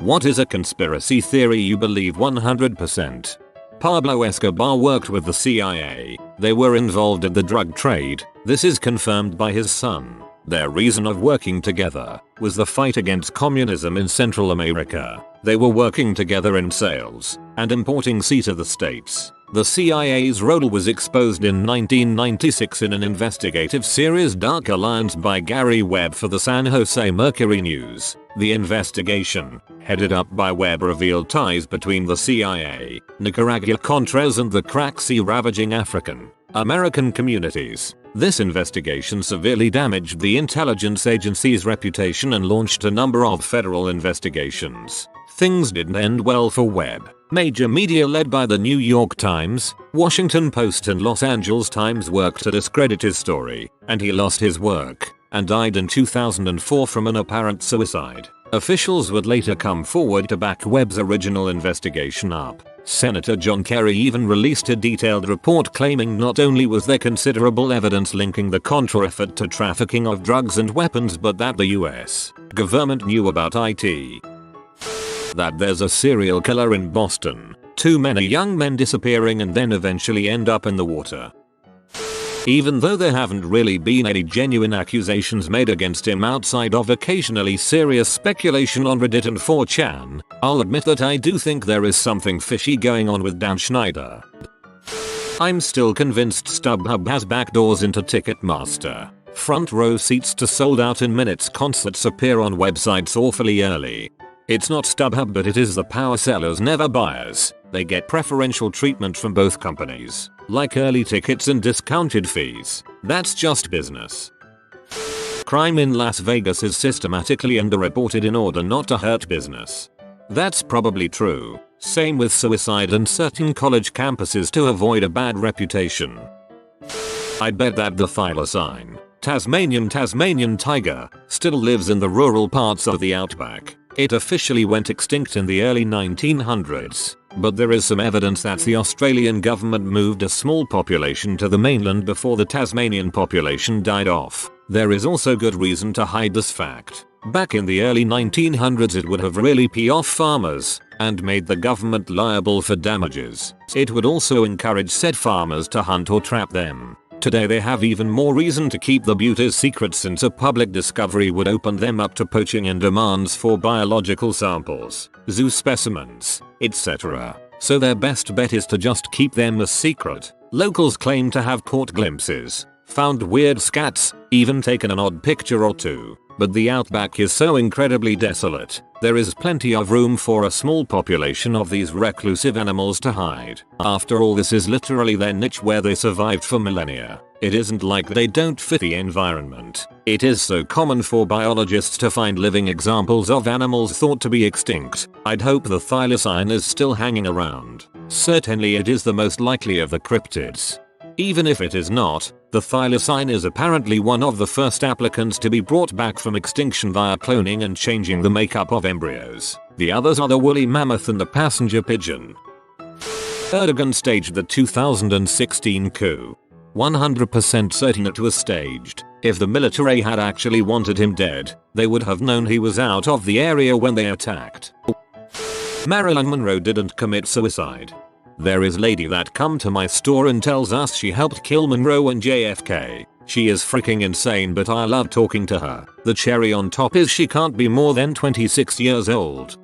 What is a conspiracy theory you believe 100%? Pablo Escobar worked with the CIA. They were involved in the drug trade. This is confirmed by his son. Their reason of working together was the fight against communism in Central America. They were working together in sales and importing C to the States. The CIA's role was exposed in 1996 in an investigative series Dark Alliance by Gary Webb for the San Jose Mercury News. The investigation, headed up by Webb, revealed ties between the CIA, Nicaragua Contras and the crack sea ravaging African American communities. This investigation severely damaged the intelligence agency's reputation and launched a number of federal investigations. Things didn't end well for Webb. Major media led by the New York Times, Washington Post and Los Angeles Times worked to discredit his story, and he lost his work and died in 2004 from an apparent suicide. Officials would later come forward to back Webb's original investigation up. Senator John Kerry even released a detailed report claiming not only was there considerable evidence linking the Contra effort to trafficking of drugs and weapons, but that the US government knew about it. That there's a serial killer in Boston. Too many young men disappearing and then eventually end up in the water. Even though there haven't really been any genuine accusations made against him outside of occasionally serious speculation on Reddit and 4chan, I'll admit that I do think there is something fishy going on with Dan Schneider. I'm still convinced StubHub has backdoors into Ticketmaster. Front row seats to sold out in minutes concerts appear on websites awfully early. It's not StubHub, but it is the power sellers, never buyers. They get preferential treatment from both companies, like early tickets and discounted fees. That's just business. Crime in Las Vegas is systematically underreported in order not to hurt business. That's probably true. Same with suicide and certain college campuses to avoid a bad reputation. I bet that the thylacine, Tasmanian tiger, still lives in the rural parts of the outback. It officially went extinct in the early 1900s, but there is some evidence that the Australian government moved a small population to the mainland before the Tasmanian population died off. There is also good reason to hide this fact. Back in the early 1900s it would have really pissed off farmers and made the government liable for damages. It would also encourage said farmers to hunt or trap them. Today they have even more reason to keep the beauties secret, since a public discovery would open them up to poaching and demands for biological samples, zoo specimens, etc. So their best bet is to just keep them a secret. Locals claim to have caught glimpses, found weird scats, even taken an odd picture or two. But the outback is so incredibly desolate, there is plenty of room for a small population of these reclusive animals to hide. After all, this is literally their niche where they survived for millennia. It isn't like they don't fit the environment. It is so common for biologists to find living examples of animals thought to be extinct. I'd hope the thylacine is still hanging around. Certainly it is the most likely of the cryptids. Even if it is not, the thylacine is apparently one of the first applicants to be brought back from extinction via cloning and changing the makeup of embryos. The others are the woolly mammoth and the passenger pigeon. Erdogan staged the 2016 coup. 100% certain it was staged. If the military had actually wanted him dead, they would have known he was out of the area when they attacked. Marilyn Monroe didn't commit suicide. There is lady that come to my store and tells us she helped kill Monroe and JFK. She is freaking insane, but I love talking to her. The cherry on top is she can't be more than 26 years old.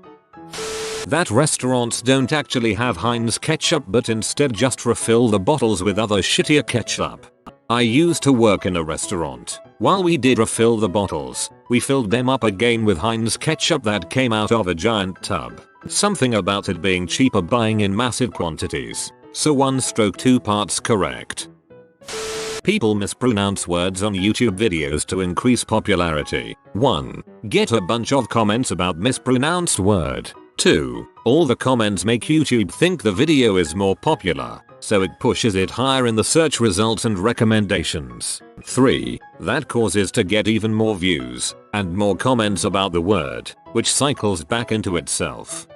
That restaurants don't actually have Heinz ketchup but instead just refill the bottles with other shittier ketchup. I used to work in a restaurant. While we did refill the bottles, we filled them up again with Heinz ketchup that came out of a giant tub. Something about it being cheaper buying in massive quantities. So 1 stroke 2 parts correct. People mispronounce words on YouTube videos to increase popularity. 1. Get a bunch of comments about mispronounced word. 2. All the comments make YouTube think the video is more popular, so it pushes it higher in the search results and recommendations. 3. That causes to get even more views and more comments about the word, which cycles back into itself.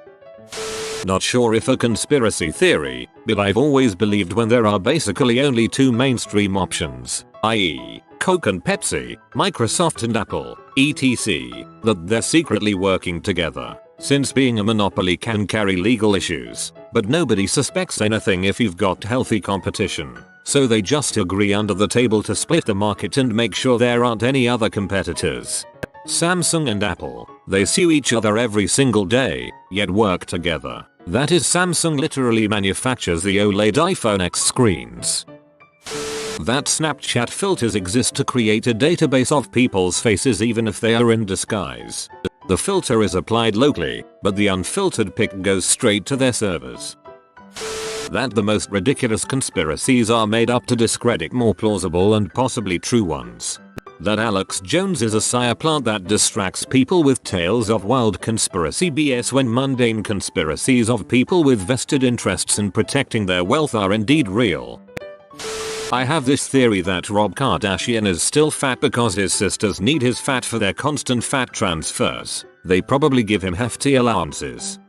Not sure if a conspiracy theory, but I've always believed when there are basically only 2 mainstream options, i.e., Coke and Pepsi, Microsoft and Apple, etc., that they're secretly working together. since being a monopoly can carry legal issues, but nobody suspects anything if you've got healthy competition. So they just agree under the table to split the market and make sure there aren't any other competitors. Samsung and Apple, they sue each other every single day, yet work together. That is, Samsung literally manufactures the OLED iPhone X screens. That Snapchat filters exist to create a database of people's faces even if they are in disguise. The filter is applied locally, but the unfiltered pic goes straight to their servers. That the most ridiculous conspiracies are made up to discredit more plausible and possibly true ones. That Alex Jones is a sire plant that distracts people with tales of wild conspiracy BS when mundane conspiracies of people with vested interests in protecting their wealth are indeed real. I have this theory that Rob Kardashian is still fat because his sisters need his fat for their constant fat transfers. They probably give him hefty allowances.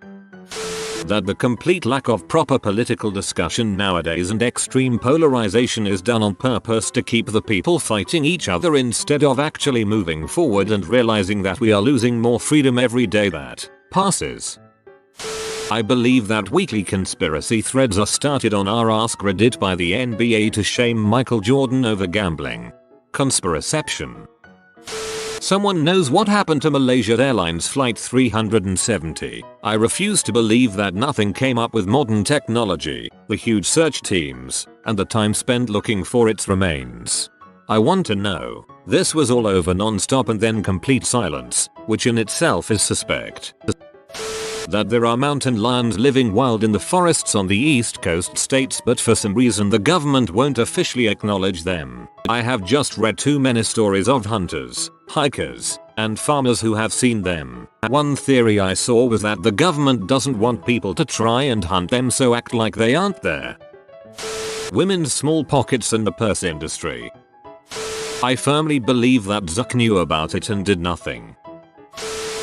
That the complete lack of proper political discussion nowadays and extreme polarization is done on purpose to keep the people fighting each other instead of actually moving forward and realizing that we are losing more freedom every day that passes. I believe that weekly conspiracy threads are started on r Ask Reddit by the NBA to shame Michael Jordan over gambling. Conspiraception. Someone knows what happened to Malaysia Airlines Flight 370. I refuse to believe that nothing came up with modern technology, the huge search teams, and the time spent looking for its remains. I want to know. This was all over non-stop and then complete silence, which in itself is suspect. That there are mountain lions living wild in the forests on the east coast states, but for some reason the government won't officially acknowledge them. I have just read too many stories of hunters, hikers, and farmers who have seen them. One theory I saw was that the government doesn't want people to try and hunt them, so act like they aren't there. Women's small pockets and the purse industry. I firmly believe that Zuck knew about it and did nothing.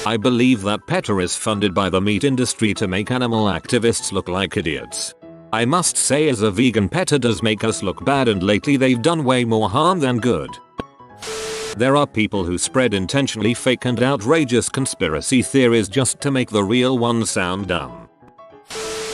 I believe that PETA is funded by the meat industry to make animal activists look like idiots. I must say, as a vegan, PETA does make us look bad, and lately they've done way more harm than good. There are people who spread intentionally fake and outrageous conspiracy theories just to make the real ones sound dumb.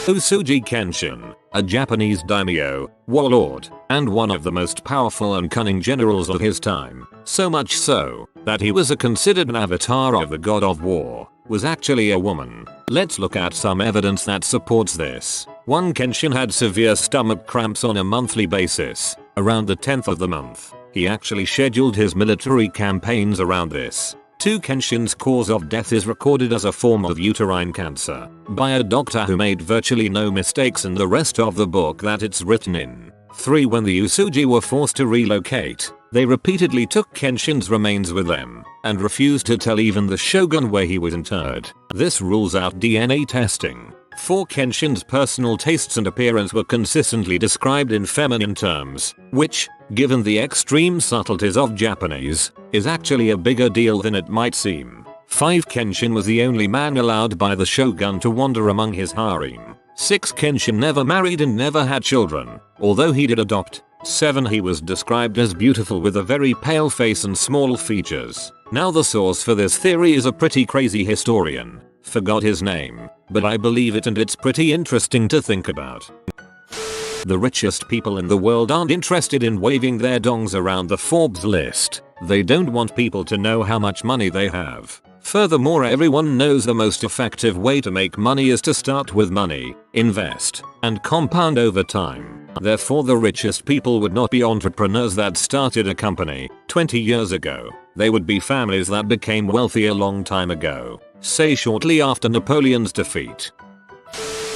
Usuji Kenshin, a Japanese daimyo, warlord, and one of the most powerful and cunning generals of his time, so much so that he was considered an avatar of the god of war, was actually a woman. Let's look at some evidence that supports this. 1. Kenshin had severe stomach cramps on a monthly basis. Around the 10th of the month, he actually scheduled his military campaigns around this. 2. Kenshin's cause of death is recorded as a form of uterine cancer by a doctor who made virtually no mistakes in the rest of the book that it's written in. 3. When the Usuji were forced to relocate, they repeatedly took Kenshin's remains with them and refused to tell even the shogun where he was interred. This rules out DNA testing. 4. Kenshin's personal tastes and appearance were consistently described in feminine terms, which, given the extreme subtleties of Japanese, is actually a bigger deal than it might seem. 5. Kenshin was the only man allowed by the shogun to wander among his harem. 6. Kenshin never married and never had children, although he did adopt. 7. He was described as beautiful with a very pale face and small features. Now the source for this theory is a pretty crazy historian. Forgot his name, but I believe it and it's pretty interesting to think about. The richest people in the world aren't interested in waving their dongs around the Forbes list. They don't want people to know how much money they have. Furthermore, everyone knows the most effective way to make money is to start with money, invest, and compound over time. Therefore, the richest people would not be entrepreneurs that started a company 20 years ago. They would be families that became wealthy a long time ago, say shortly after Napoleon's defeat.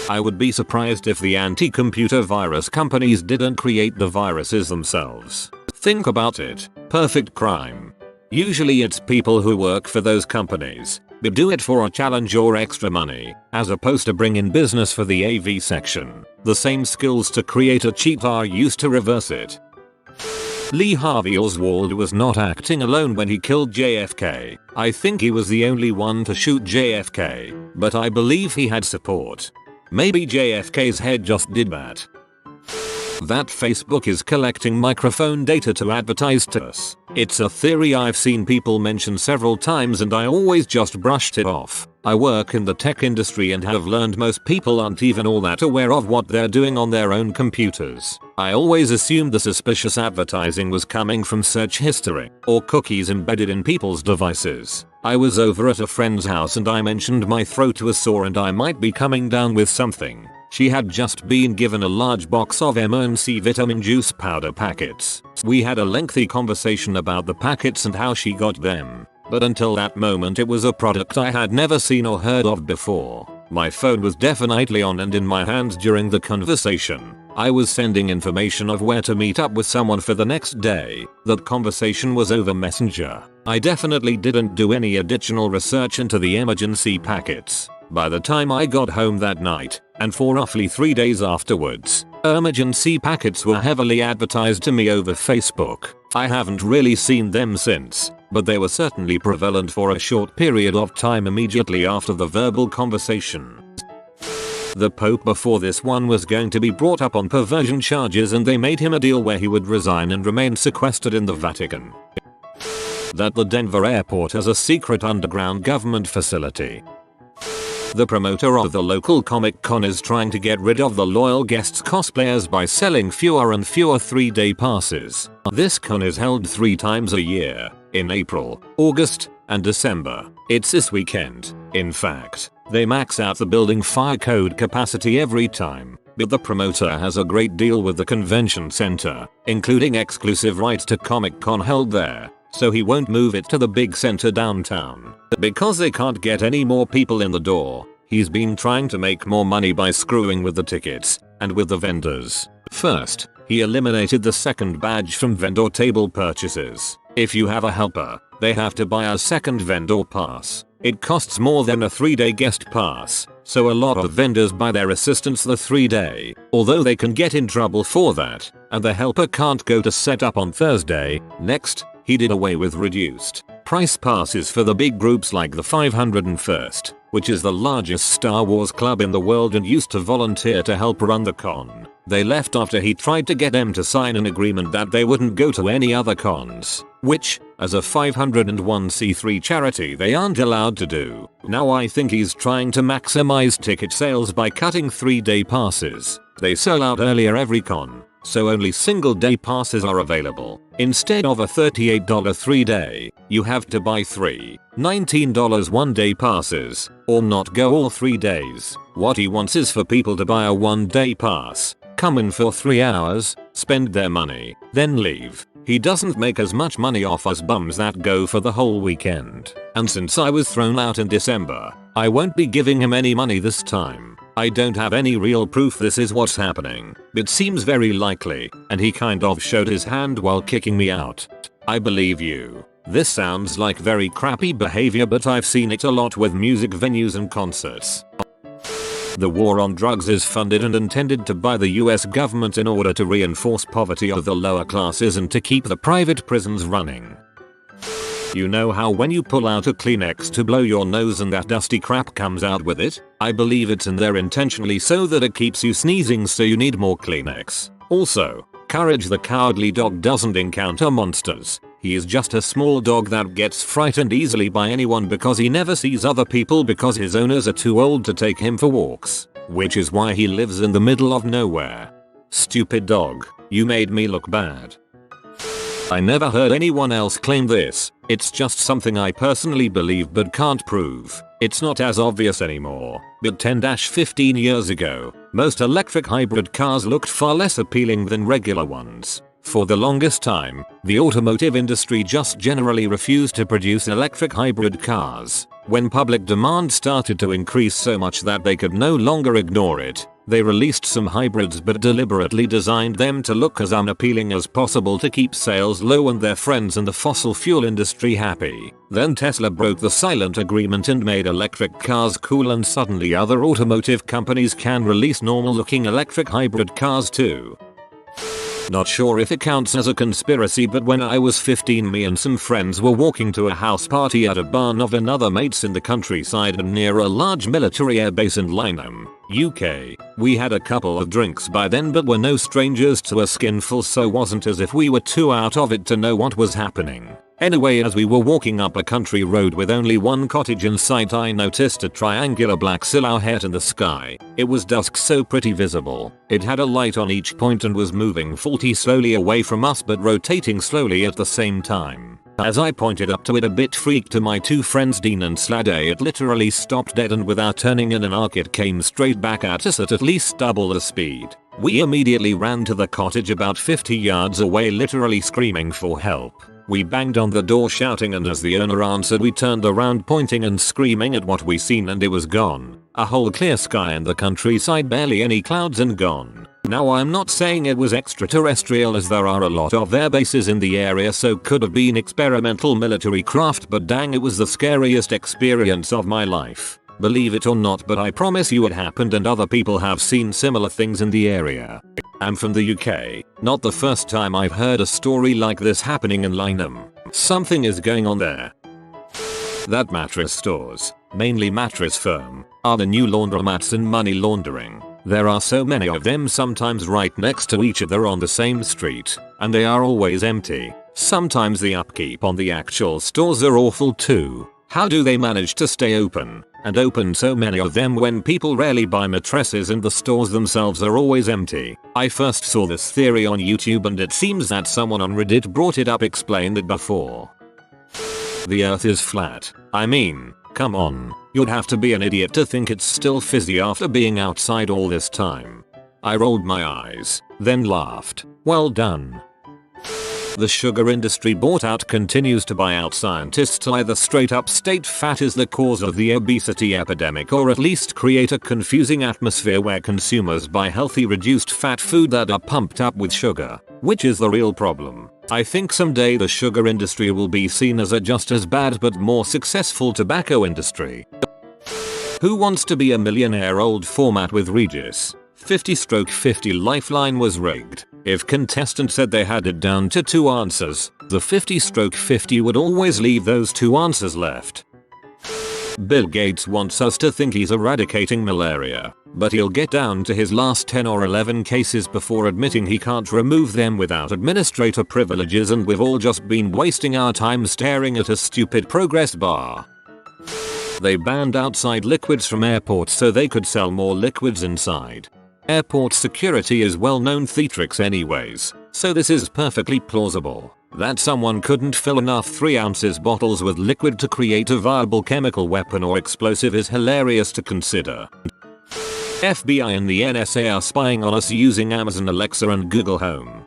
I would be surprised if the anti-computer virus companies didn't create the viruses themselves. Think about it. Perfect crime. Usually it's people who work for those companies, but do it for a challenge or extra money, as opposed to bring in business for the AV section. The same skills to create a cheat are used to reverse it. Lee Harvey Oswald was not acting alone when he killed JFK. I think he was the only one to shoot JFK, but I believe he had support. Maybe JFK's head just did that. That Facebook is collecting microphone data to advertise to us. It's a theory I've seen people mention several times and I always just brushed it off. I work in the tech industry and have learned most people aren't even all that aware of what they're doing on their own computers. I always assumed the suspicious advertising was coming from search history or cookies embedded in people's devices. I was over at a friend's house and I mentioned my throat was sore and I might be coming down with something. She had just been given a large box of M&C vitamin juice powder packets. We had a lengthy conversation about the packets and how she got them. But until that moment it was a product I had never seen or heard of before. My phone was definitely on and in my hands during the conversation. I was sending information of where to meet up with someone for the next day. That conversation was over Messenger. I definitely didn't do any additional research into the emergency packets. By the time I got home that night, and for roughly 3 days afterwards, emergency packets were heavily advertised to me over Facebook. I haven't really seen them since, but they were certainly prevalent for a short period of time immediately after the verbal conversation. The Pope before this one was going to be brought up on perversion charges and they made him a deal where he would resign and remain sequestered in the Vatican. That the Denver airport has a secret underground government facility. The promoter of the local Comic Con is trying to get rid of the loyal guests cosplayers by selling fewer and fewer 3-day passes. This con is held 3 times a year, in April, August, and December. It's this weekend. In fact, they max out the building fire code capacity every time. But the promoter has a great deal with the convention center, including exclusive rights to Comic Con held there. So he won't move it to the big center downtown. Because they can't get any more people in the door, he's been trying to make more money by screwing with the tickets and with the vendors. First, he eliminated the second badge from vendor table purchases. If you have a helper, they have to buy a second vendor pass. It costs more than a 3-day guest pass, so a lot of vendors buy their assistants the 3-day, although they can get in trouble for that, and the helper can't go to set up on Thursday. Next, he did away with reduced price passes for the big groups like the 501st, which is the largest Star Wars club in the world and used to volunteer to help run the con. They left after he tried to get them to sign an agreement that they wouldn't go to any other cons, which, as a 501c3 charity, they aren't allowed to do. Now I think he's trying to maximize ticket sales by cutting 3-day passes. They sell out earlier every con, so only single-day passes are available. Instead of a $38 3-day, you have to buy 3 $19 1-day passes, or not go all 3 days. What he wants is for people to buy a 1-day pass, come in for 3 hours, spend their money, then leave. He doesn't make as much money off us bums that go for the whole weekend. And since I was thrown out in December, I won't be giving him any money this time. I don't have any real proof this is what's happening. It seems very likely, and he kind of showed his hand while kicking me out. I believe you. This sounds like very crappy behavior, but I've seen it a lot with music venues and concerts. The war on drugs is funded and intended to by the US government in order to reinforce poverty of the lower classes and to keep the private prisons running. You know how when you pull out a Kleenex to blow your nose and that dusty crap comes out with it? I believe it's in there intentionally so that it keeps you sneezing, so you need more Kleenex. Also, Courage the Cowardly Dog doesn't encounter monsters. He is just a small dog that gets frightened easily by anyone because he never sees other people because his owners are too old to take him for walks. Which is why he lives in the middle of nowhere. Stupid dog, you made me look bad. I never heard anyone else claim this. It's just something I personally believe but can't prove. It's not as obvious anymore, but 10-15 years ago, most electric hybrid cars looked far less appealing than regular ones. For the longest time, the automotive industry just generally refused to produce electric hybrid cars. When public demand started to increase so much that they could no longer ignore it, they released some hybrids but deliberately designed them to look as unappealing as possible to keep sales low and their friends in the fossil fuel industry happy. Then Tesla broke the silent agreement and made electric cars cool, and suddenly other automotive companies can release normal looking electric hybrid cars too. Not sure if it counts as a conspiracy, but when I was 15 me and some friends were walking to a house party at a barn of another mates in the countryside and near a large military airbase in Lynham, UK. We had a couple of drinks by then but were no strangers to a skinful, so wasn't as if we were too out of it to know what was happening. Anyway, as we were walking up a country road with only one cottage in sight, I noticed a triangular black silhouette in the sky. It was dusk, so pretty visible. It had a light on each point and was moving faulty slowly away from us but rotating slowly at the same time. As I pointed up to it a bit freaked to my two friends Dean and Sladday, it literally stopped dead and without turning in an arc it came straight back at us at least double the speed. We immediately ran to the cottage about 50 yards away, literally screaming for help. We banged on the door shouting, and as the owner answered we turned around pointing and screaming at what we seen, and it was gone. A whole clear sky and the countryside, barely any clouds, and gone. Now I'm not saying it was extraterrestrial, as there are a lot of air bases in the area, so could have been experimental military craft, but dang, it was the scariest experience of my life. Believe it or not, but I promise you it happened and other people have seen similar things in the area. I'm from the UK, not the first time I've heard a story like this happening in Lynham. Something is going on there. That mattress stores, mainly Mattress Firm, are the new laundromats in money laundering. There are so many of them, sometimes right next to each other on the same street, and they are always empty. Sometimes the upkeep on the actual stores are awful too. How do they manage to stay open, and open so many of them when people rarely buy mattresses and the stores themselves are always empty? I first saw this theory on YouTube, and it seems that someone on Reddit brought it up, explained it before. The earth is flat. I mean, come on, you'd have to be an idiot to think it's still fizzy after being outside all this time. I rolled my eyes, then laughed. Well done. The sugar industry bought out continues to buy out scientists to either straight up state fat is the cause of the obesity epidemic, or at least create a confusing atmosphere where consumers buy healthy reduced fat food that are pumped up with sugar, which is the real problem. I think someday the sugar industry will be seen as a just as bad but more successful tobacco industry. Who wants to be a millionaire? Old format with Regis. 50/50 Lifeline was rigged. If contestants said they had it down to 2 answers, the 50/50 would always leave those 2 answers left. Bill Gates wants us to think he's eradicating malaria, but he'll get down to his last 10 or 11 cases before admitting he can't remove them without administrator privileges, and we've all just been wasting our time staring at a stupid progress bar. They banned outside liquids from airports so they could sell more liquids inside. Airport security is well-known theatrics anyways, so this is perfectly plausible. That someone couldn't fill enough 3 ounces bottles with liquid to create a viable chemical weapon or explosive is hilarious to consider. FBI and the NSA are spying on us using Amazon Alexa and Google Home.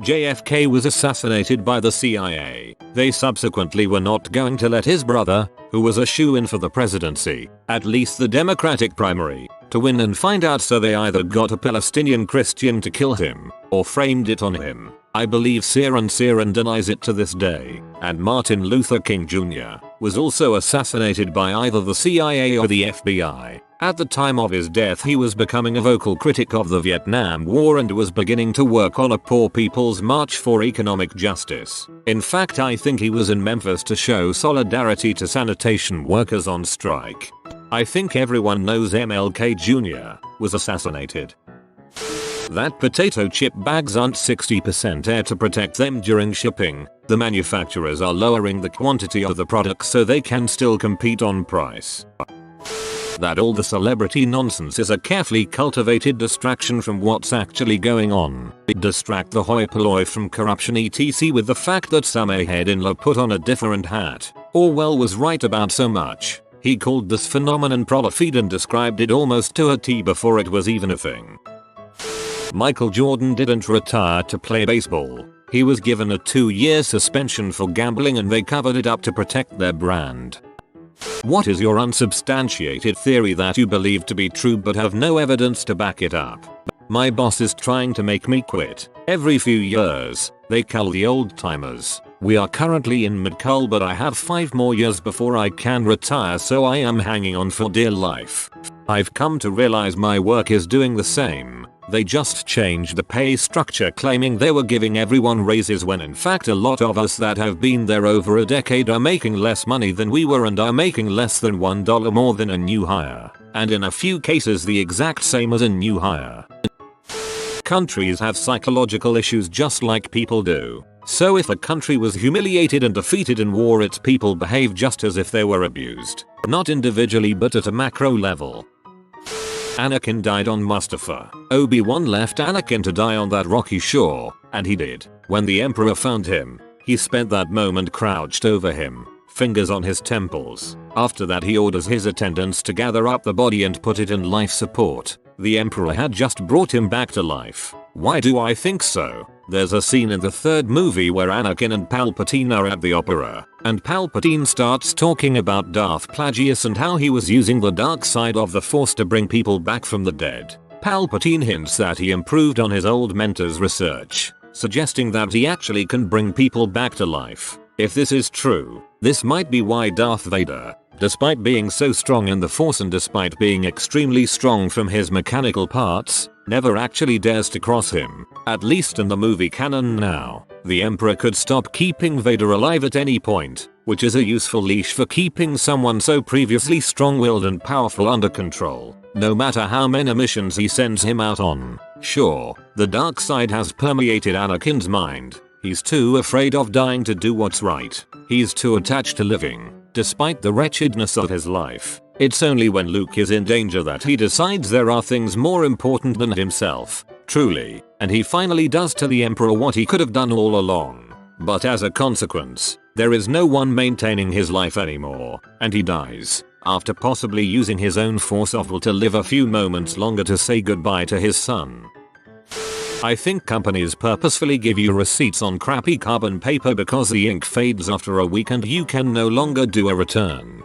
JFK was assassinated by the CIA. They subsequently were not going to let his brother, who was a shoo-in for the presidency, at least the Democratic primary, to win and find out, so they either got a Palestinian Christian to kill him, or framed it on him. I believe Ciaran denies it to this day. And Martin Luther King Jr. was also assassinated by either the CIA or the FBI. At the time of his death he was becoming a vocal critic of the Vietnam War and was beginning to work on a Poor People's March for Economic Justice. In fact, I think he was in Memphis to show solidarity to sanitation workers on strike. I think everyone knows MLK Jr. was assassinated. That potato chip bags aren't 60% air to protect them during shipping. The manufacturers are lowering the quantity of the product so they can still compete on price. That all the celebrity nonsense is a carefully cultivated distraction from what's actually going on. Distract the hoi polloi from corruption etc. with the fact that some a-head-in-law put on a different hat. Orwell was right about so much. He called this phenomenon prolifeed and described it almost to a T before it was even a thing. Michael Jordan didn't retire to play baseball. He was given a 2-year suspension for gambling and they covered it up to protect their brand. What is your unsubstantiated theory that you believe to be true but have no evidence to back it up? My boss is trying to make me quit. Every few years, they cull the old timers. We are currently in mid-cull, but I have 5 more years before I can retire, so I am hanging on for dear life. I've come to realize my work is doing the same. They just changed the pay structure, claiming they were giving everyone raises when in fact a lot of us that have been there over a decade are making less money than we were and are making less than $1 more than a new hire. And in a few cases the exact same as a new hire. Countries have psychological issues just like people do. So if a country was humiliated and defeated in war, its people behave just as if they were abused. Not individually but at a macro level. Anakin died on Mustafar. Obi-Wan left Anakin to die on that rocky shore, and he did. When the Emperor found him, he spent that moment crouched over him, fingers on his temples. After that he orders his attendants to gather up the body and put it in life support. The Emperor had just brought him back to life. Why do I think so? There's a scene in the third movie where Anakin and Palpatine are at the opera, and Palpatine starts talking about Darth Plagueis and how he was using the dark side of the Force to bring people back from the dead. Palpatine hints that he improved on his old mentor's research, suggesting that he actually can bring people back to life. If this is true, this might be why Darth Vader, despite being so strong in the Force and despite being extremely strong from his mechanical parts, never actually dares to cross him. At least in the movie canon now, the Emperor could stop keeping Vader alive at any point, which is a useful leash for keeping someone so previously strong-willed and powerful under control, no matter how many missions he sends him out on. Sure, the dark side has permeated Anakin's mind. He's too afraid of dying to do what's right. He's too attached to living, despite the wretchedness of his life. It's only when Luke is in danger that he decides there are things more important than himself. Truly. And he finally does to the Emperor what he could have done all along. But as a consequence, there is no one maintaining his life anymore, and he dies, after possibly using his own force of will to live a few moments longer to say goodbye to his son. I think companies purposefully give you receipts on crappy carbon paper because the ink fades after a week and you can no longer do a return.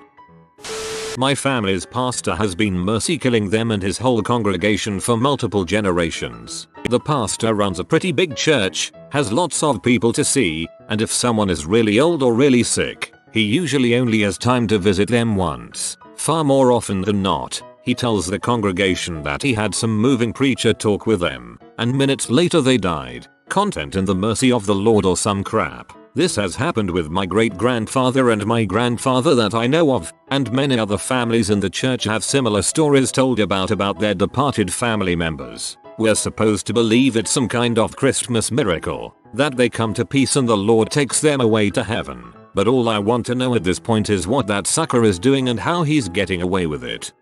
My family's pastor has been mercy killing them and his whole congregation for multiple generations. The pastor runs a pretty big church, has lots of people to see, and if someone is really old or really sick, he usually only has time to visit them once. Far more often than not, he tells the congregation that he had some moving preacher talk with them, and minutes later they died. Content in the mercy of the Lord or some crap. This has happened with my great-grandfather and my grandfather that I know of, and many other families in the church have similar stories told about their departed family members. We're supposed to believe it's some kind of Christmas miracle, that they come to peace and the Lord takes them away to heaven. But all I want to know at this point is what that sucker is doing and how he's getting away with it.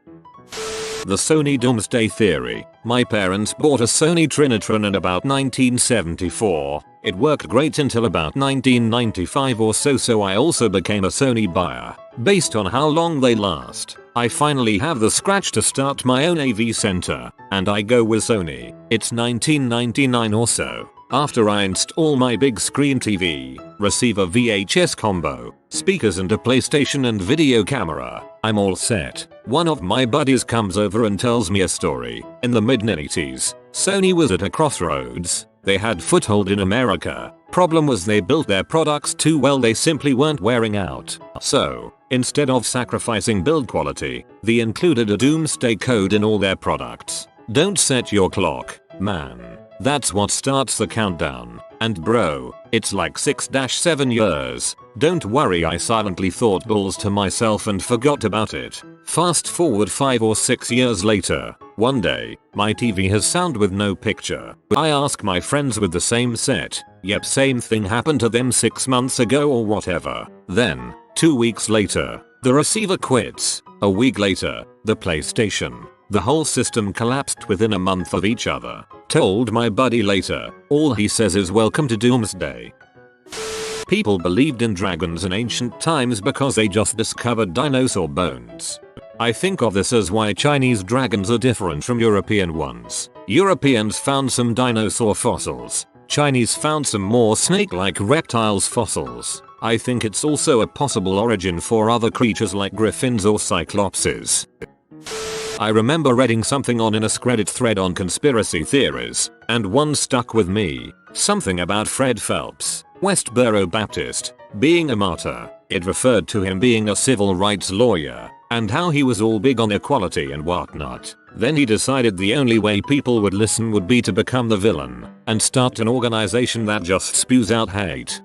The Sony Doomsday Theory. My parents bought a Sony Trinitron in about 1974. It worked great until about 1995 or so I also became a Sony buyer. Based on how long they last, I finally have the scratch to start my own AV center, and I go with Sony. It's $19.99 or so. After I install my big screen TV, receiver VHS combo, speakers and a PlayStation and video camera, I'm all set. One of my buddies comes over and tells me a story. In the mid-90s, Sony was at a crossroads. They had foothold in America. Problem was they built their products too well, they simply weren't wearing out. So, instead of sacrificing build quality, they included a doomsday code in all their products. Don't set your clock, man. That's what starts the countdown. And bro, it's like 6-7 years. Don't worry, I silently thought balls to myself and forgot about it. Fast forward 5 or 6 years later, one day, my TV has sound with no picture. I ask my friends with the same set. Yep, same thing happened to them 6 months ago or whatever. Then, 2 weeks later, the receiver quits. A week later, the PlayStation. The whole system collapsed within a month of each other. Told my buddy later, all he says is welcome to Doomsday. People believed in dragons in ancient times because they just discovered dinosaur bones. I think of this as why Chinese dragons are different from European ones. Europeans found some dinosaur fossils. Chinese found some more snake-like reptiles fossils. I think it's also a possible origin for other creatures like griffins or cyclopses. I remember reading something on in a Reddit thread on conspiracy theories, and one stuck with me. Something about Fred Phelps, Westboro Baptist, being a martyr. It referred to him being a civil rights lawyer. and how he was all big on equality and whatnot. Then he decided the only way people would listen would be to become the villain and start an organization that just spews out hate.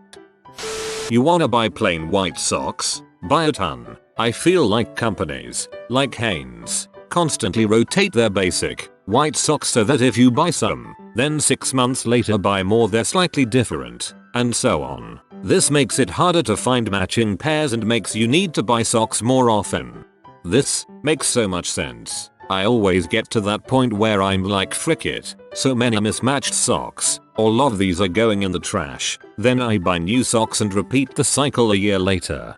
You wanna buy plain white socks? Buy a ton. I feel like companies, like Hanes, constantly rotate their basic white socks so that if you buy some, then 6 months later buy more, they're slightly different, and so on. This makes it harder to find matching pairs and makes you need to buy socks more often. This makes so much sense. I always get to that point where I'm like, frick it, so many mismatched socks, all of these are going in the trash. Then I buy new socks and repeat the cycle a year later.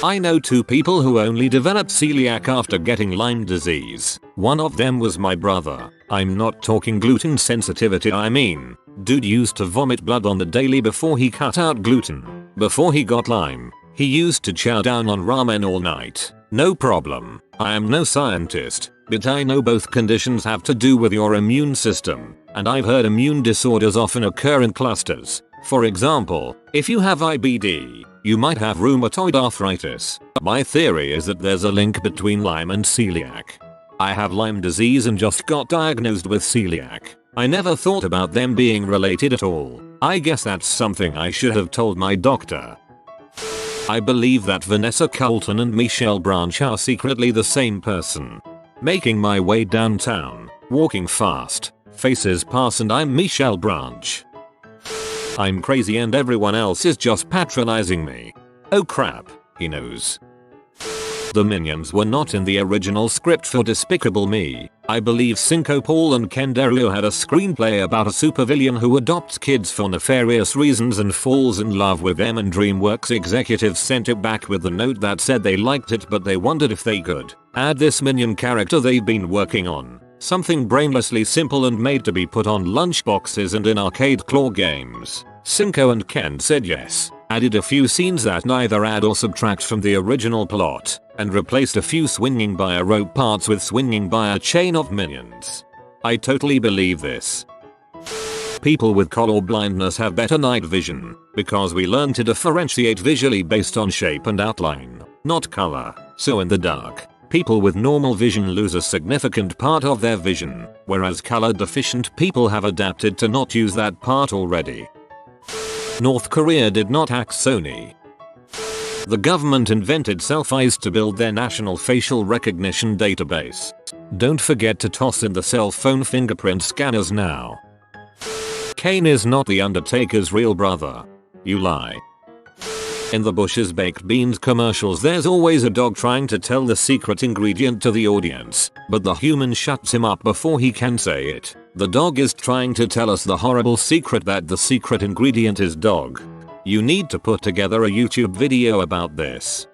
I know 2 people who only developed celiac after getting Lyme disease. One of them was my brother. I'm not talking gluten sensitivity, I mean, dude used to vomit blood on the daily before he cut out gluten. Before he got Lyme, he used to chow down on ramen all night. No problem. I am no scientist, but I know both conditions have to do with your immune system, and I've heard immune disorders often occur in clusters. For example, if you have IBD, you might have rheumatoid arthritis. My theory is that there's a link between Lyme and celiac. I have Lyme disease and just got diagnosed with celiac. I never thought about them being related at all. I guess that's something I should have told my doctor. I believe that Vanessa Carlton and Michelle Branch are secretly the same person. Making my way downtown, walking fast, faces pass and I'm Michelle Branch. I'm crazy and everyone else is just patronizing me. Oh crap, he knows. The minions were not in the original script for Despicable Me. I believe Cinco Paul and Ken Derio had a screenplay about a supervillain who adopts kids for nefarious reasons and falls in love with them, and DreamWorks executives sent it back with a note that said they liked it but they wondered if they could add this minion character they've been working on. Something brainlessly simple and made to be put on lunchboxes and in arcade claw games. Cinco and Ken said yes, added a few scenes that neither add or subtract from the original plot, and replaced a few swinging by a rope parts with swinging by a chain of minions. I totally believe this. People with color blindness have better night vision, because we learn to differentiate visually based on shape and outline, not color. So in the dark, people with normal vision lose a significant part of their vision, whereas color deficient people have adapted to not use that part already. North Korea did not hack Sony. The government invented selfies to build their national facial recognition database. Don't forget to toss in the cell phone fingerprint scanners now. Kane is not the Undertaker's real brother. You lie. In the Bush's baked beans commercials, there's always a dog trying to tell the secret ingredient to the audience, but the human shuts him up before he can say it. The dog is trying to tell us the horrible secret that the secret ingredient is dog. You need to put together a YouTube video about this.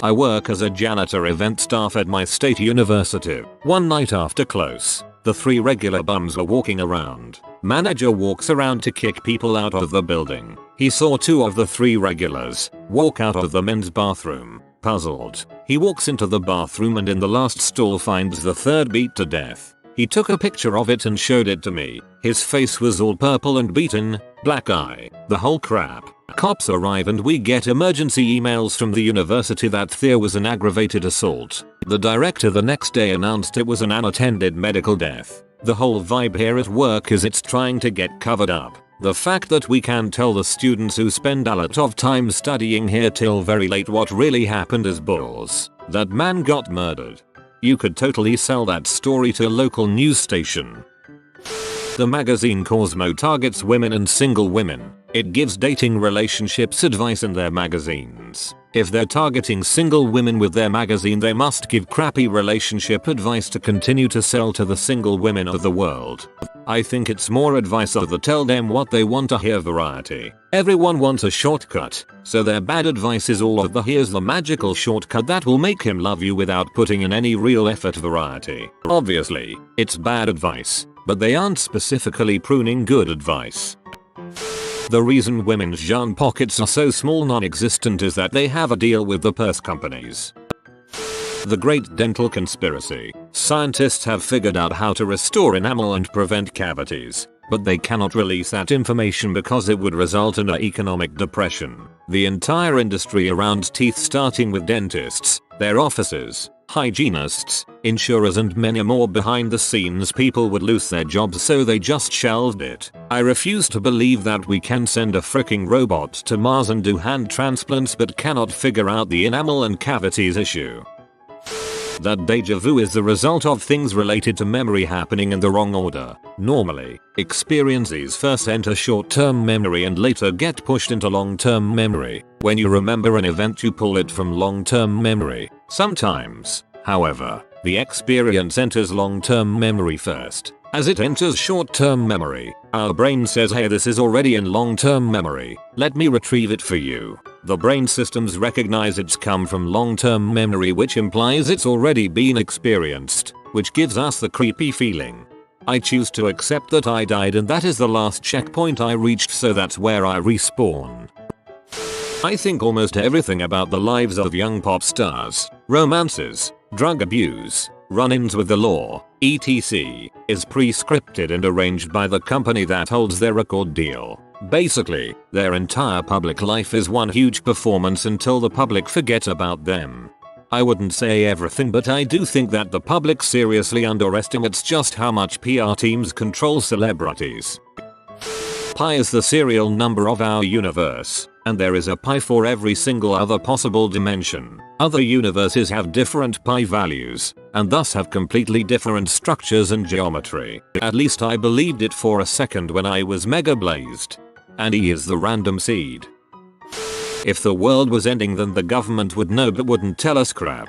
I work as a janitor event staff at my state university. One night after close, the 3 regular bums were walking around. Manager walks around to kick people out of the building. He saw 2 of the 3 regulars walk out of the men's bathroom. Puzzled, he walks into the bathroom and in the last stall finds the 3rd beat to death. He took a picture of it and showed it to me. His face was all purple and beaten, black eye, the whole crap. Cops arrive and we get emergency emails from the university that there was an aggravated assault. The director the next day announced it was an unattended medical death. The whole vibe here at work is it's trying to get covered up. The fact that we can tell the students who spend a lot of time studying here till very late what really happened is balls. That man got murdered. You could totally sell that story to a local news station. The magazine Cosmo targets women and single women. It gives dating relationships advice in their magazines. If they're targeting single women with their magazine, they must give crappy relationship advice to continue to sell to the single women of the world. I think it's more advice of the tell them what they want to hear variety. Everyone wants a shortcut, so their bad advice is all of the here's the magical shortcut that will make him love you without putting in any real effort variety. Obviously, it's bad advice, but they aren't specifically pruning good advice. The reason women's jean pockets are so small non-existent is that they have a deal with the purse companies. The Great Dental Conspiracy. Scientists have figured out how to restore enamel and prevent cavities, but they cannot release that information because it would result in an economic depression. The entire industry around teeth, starting with dentists, their officers, hygienists, insurers and many more behind the scenes people would lose their jobs, so they just shelved it. I refuse to believe that we can send a freaking robot to Mars and do hand transplants but cannot figure out the enamel and cavities issue. That deja vu is the result of things related to memory happening in the wrong order. Normally, experiences first enter short-term memory and later get pushed into long-term memory. When you remember an event, you pull it from long-term memory. Sometimes, however, the experience enters long-term memory first. As it enters short-term memory, our brain says, hey, this is already in long-term memory, let me retrieve it for you. The brain systems recognize it's come from long-term memory, which implies it's already been experienced, which gives us the creepy feeling. I choose to accept that I died and that is the last checkpoint I reached, so that's where I respawn. I think almost everything about the lives of young pop stars, romances, drug abuse, run-ins with the law, etc., is pre-scripted and arranged by the company that holds their record deal. Basically, their entire public life is one huge performance until the public forget about them. I wouldn't say everything, but I do think that the public seriously underestimates just how much PR teams control celebrities. Pi is the serial number of our universe, and there is a pi for every single other possible dimension. Other universes have different pi values, and thus have completely different structures and geometry. At least I believed it for a second when I was mega blazed. And E is the random seed. If the world was ending, then the government would know but wouldn't tell us crap.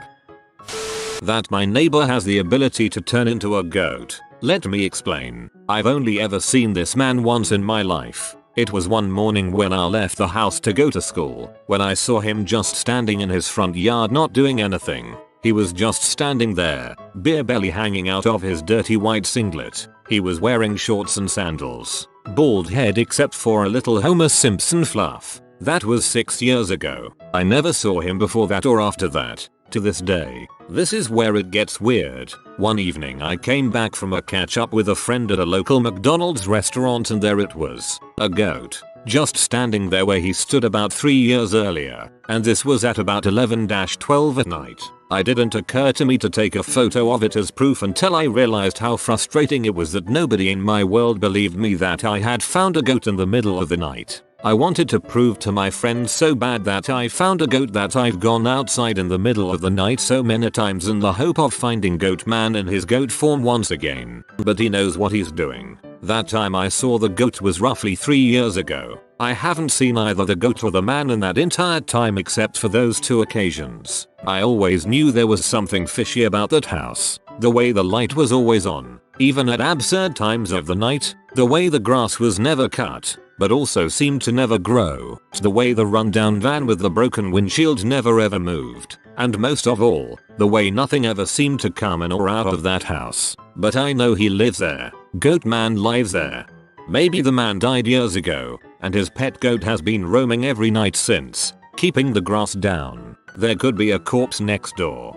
That my neighbor has the ability to turn into a goat. Let me explain. I've only ever seen this man once in my life. It was one morning when I left the house to go to school, when I saw him just standing in his front yard not doing anything. He was just standing there, beer belly hanging out of his dirty white singlet. He was wearing shorts and sandals. Bald head except for a little Homer Simpson fluff. That was 6 years ago. I never saw him before that or after that. To this day. This is where it gets weird. One evening I came back from a catch up with a friend at a local McDonald's restaurant, and there it was. A goat. Just standing there where he stood about 3 years earlier. And this was at about 11-12 at night. It didn't occur to me to take a photo of it as proof until I realized how frustrating it was that nobody in my world believed me that I had found a goat in the middle of the night. I wanted to prove to my friend so bad that I found a goat that I've gone outside in the middle of the night so many times in the hope of finding Goat Man in his goat form once again. But he knows what he's doing. That time I saw the goat was roughly 3 years ago. I haven't seen either the goat or the man in that entire time except for those 2 occasions. I always knew there was something fishy about that house. The way the light was always on, even at absurd times of the night. The way the grass was never cut, but also seemed to never grow. The way the rundown van with the broken windshield never ever moved. And most of all, the way nothing ever seemed to come in or out of that house. But I know he lives there. Goat Man lives there. Maybe the man died years ago, and his pet goat has been roaming every night since, keeping the grass down. There could be a corpse next door.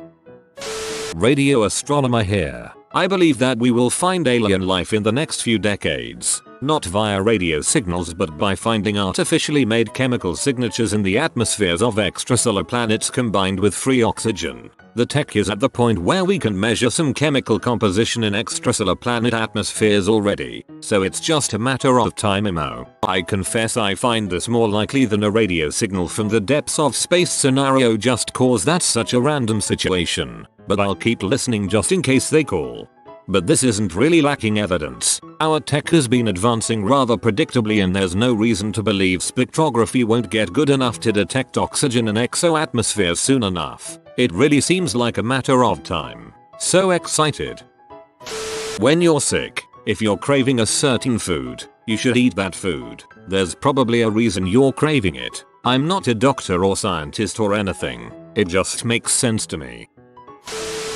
Radio astronomer here. I believe that we will find alien life in the next few decades, not via radio signals but by finding artificially made chemical signatures in the atmospheres of extrasolar planets combined with free oxygen. The tech is at the point where we can measure some chemical composition in extrasolar planet atmospheres already, so it's just a matter of time. I confess I find this more likely than a radio signal from the depths of space scenario, just cause that's such a random situation. But I'll keep listening just in case they call. But this isn't really lacking evidence. Our tech has been advancing rather predictably, and there's no reason to believe spectrography won't get good enough to detect oxygen in exo-atmospheres soon enough. It really seems like a matter of time. So excited. When you're sick, if you're craving a certain food, you should eat that food. There's probably a reason you're craving it. I'm not a doctor or scientist or anything. It just makes sense to me.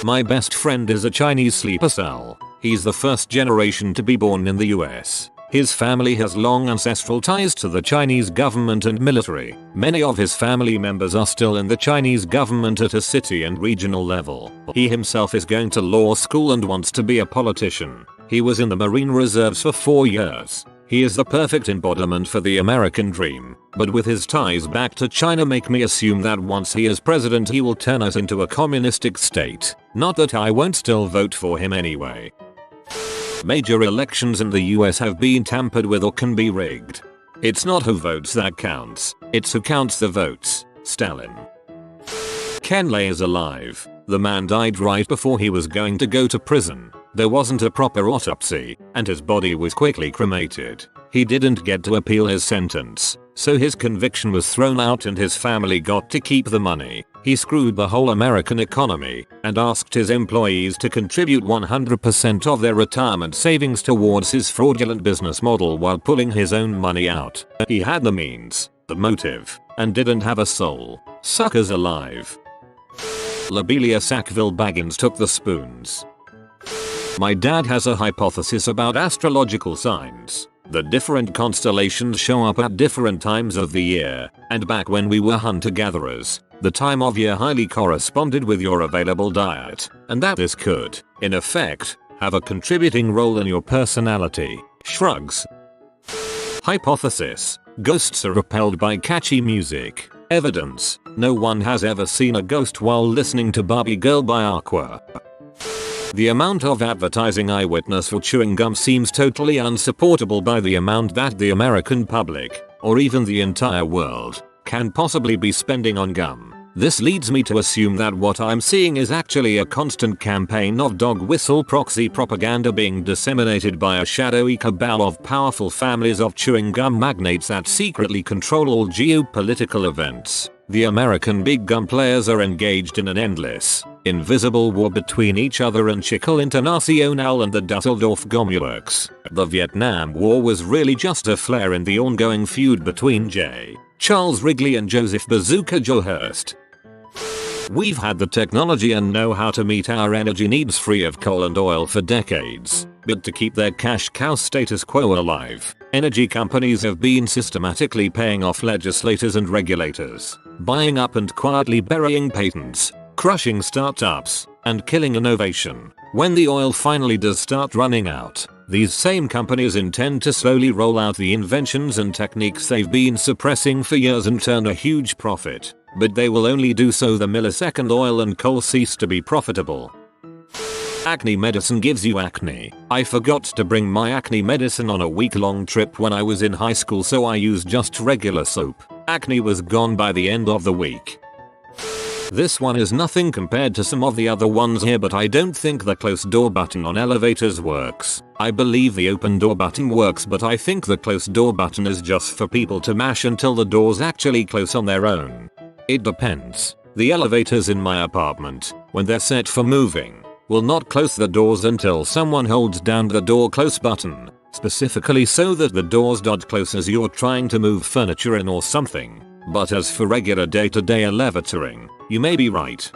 My best friend is a Chinese sleeper cell. He's the first generation to be born in the US. His family has long ancestral ties to the Chinese government and military. Many of his family members are still in the Chinese government at a city and regional level. He himself is going to law school and wants to be a politician. He was in the Marine Reserves for 4 years. He is the perfect embodiment for the American dream, but with his ties back to China make me assume that once he is president he will turn us into a communistic state. Not that I won't still vote for him anyway. Major elections in the US have been tampered with or can be rigged. It's not who votes that counts, it's who counts the votes. Stalin. Ken Lay is alive. The man died right before he was going to go to prison. There wasn't a proper autopsy, and his body was quickly cremated. He didn't get to appeal his sentence, so his conviction was thrown out and his family got to keep the money. He screwed the whole American economy and asked his employees to contribute 100% of their retirement savings towards his fraudulent business model while pulling his own money out. He had the means, the motive, and didn't have a soul. Suckers alive. Lobelia Sackville Baggins took the spoons. My dad has a hypothesis about astrological signs. The different constellations show up at different times of the year, and back when we were hunter-gatherers, the time of year highly corresponded with your available diet, and that this could, in effect, have a contributing role in your personality. Shrugs. Hypothesis. Ghosts are repelled by catchy music. Evidence. No one has ever seen a ghost while listening to Barbie Girl by Aqua. The amount of advertising I witness for chewing gum seems totally unsupportable by the amount that the American public, or even the entire world, can possibly be spending on gum. This leads me to assume that what I'm seeing is actually a constant campaign of dog whistle proxy propaganda being disseminated by a shadowy cabal of powerful families of chewing gum magnates that secretly control all geopolitical events. The American big gum players are engaged in an endless, invisible war between each other and Chicle Internacional and the Dusseldorf Gomulworks. The Vietnam War was really just a flare in the ongoing feud between J. Charles Wrigley and Joseph Bazooka Joe Hearst. We've had the technology and know-how to meet our energy needs free of coal and oil for decades, but to keep their cash cow status quo alive, energy companies have been systematically paying off legislators and regulators, buying up and quietly burying patents, crushing startups, and killing innovation. When the oil finally does start running out, these same companies intend to slowly roll out the inventions and techniques they've been suppressing for years and turn a huge profit. But they will only do so the millisecond oil and coal cease to be profitable. Acne medicine gives you acne. I forgot to bring my acne medicine on a week-long trip when I was in high school, so I used just regular soap. Acne was gone by the end of the week. This one is nothing compared to some of the other ones here, but I don't think the close door button on elevators works. I believe the open door button works, but I think the close door button is just for people to mash until the doors actually close on their own. It depends. The elevators in my apartment, when they're set for moving, will not close the doors until someone holds down the door close button, specifically so that the doors don't close as you're trying to move furniture in or something. But as for regular day-to-day elevatoring, you may be right.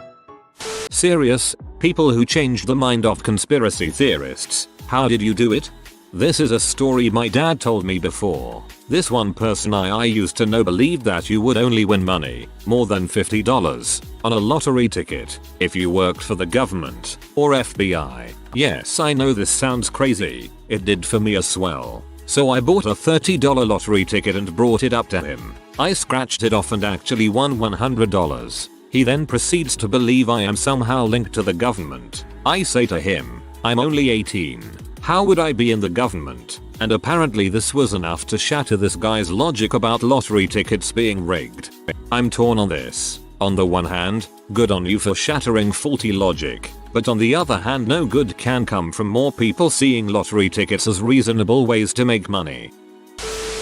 Serious, people who changed the mind of conspiracy theorists, how did you do it? This is a story my dad told me before. This one person I used to know believed that you would only win money, more than $50, on a lottery ticket, if you worked for the government, or FBI. Yes, I know this sounds crazy, it did for me as well. So I bought a $30 lottery ticket and brought it up to him. I scratched it off and actually won $100. He then proceeds to believe I am somehow linked to the government. I say to him, I'm only 18. How would I be in the government? And apparently this was enough to shatter this guy's logic about lottery tickets being rigged. I'm torn on this. On the one hand, good on you for shattering faulty logic, but on the other hand, no good can come from more people seeing lottery tickets as reasonable ways to make money.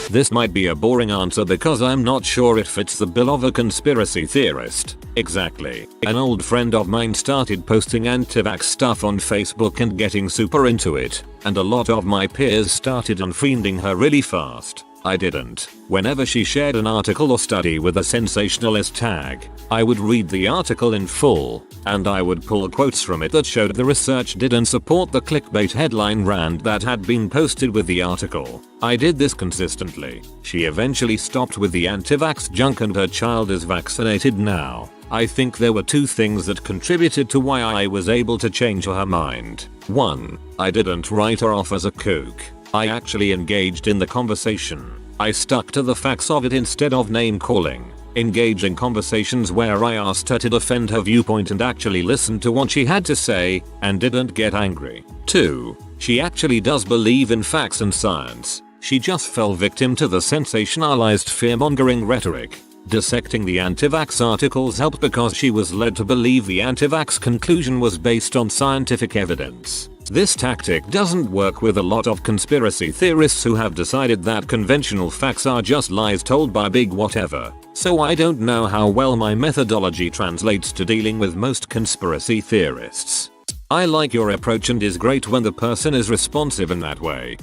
This might be a boring answer because I'm not sure it fits the bill of a conspiracy theorist. Exactly. An old friend of mine started posting anti-vax stuff on Facebook and getting super into it, and a lot of my peers started unfriending her really fast. I didn't. Whenever she shared an article or study with a sensationalist tag, I would read the article in full, and I would pull quotes from it that showed the research didn't support the clickbait headline rant that had been posted with the article. I did this consistently. She eventually stopped with the anti-vax junk and her child is vaccinated now. I think there were two things that contributed to why I was able to change her mind. 1. I didn't write her off as a kook. I actually engaged in the conversation. I stuck to the facts of it instead of name calling. Engaging conversations where I asked her to defend her viewpoint and actually listened to what she had to say and didn't get angry. 2. She actually does believe in facts and science. She just fell victim to the sensationalized fear-mongering rhetoric. Dissecting the anti-vax articles helped because she was led to believe the anti-vax conclusion was based on scientific evidence. This tactic doesn't work with a lot of conspiracy theorists who have decided that conventional facts are just lies told by big whatever. So I don't know how well my methodology translates to dealing with most conspiracy theorists. I like your approach and is great when the person is responsive in that way.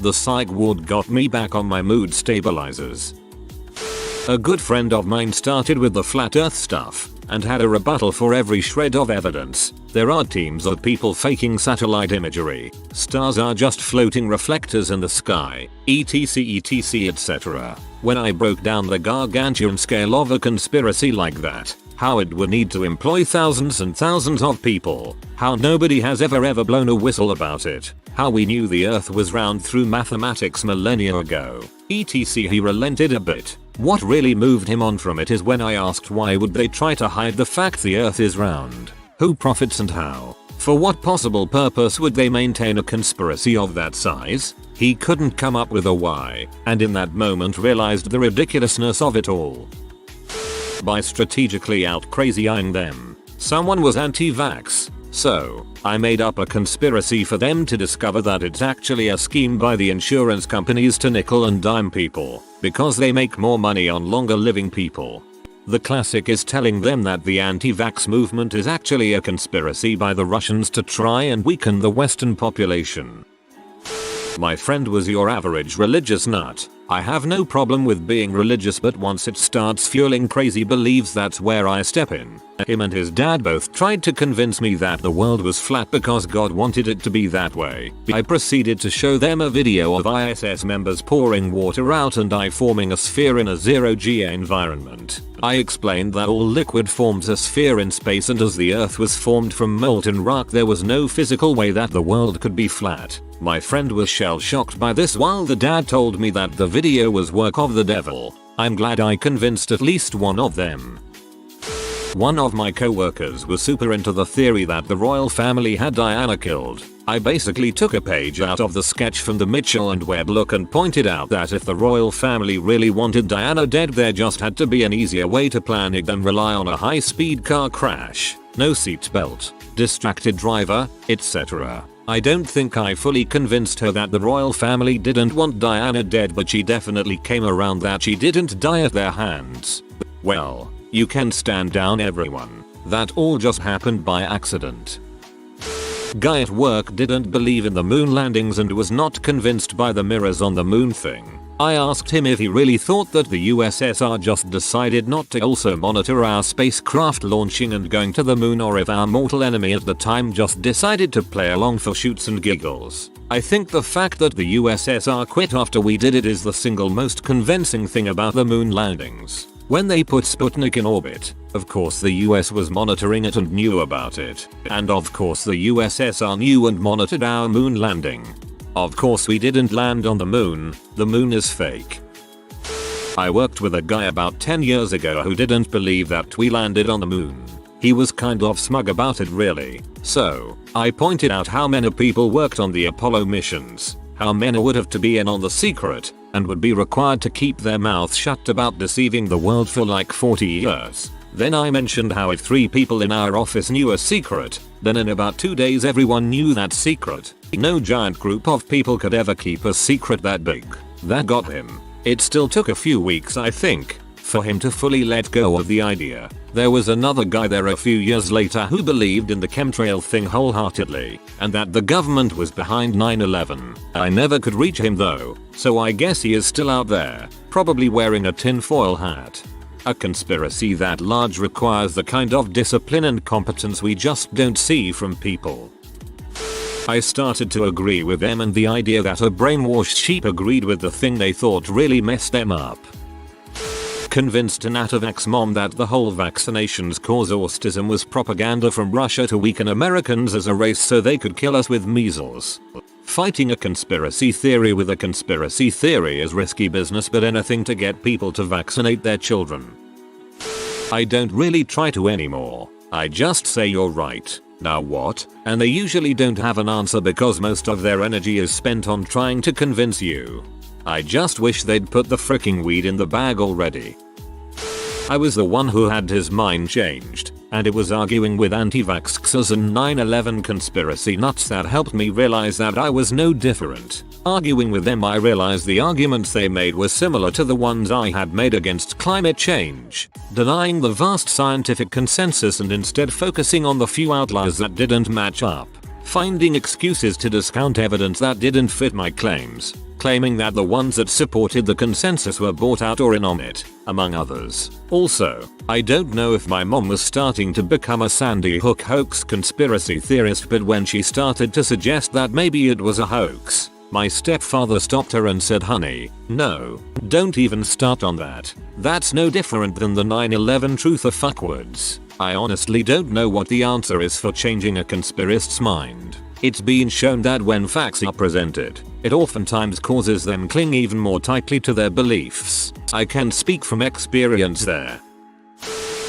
The psych ward got me back on my mood stabilizers. A good friend of mine started with the flat earth stuff and had a rebuttal for every shred of evidence. There are teams of people faking satellite imagery. Stars are just floating reflectors in the sky, etc etc. When I broke down the gargantuan scale of a conspiracy like that, how it would need to employ thousands and thousands of people, how nobody has ever blown a whistle about it, how we knew the earth was round through mathematics millennia ago, etc. He relented a bit. What really moved him on from it is when I asked why would they try to hide the fact the earth is round? Who profits and how? For what possible purpose would they maintain a conspiracy of that size? He couldn't come up with a why, and in that moment realized the ridiculousness of it all. By strategically out crazy-eyeing them, someone was anti-vax. So, I made up a conspiracy for them to discover that it's actually a scheme by the insurance companies to nickel and dime people, because they make more money on longer living people. The classic is telling them that the anti-vax movement is actually a conspiracy by the Russians to try and weaken the Western population. My friend was your average religious nut. I have no problem with being religious, but once it starts fueling crazy beliefs, that's where I step in. Him and his dad both tried to convince me that the world was flat because God wanted it to be that way. I proceeded to show them a video of ISS members pouring water out and I forming a sphere in a zero-G environment. I explained that all liquid forms a sphere in space, and as the Earth was formed from molten rock, there was no physical way that the world could be flat. My friend was shell-shocked by this, while the dad told me that the video was work of the devil. I'm glad I convinced at least one of them. One of my co-workers was super into the theory that the royal family had Diana killed. I basically took a page out of the sketch from the Mitchell and Webb book and pointed out that if the royal family really wanted Diana dead, there just had to be an easier way to plan it than rely on a high-speed car crash, no seatbelt, distracted driver, etc. I don't think I fully convinced her that the royal family didn't want Diana dead, but she definitely came around that she didn't die at their hands. Well, you can stand down everyone. That all just happened by accident. Guy at work didn't believe in the moon landings and was not convinced by the mirrors on the moon thing. I asked him if he really thought that the USSR just decided not to also monitor our spacecraft launching and going to the moon, or if our mortal enemy at the time just decided to play along for shoots and giggles. I think the fact that the USSR quit after we did it is the single most convincing thing about the moon landings. When they put Sputnik in orbit, of course the US was monitoring it and knew about it. And of course the USSR knew and monitored our moon landing. Of course we didn't land on the moon is fake. I worked with a guy about 10 years ago who didn't believe that we landed on the moon. He was kind of smug about it, really. So, I pointed out how many people worked on the Apollo missions, how many would have to be in on the secret, and would be required to keep their mouths shut about deceiving the world for like 40 years. Then I mentioned how if 3 people in our office knew a secret, then in about 2 days everyone knew that secret. No giant group of people could ever keep a secret that big. That got him. It still took a few weeks, I think, for him to fully let go of the idea. There was another guy there a few years later who believed in the chemtrail thing wholeheartedly, and that the government was behind 9/11. I never could reach him though, so I guess he is still out there, probably wearing a tinfoil hat. A conspiracy that large requires the kind of discipline and competence we just don't see from people. I started to agree with them, and the idea that a brainwashed sheep agreed with the thing they thought really messed them up. Convinced an anti-vax mom that the whole vaccinations cause autism was propaganda from Russia to weaken Americans as a race so they could kill us with measles. Fighting a conspiracy theory with a conspiracy theory is risky business, but anything to get people to vaccinate their children. I don't really try to anymore. I just say you're right. Now what? And they usually don't have an answer because most of their energy is spent on trying to convince you. I just wish they'd put the fricking weed in the bag already. I was the one who had his mind changed, and it was arguing with anti-vaxxers and 9/11 conspiracy nuts that helped me realize that I was no different. Arguing with them, I realized the arguments they made were similar to the ones I had made against climate change, denying the vast scientific consensus and instead focusing on the few outliers that didn't match up, finding excuses to discount evidence that didn't fit my claims, claiming that the ones that supported the consensus were bought out or in on it, among others. Also, I don't know if my mom was starting to become a Sandy Hook hoax conspiracy theorist, but when she started to suggest that maybe it was a hoax, my stepfather stopped her and said, "Honey, no, don't even start on that. That's no different than the 9/11 truth or fuckwords." I honestly don't know what the answer is for changing a conspiracist's mind. It's been shown that when facts are presented, it oftentimes causes them cling even more tightly to their beliefs. I can speak from experience there.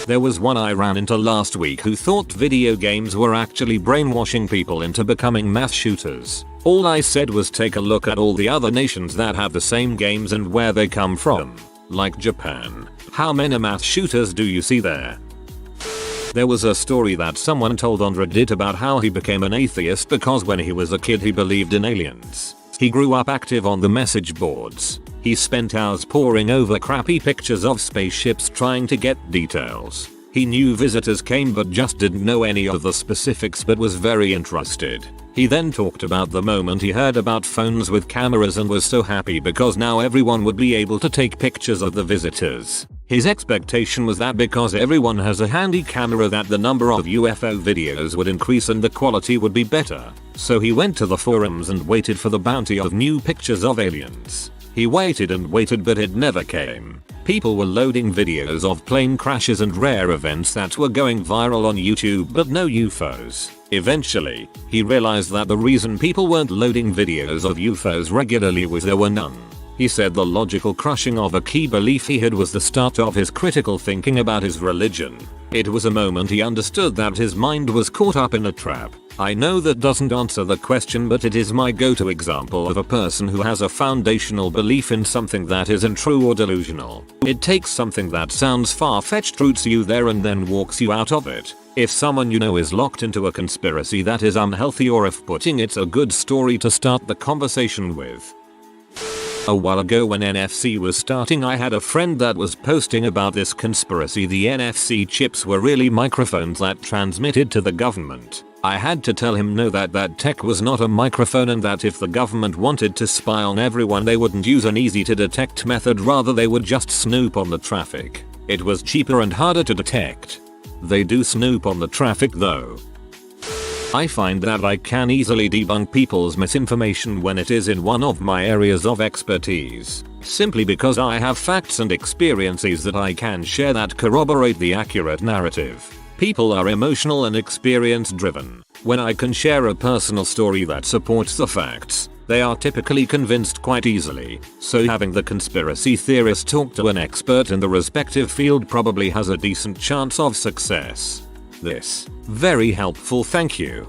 There was one I ran into last week who thought video games were actually brainwashing people into becoming mass shooters. All I said was take a look at all the other nations that have the same games and where they come from. Like Japan. How many mass shooters do you see there? There was a story that someone told on Reddit about how he became an atheist because when he was a kid he believed in aliens. He grew up active on the message boards. He spent hours poring over crappy pictures of spaceships trying to get details. He knew visitors came but just didn't know any of the specifics, but was very interested. He then talked about the moment he heard about phones with cameras and was so happy because now everyone would be able to take pictures of the visitors. His expectation was that because everyone has a handy camera that the number of UFO videos would increase and the quality would be better. So he went to the forums and waited for the bounty of new pictures of aliens. He waited and waited, but it never came. People were loading videos of plane crashes and rare events that were going viral on YouTube, but no UFOs. Eventually, he realized that the reason people weren't loading videos of UFOs regularly was there were none. He said the logical crushing of a key belief he had was the start of his critical thinking about his religion. It was a moment he understood that his mind was caught up in a trap. I know that doesn't answer the question, but it is my go-to example of a person who has a foundational belief in something that isn't true or delusional. It takes something that sounds far-fetched, roots you there, and then walks you out of it. If someone you know is locked into a conspiracy that is unhealthy, or if putting it's a good story to start the conversation with. A while ago when NFC was starting, I had a friend that was posting about this conspiracy. The NFC chips were really microphones that transmitted to the government. I had to tell him no, that tech was not a microphone, and that if the government wanted to spy on everyone they wouldn't use an easy to detect method, rather they would just snoop on the traffic. It was cheaper and harder to detect. They do snoop on the traffic though. I find that I can easily debunk people's misinformation when it is in one of my areas of expertise, simply because I have facts and experiences that I can share that corroborate the accurate narrative. People are emotional and experience driven. When I can share a personal story that supports the facts, they are typically convinced quite easily, so having the conspiracy theorist talk to an expert in the respective field probably has a decent chance of success. This. Very helpful, thank you.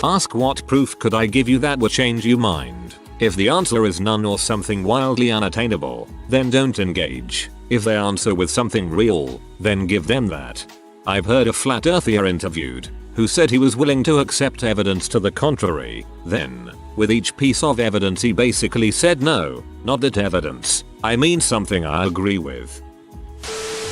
Ask what proof could I give you that would change your mind. If the answer is none or something wildly unattainable, then don't engage. If they answer with something real, then give them that. I've heard a flat earther interviewed who said he was willing to accept evidence to the contrary. Then, with each piece of evidence he basically said no, not that evidence, I mean something I agree with.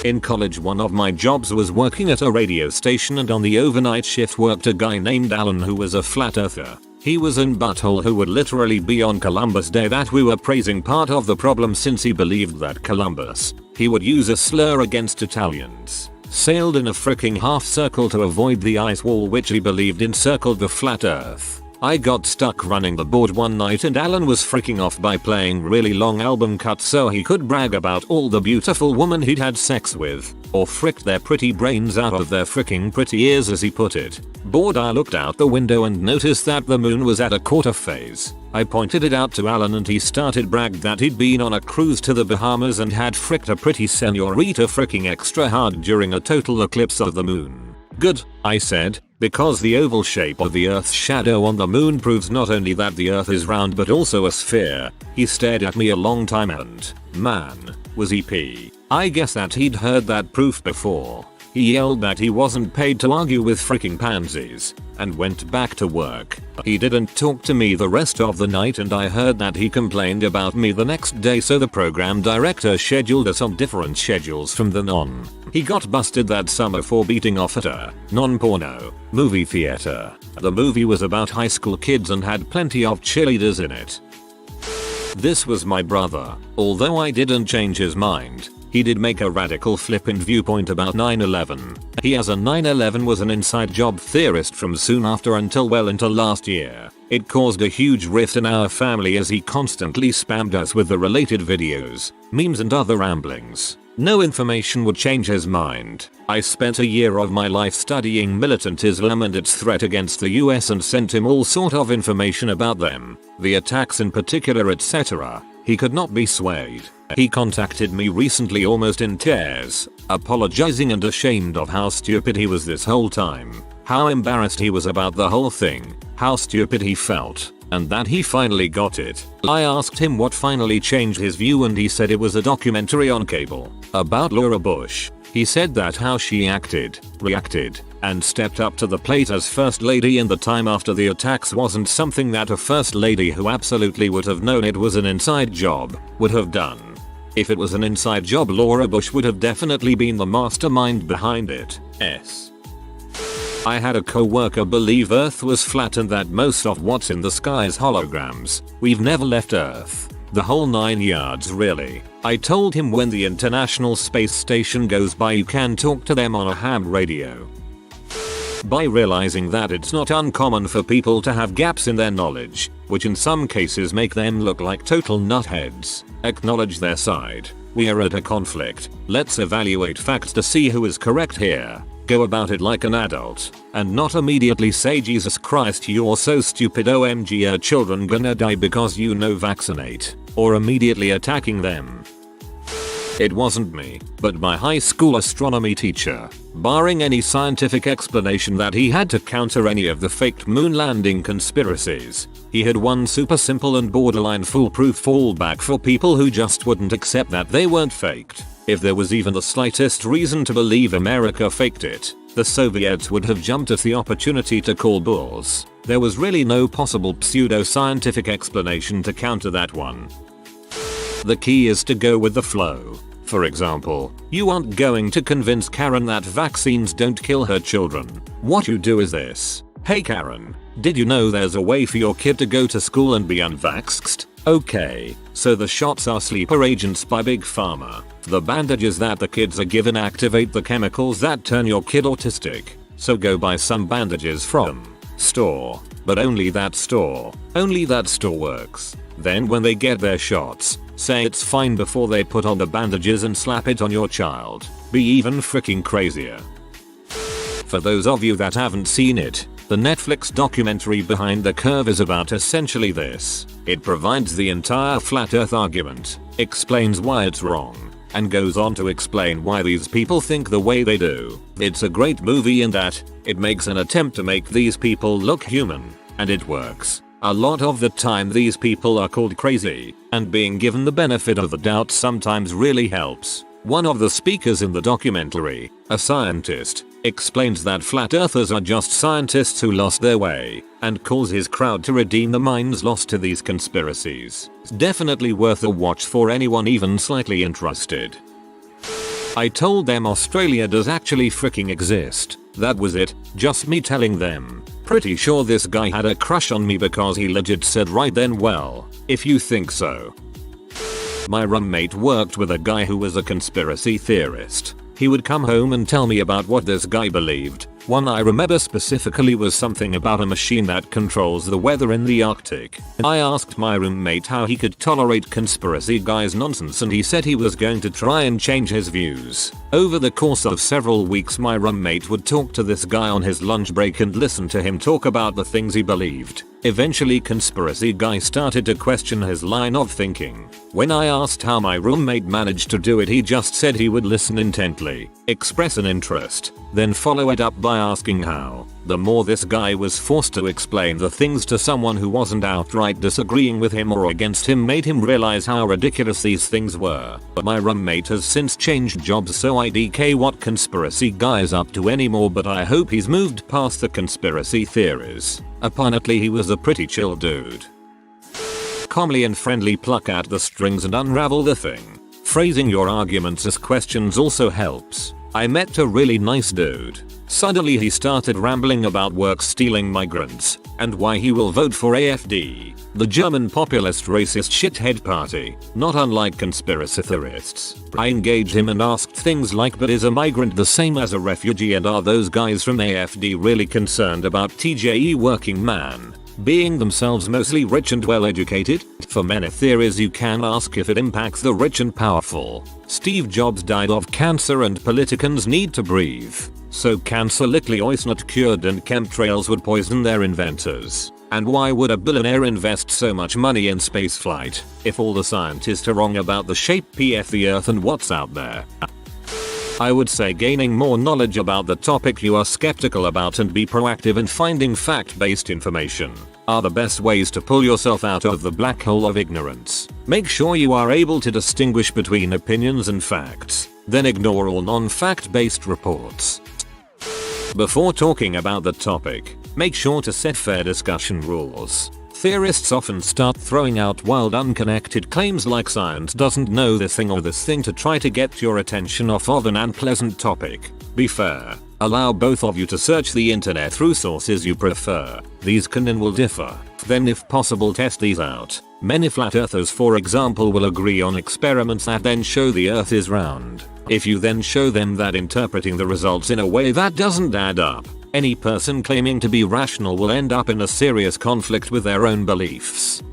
In college, one of my jobs was working at a radio station, and on the overnight shift worked a guy named Alan who was a flat earther. He was in butthole who would literally be on Columbus Day that we were praising part of the problem since he believed that Columbus, he would use a slur against Italians, sailed in a fricking half circle to avoid the ice wall which he believed encircled the flat earth. I got stuck running the board one night and Alan was freaking off by playing really long album cuts so he could brag about all the beautiful women he'd had sex with, or fricked their pretty brains out of their fricking pretty ears as he put it. Bored, I looked out the window and noticed that the moon was at a quarter phase. I pointed it out to Alan and he started bragged that he'd been on a cruise to the Bahamas and had fricked a pretty senorita fricking extra hard during a total eclipse of the moon. Good, I said, because the oval shape of the Earth's shadow on the moon proves not only that the Earth is round but also a sphere. He stared at me a long time and, man, was he pee. I guess that he'd heard that proof before. He yelled that he wasn't paid to argue with freaking pansies, and went back to work. He didn't talk to me the rest of the night and I heard that he complained about me the next day, so the program director scheduled us on different schedules from then on. He got busted that summer for beating off at a non-porno movie theater. The movie was about high school kids and had plenty of cheerleaders in it. This was my brother. Although I didn't change his mind, he did make a radical flippant viewpoint about 9/11. He as a 9/11 was an inside job theorist from soon after until well into last year. It caused a huge rift in our family as he constantly spammed us with the related videos, memes and other ramblings. No information would change his mind. I spent a year of my life studying militant Islam and its threat against the US and sent him all sort of information about them, the attacks in particular, etc. He could not be swayed. He contacted me recently almost in tears, apologizing and ashamed of how stupid he was this whole time, how embarrassed he was about the whole thing, how stupid he felt, and that he finally got it. I asked him what finally changed his view and he said it was a documentary on cable about Laura Bush. He said that how she acted, reacted, and stepped up to the plate as First Lady in the time after the attacks wasn't something that a First Lady who absolutely would have known it was an inside job would have done. If it was an inside job, Laura Bush would have definitely been the mastermind behind it. I had a co-worker believe Earth was flat and that most of what's in the sky is holograms. We've never left Earth. The whole 9 yards really. I told him when the International Space Station goes by you can talk to them on a ham radio. By realizing that it's not uncommon for people to have gaps in their knowledge, which in some cases make them look like total nutheads, acknowledge their side. We are at a conflict. Let's evaluate facts to see who is correct here. Go about it like an adult, and not immediately say Jesus Christ you're so stupid, OMG are children gonna die because you no vaccinate, or immediately attacking them. It wasn't me, but my high school astronomy teacher. Barring any scientific explanation that he had to counter any of the faked moon landing conspiracies, he had one super simple and borderline foolproof fallback for people who just wouldn't accept that they weren't faked. If there was even the slightest reason to believe America faked it, the Soviets would have jumped at the opportunity to call bulls. There was really no possible pseudo-scientific explanation to counter that one. The key is to go with the flow. For example, you aren't going to convince Karen that vaccines don't kill her children. What you do is this. Hey Karen, did you know there's a way for your kid to go to school and be unvaxxed? Okay, so the shots are sleeper agents by Big Pharma. The bandages that the kids are given activate the chemicals that turn your kid autistic. So go buy some bandages from store, but only that store. Only that store works. Then when they get their shots, say it's fine before they put on the bandages and slap it on your child. Be even freaking crazier. For those of you that haven't seen it, the Netflix documentary Behind the Curve is about essentially this. It provides the entire flat earth argument, explains why it's wrong, and goes on to explain why these people think the way they do. It's a great movie in that it makes an attempt to make these people look human, and it works. A lot of the time these people are called crazy, and being given the benefit of the doubt sometimes really helps. One of the speakers in the documentary, a scientist, explains that flat earthers are just scientists who lost their way, and calls his crowd to redeem the minds lost to these conspiracies. It's definitely worth a watch for anyone even slightly interested. I told them Australia does actually freaking exist. That was it, just me telling them. Pretty sure this guy had a crush on me because he legit said right then, well, if you think so. My roommate worked with a guy who was a conspiracy theorist. He would come home and tell me about what this guy believed, One I remember specifically was something about a machine that controls the weather in the Arctic. I asked my roommate how he could tolerate conspiracy guys' nonsense, and he said he was going to try and change his views. Over the course of several weeks, my roommate would talk to this guy on his lunch break and listen to him talk about the things he believed. Eventually, conspiracy guy started to question his line of thinking. When I asked how my roommate managed to do it, he just said he would listen intently, express an interest, then follow it up by asking how. The more this guy was forced to explain the things to someone who wasn't outright disagreeing with him or against him, made him realize how ridiculous these things were. But my roommate has since changed jobs, so I DK what conspiracy guy's up to anymore, but I hope he's moved past the conspiracy theories. Apparently he was a pretty chill dude. Calmly and friendly pluck at the strings and unravel the thing. Phrasing your arguments as questions also helps. I met a really nice dude. Suddenly he started rambling about work-stealing migrants and why he will vote for AfD, the German populist racist shithead party. Not unlike conspiracy theorists, I engaged him and asked things like, but is a migrant the same as a refugee, and are those guys from AfD really concerned about TJE working man being themselves mostly rich and well educated? For many theories you can ask if it impacts the rich and powerful. Steve Jobs died of cancer and politicians need to breathe. So cancer likely is not cured and chemtrails would poison their inventors. And why would a billionaire invest so much money in spaceflight if all the scientists are wrong about the shape of the earth and what's out there? I would say gaining more knowledge about the topic you are skeptical about and be proactive in finding fact-based information are the best ways to pull yourself out of the black hole of ignorance. Make sure you are able to distinguish between opinions and facts, then ignore all non-fact-based reports. Before talking about the topic, make sure to set fair discussion rules. Theorists often start throwing out wild, unconnected claims like science doesn't know this thing or this thing to try to get your attention off of an unpleasant topic. Be fair. Allow both of you to search the internet through sources you prefer. These can and will differ. Then if possible, test these out. Many flat earthers, for example, will agree on experiments that then show the earth is round. If you then show them that interpreting the results in a way that doesn't add up, any person claiming to be rational will end up in a serious conflict with their own beliefs.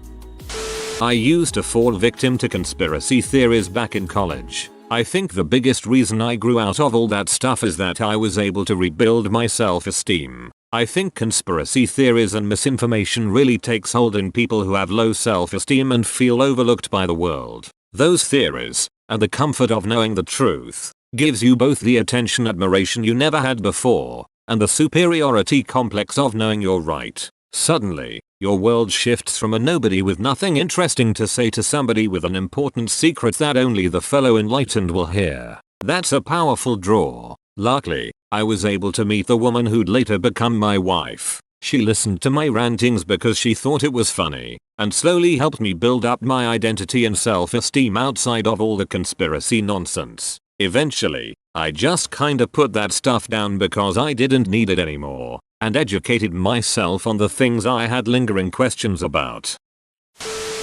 I used to fall victim to conspiracy theories back in college. I think the biggest reason I grew out of all that stuff is that I was able to rebuild my self-esteem. I think conspiracy theories and misinformation really takes hold in people who have low self-esteem and feel overlooked by the world. Those theories, and the comfort of knowing the truth, gives you both the attention admiration you never had before, and the superiority complex of knowing you're right. Suddenly, your world shifts from a nobody with nothing interesting to say to somebody with an important secret that only the fellow enlightened will hear. That's a powerful draw. Luckily, I was able to meet the woman who'd later become my wife. She listened to my rantings because she thought it was funny, and slowly helped me build up my identity and self-esteem outside of all the conspiracy nonsense. Eventually, I just kinda put that stuff down because I didn't need it anymore, and educated myself on the things I had lingering questions about.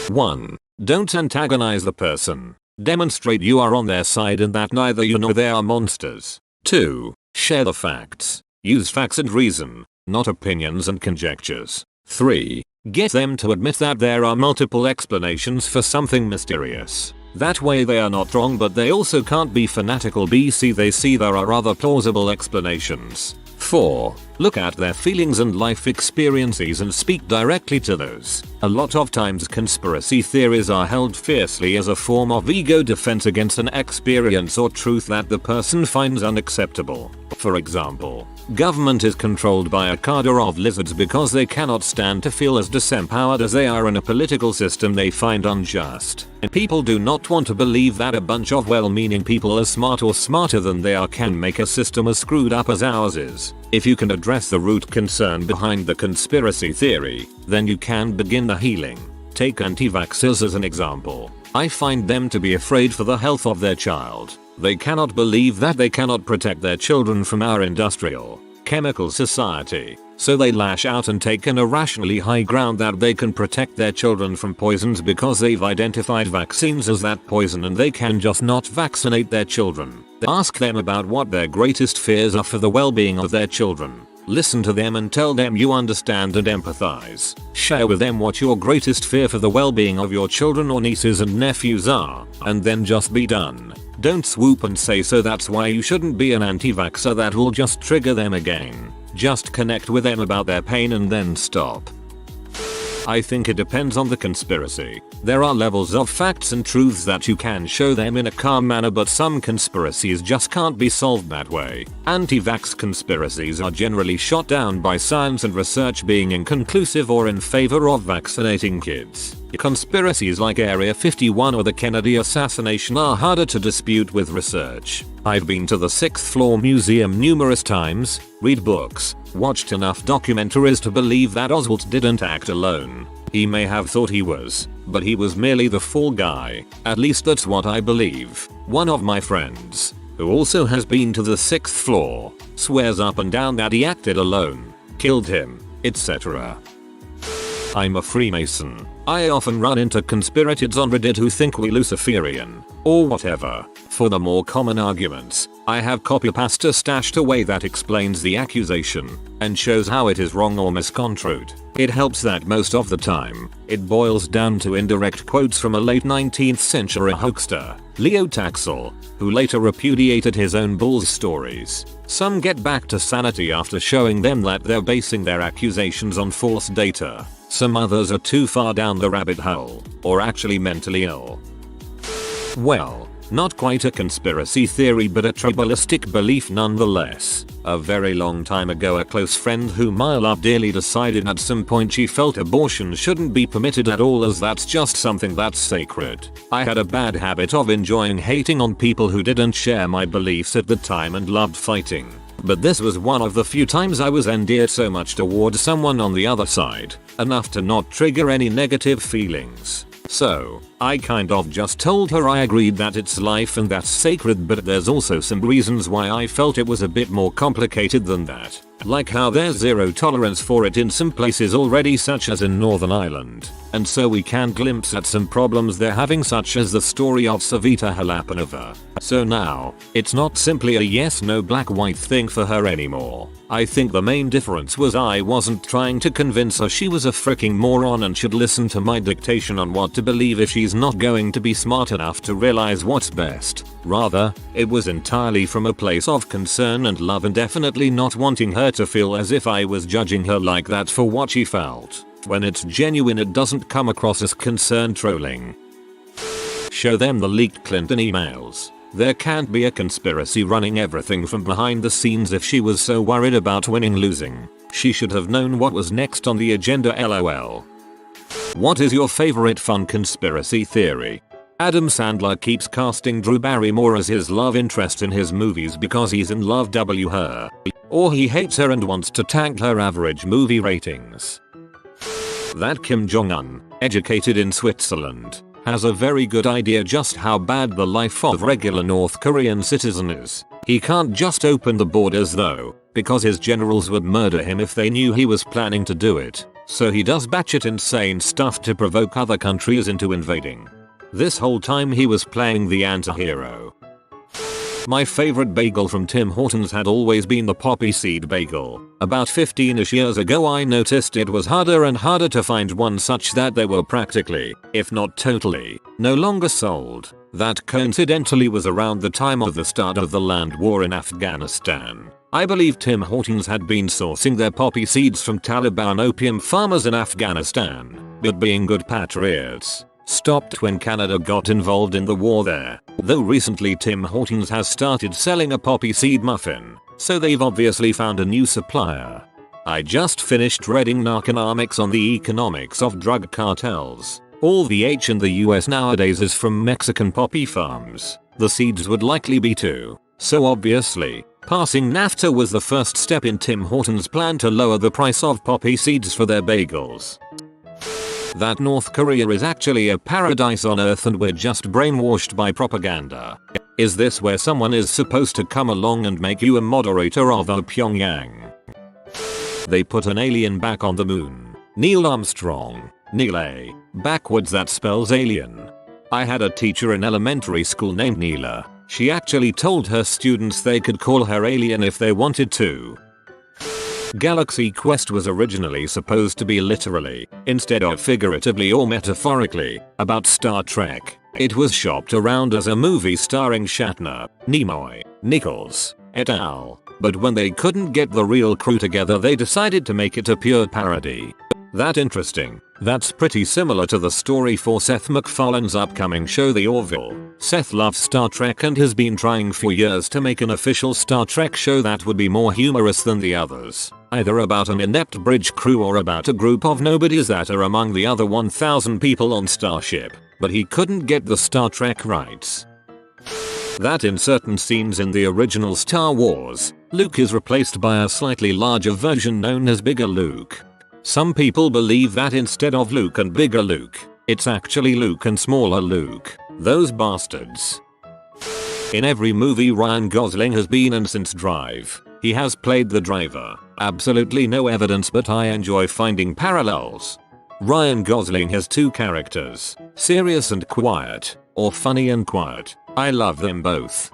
1. Don't antagonize the person. Demonstrate you are on their side and that neither you nor they are monsters. 2. Share the facts. Use facts and reason, not opinions and conjectures. 3. Get them to admit that there are multiple explanations for something mysterious. That way they are not wrong, but they also can't be fanatical. They see there are other plausible explanations. 4. Look at their feelings and life experiences and speak directly to those. A lot of times conspiracy theories are held fiercely as a form of ego defense against an experience or truth that the person finds unacceptable. For example, government is controlled by a cadre of lizards because they cannot stand to feel as disempowered as they are in a political system they find unjust. And people do not want to believe that a bunch of well-meaning people as smart or smarter than they are can make a system as screwed up as ours is. If you can address the root concern behind the conspiracy theory, then you can begin the healing. Take anti-vaxxers as an example. I find them to be afraid for the health of their child. They cannot believe that they cannot protect their children from our industrial, chemical society. So they lash out and take an irrationally high ground that they can protect their children from poisons because they've identified vaccines as that poison and they can just not vaccinate their children. Ask them about what their greatest fears are for the well-being of their children. Listen to them and tell them you understand and empathize. Share with them what your greatest fear for the well-being of your children or nieces and nephews are, and then just be done. Don't swoop and say so that's why you shouldn't be an anti-vaxxer, that will just trigger them again. Just connect with them about their pain and then stop. I think it depends on the conspiracy. There are levels of facts and truths that you can show them in a calm manner, but some conspiracies just can't be solved that way. Anti-vax conspiracies are generally shot down by science and research being inconclusive or in favor of vaccinating kids. Conspiracies like Area 51 or the Kennedy assassination are harder to dispute with research. I've been to the 6th floor museum numerous times, read books, watched enough documentaries to believe that Oswald didn't act alone. He may have thought he was, but he was merely the fall guy. At least that's what I believe. One of my friends, who also has been to the 6th floor, swears up and down that he acted alone, killed him, etc. I'm a Freemason. I often run into conspirators on Reddit who think we Luciferian, or whatever. For the more common arguments, I have copy pasta stashed away that explains the accusation, and shows how it is wrong or misconstrued. It helps that most of the time, it boils down to indirect quotes from a late 19th century hoaxer, Leo Taxel, who later repudiated his own bull's stories. Some get back to sanity after showing them that they're basing their accusations on false data. Some others are too far down the rabbit hole, or actually mentally ill. Well, not quite a conspiracy theory but a tribalistic belief nonetheless. A very long time ago, a close friend whom I love dearly decided at some point she felt abortion shouldn't be permitted at all, as that's just something that's sacred. I had a bad habit of enjoying hating on people who didn't share my beliefs at the time and loved fighting. But this was one of the few times I was endeared so much towards someone on the other side, enough to not trigger any negative feelings. So, I kind of just told her I agreed that it's life and that's sacred, but there's also some reasons why I felt it was a bit more complicated than that. Like how there's zero tolerance for it in some places already, such as in Northern Ireland. And so we can glimpse at some problems they're having, such as the story of Savita Halapanova. So now, it's not simply a yes-no black-white thing for her anymore. I think the main difference was I wasn't trying to convince her she was a freaking moron and should listen to my dictation on what to believe if she's not going to be smart enough to realize what's best. Rather, it was entirely from a place of concern and love, and definitely not wanting her to feel as if I was judging her like that for what she felt. When it's genuine, it doesn't come across as concern trolling. Show them the leaked Clinton emails. There can't be a conspiracy running everything from behind the scenes if she was so worried about winning losing. She should have known what was next on the agenda, lol. What is your favorite fun conspiracy theory? Adam Sandler keeps casting Drew Barrymore as his love interest in his movies because he's in love with her. Or he hates her and wants to tank her average movie ratings. That Kim Jong-un, educated in Switzerland, has a very good idea just how bad the life of regular North Korean citizen is. He can't just open the borders though, because his generals would murder him if they knew he was planning to do it. So he does batshit insane stuff to provoke other countries into invading. This whole time he was playing the anti-hero. My favorite bagel from Tim Hortons had always been the poppy seed bagel. About 15ish years ago I noticed it was harder and harder to find one such that they were practically, if not totally, no longer sold. That coincidentally was around the time of the start of the land war in Afghanistan. I believe Tim Hortons had been sourcing their poppy seeds from Taliban opium farmers in Afghanistan, but being good patriots, stopped when Canada got involved in the war there. Though recently Tim Hortons has started selling a poppy seed muffin, so they've obviously found a new supplier. I just finished reading Narconomics on the economics of drug cartels. All the H in the US nowadays is from Mexican poppy farms. The seeds would likely be too. So obviously, passing NAFTA was the first step in Tim Hortons' plan to lower the price of poppy seeds for their bagels. That North Korea is actually a paradise on earth and we're just brainwashed by propaganda. Is this where someone is supposed to come along and make you a moderator of Pyongyang? They put an alien back on the moon. Neil Armstrong. Neil A. Backwards that spells alien. I had a teacher in elementary school named Neela. She actually told her students they could call her alien if they wanted to. Galaxy Quest was originally supposed to be literally, instead of figuratively or metaphorically, about Star Trek. It was shopped around as a movie starring Shatner, Nimoy, Nichols, et al. But when they couldn't get the real crew together, they decided to make it a pure parody. That interesting. That's pretty similar to the story for Seth MacFarlane's upcoming show The Orville. Seth loves Star Trek and has been trying for years to make an official Star Trek show that would be more humorous than the others. Either about an inept bridge crew or about a group of nobodies that are among the other 1,000 people on Starship. But he couldn't get the Star Trek rights. That in certain scenes in the original Star Wars, Luke is replaced by a slightly larger version known as Bigger Luke. Some people believe that instead of Luke and Bigger Luke, it's actually Luke and Smaller Luke. Those bastards. In every movie Ryan Gosling has been in since Drive, he has played the driver. Absolutely no evidence, but I enjoy finding parallels. Ryan Gosling has two characters, serious and quiet, or funny and quiet. I love them both.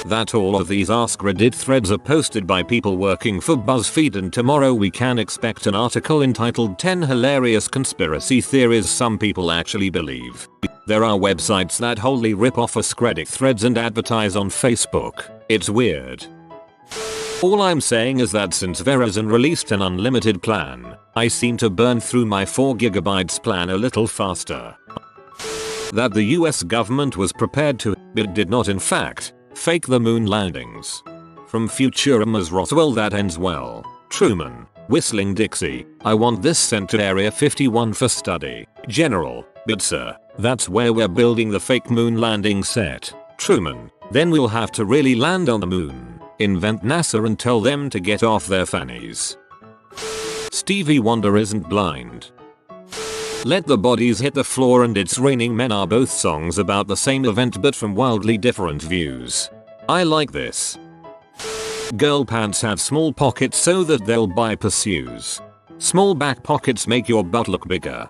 That all of these Ask Reddit threads are posted by people working for BuzzFeed, and tomorrow we can expect an article entitled 10 Hilarious Conspiracy Theories Some People Actually Believe. There are websites that wholly rip off Ask Reddit threads and advertise on Facebook. It's weird. All I'm saying is that since Verizon released an unlimited plan, I seem to burn through my 4GB plan a little faster. That the US government was prepared to, but did not in fact, fake the moon landings. From Futurama's Roswell that ends well. Truman, Whistling Dixie, I want this sent to Area 51 for study. General, but sir, that's where we're building the fake moon landing set. Truman, then we'll have to really land on the moon, invent NASA and tell them to get off their fannies. Stevie Wonder isn't blind. Let the Bodies Hit the Floor and It's Raining Men are both songs about the same event but from wildly different views. I like this. Girl pants have small pockets so that they'll buy pursues. Small back pockets make your butt look bigger.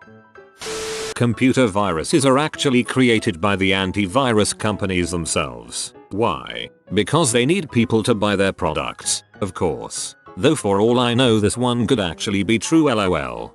Computer viruses are actually created by the antivirus companies themselves. Why? Because they need people to buy their products, of course. Though for all I know this one could actually be true, lol.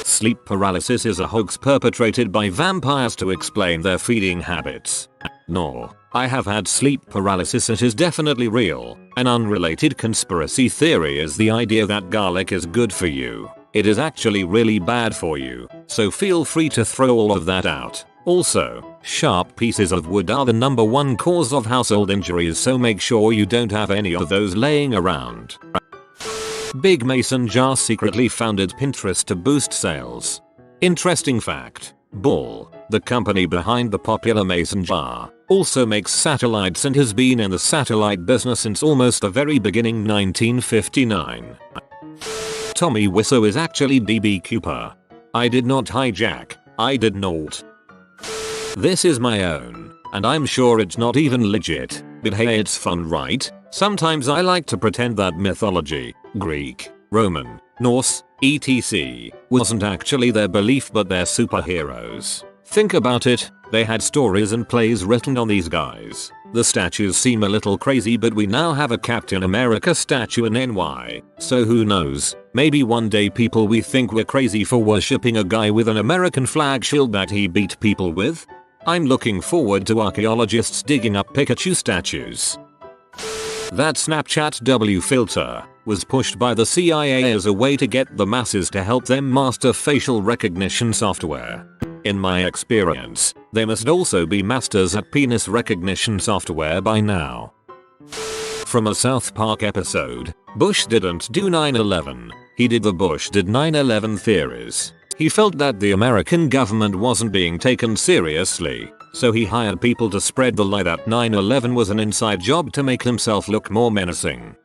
Sleep paralysis is a hoax perpetrated by vampires to explain their feeding habits. No, I have had sleep paralysis. It is definitely real. An unrelated conspiracy theory is the idea that garlic is good for you. It is actually really bad for you, so feel free to throw all of that out. Also, sharp pieces of wood are the #1 cause of household injuries, so make sure you don't have any of those laying around. Big Mason Jar secretly founded Pinterest to boost sales. Interesting fact. Bull, the company behind the popular Mason Jar, also makes satellites and has been in the satellite business since almost the very beginning, 1959. Tommy Wiseau is actually DB Cooper. I did not hijack, I did not. This is my own, and I'm sure it's not even legit, but hey, it's fun, right? Sometimes I like to pretend that mythology, Greek, Roman, Norse, etc. wasn't actually their belief but their superheroes. Think about it, they had stories and plays written on these guys. The statues seem a little crazy, but we now have a Captain America statue in NY, so who knows, maybe one day people we think we're crazy for worshipping a guy with an American flag shield that he beat people with? I'm looking forward to archaeologists digging up Pikachu statues. That Snapchat W filter was pushed by the CIA as a way to get the masses to help them master facial recognition software. In my experience, they must also be masters at penis recognition software by now. From a South Park episode, Bush didn't do 9/11, he did the Bush did 9/11 theories. He felt that the American government wasn't being taken seriously, so he hired people to spread the lie that 9/11 was an inside job to make himself look more menacing.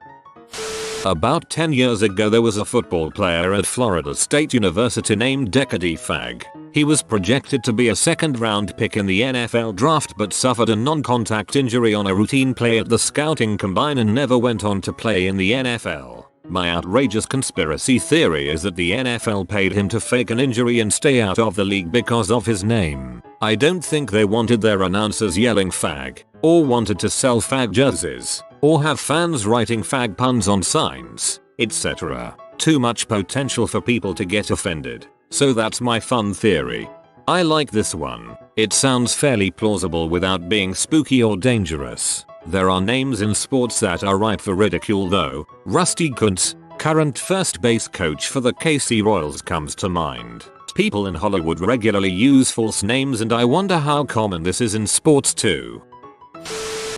About 10 years ago there was a football player at Florida State University named Decady Fag. He was projected to be a second-round pick in the NFL draft but suffered a non-contact injury on a routine play at the scouting combine and never went on to play in the NFL. My outrageous conspiracy theory is that the NFL paid him to fake an injury and stay out of the league because of his name. I don't think they wanted their announcers yelling fag, or wanted to sell fag jerseys, or have fans writing fag puns on signs, etc. Too much potential for people to get offended. So that's my fun theory. I like this one. It sounds fairly plausible without being spooky or dangerous. There are names in sports that are ripe for ridicule though. Rusty Kuntz, current first base coach for the KC Royals, comes to mind. People in Hollywood regularly use false names and I wonder how common this is in sports too.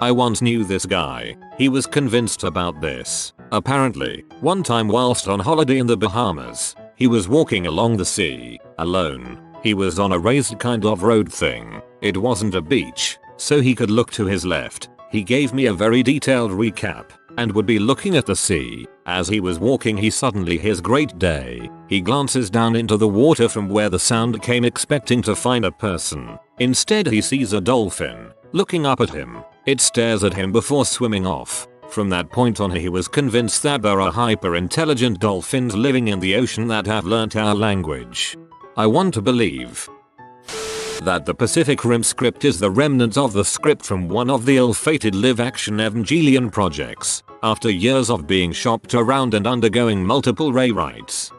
I once knew this guy. He was convinced about this. Apparently, one time whilst on holiday in the Bahamas, he was walking along the sea, alone. He was on a raised kind of road thing. It wasn't a beach, so he could look to his left. He gave me a very detailed recap, and would be looking at the sea. As he was walking he suddenly hears "great day." He glances down into the water from where the sound came expecting to find a person. Instead he sees a dolphin, looking up at him. It stares at him before swimming off. From that point on he was convinced that there are hyper-intelligent dolphins living in the ocean that have learnt our language. I want to believe that the Pacific Rim script is the remnant of the script from one of the ill-fated live-action Evangelion projects, after years of being shopped around and undergoing multiple rewrites.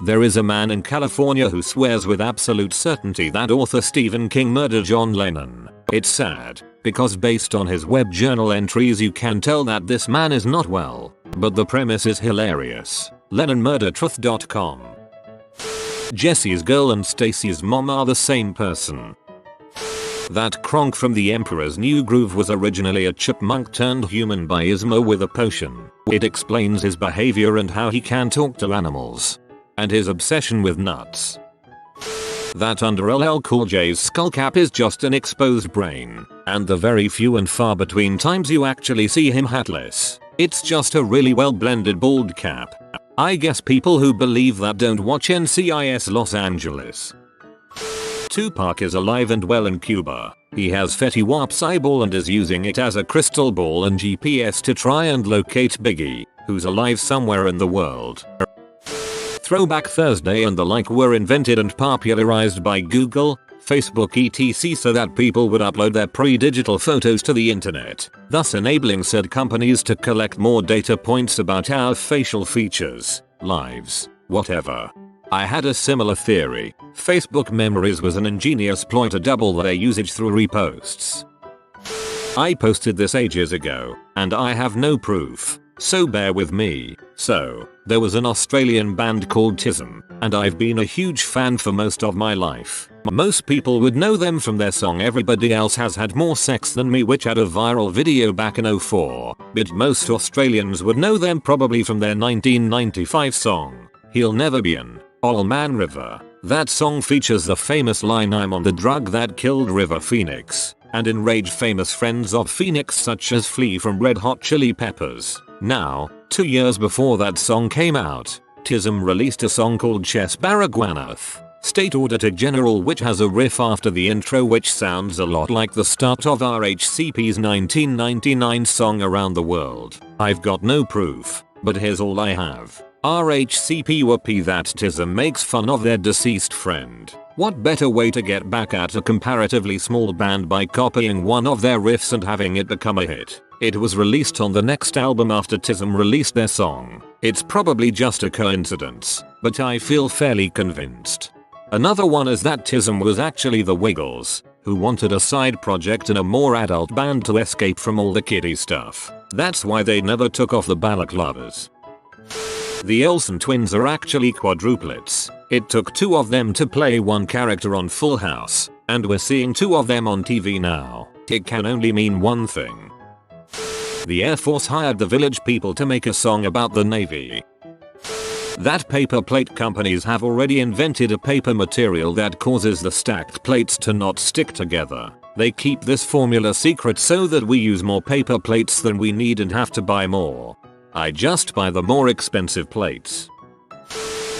There is a man in California who swears with absolute certainty that author Stephen King murdered John Lennon. It's sad, because based on his web journal entries you can tell that this man is not well, but the premise is hilarious. LennonMurderTruth.com. Jesse's girl and Stacy's mom are the same person. That Kronk from The Emperor's New Groove was originally a chipmunk turned human by Ismo with a potion. It explains his behavior and how he can talk to animals. And his obsession with nuts. That under LL Cool J's skullcap is just an exposed brain, and the very few and far between times you actually see him hatless, it's just a really well blended bald cap. I guess people who believe that don't watch NCIS Los Angeles. Tupac is alive and well in Cuba. He has Fetty Wap's eyeball and is using it as a crystal ball and GPS to try and locate Biggie, who's alive somewhere in the world. Throwback Thursday and the like were invented and popularized by Google, Facebook etc. so that people would upload their pre-digital photos to the internet, thus enabling said companies to collect more data points about our facial features, lives, whatever. I had a similar theory. Facebook Memories was an ingenious ploy to double their usage through reposts. I posted this ages ago, and I have no proof, so bear with me. So, there was an Australian band called Tism, and I've been a huge fan for most of my life. Most people would know them from their song Everybody Else Has Had More Sex Than Me, which had a viral video back in '04, but most Australians would know them probably from their 1995 song, He'll Never Be an Old Man River. That song features the famous line "I'm on the drug that killed River Phoenix," and enraged famous friends of Phoenix such as Flea from Red Hot Chili Peppers. Now, 2 years before that song came out, Tism released a song called Ches Baragwanath, State Auditor General, which has a riff after the intro which sounds a lot like the start of RHCP's 1999 song Around the World. I've got no proof, but here's all I have. RHCP whoopee that Tism makes fun of their deceased friend. What better way to get back at a comparatively small band by copying one of their riffs and having it become a hit? It was released on the next album after Tism released their song. It's probably just a coincidence, but I feel fairly convinced. Another one is that Tism was actually the Wiggles, who wanted a side project in a more adult band to escape from all the kiddie stuff. That's why they never took off the balaclavas. The Olsen twins are actually quadruplets. It took 2 of them to play one character on Full House, and we're seeing 2 of them on TV now. It can only mean one thing. The Air Force hired the Village People to make a song about the Navy. That paper plate companies have already invented a paper material that causes the stacked plates to not stick together. They keep this formula secret so that we use more paper plates than we need and have to buy more. I just buy the more expensive plates.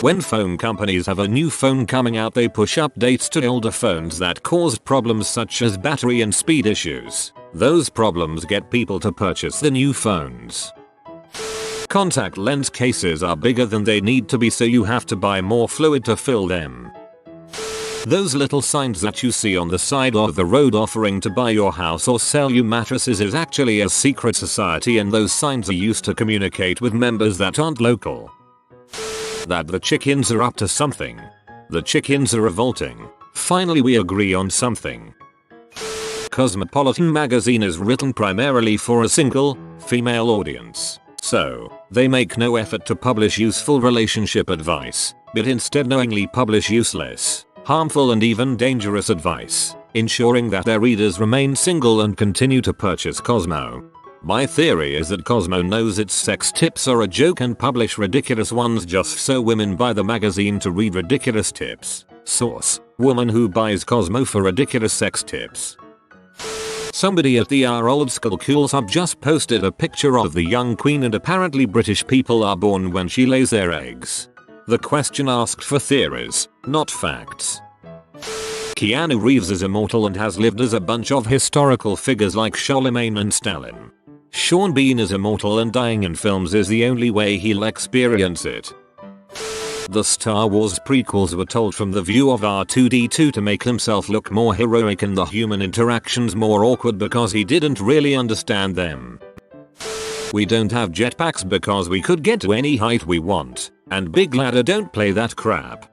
When phone companies have a new phone coming out, they push updates to older phones that caused problems such as battery and speed issues. Those problems get people to purchase the new phones. Contact lens cases are bigger than they need to be, so you have to buy more fluid to fill them. Those little signs that you see on the side of the road offering to buy your house or sell you mattresses is actually a secret society, and those signs are used to communicate with members that aren't local. That the chickens are up to something. The chickens are revolting. Finally we agree on something. Cosmopolitan magazine is written primarily for a single, female audience. So, they make no effort to publish useful relationship advice, but instead knowingly publish useless, harmful and even dangerous advice, ensuring that their readers remain single and continue to purchase Cosmo. My theory is that Cosmo knows its sex tips are a joke and publish ridiculous ones just so women buy the magazine to read ridiculous tips. Source: woman who buys Cosmo for ridiculous sex tips. Somebody at the Our Old School Cool sub just posted a picture of the young queen, and apparently British people are born when she lays their eggs. The question asked for theories, not facts. Keanu Reeves is immortal and has lived as a bunch of historical figures like Charlemagne and Stalin. Sean Bean is immortal and dying in films is the only way he'll experience it. The Star Wars prequels were told from the view of R2-D2 to make himself look more heroic and the human interactions more awkward because he didn't really understand them. We don't have jetpacks because we could get to any height we want, and Big Ladder don't play that crap.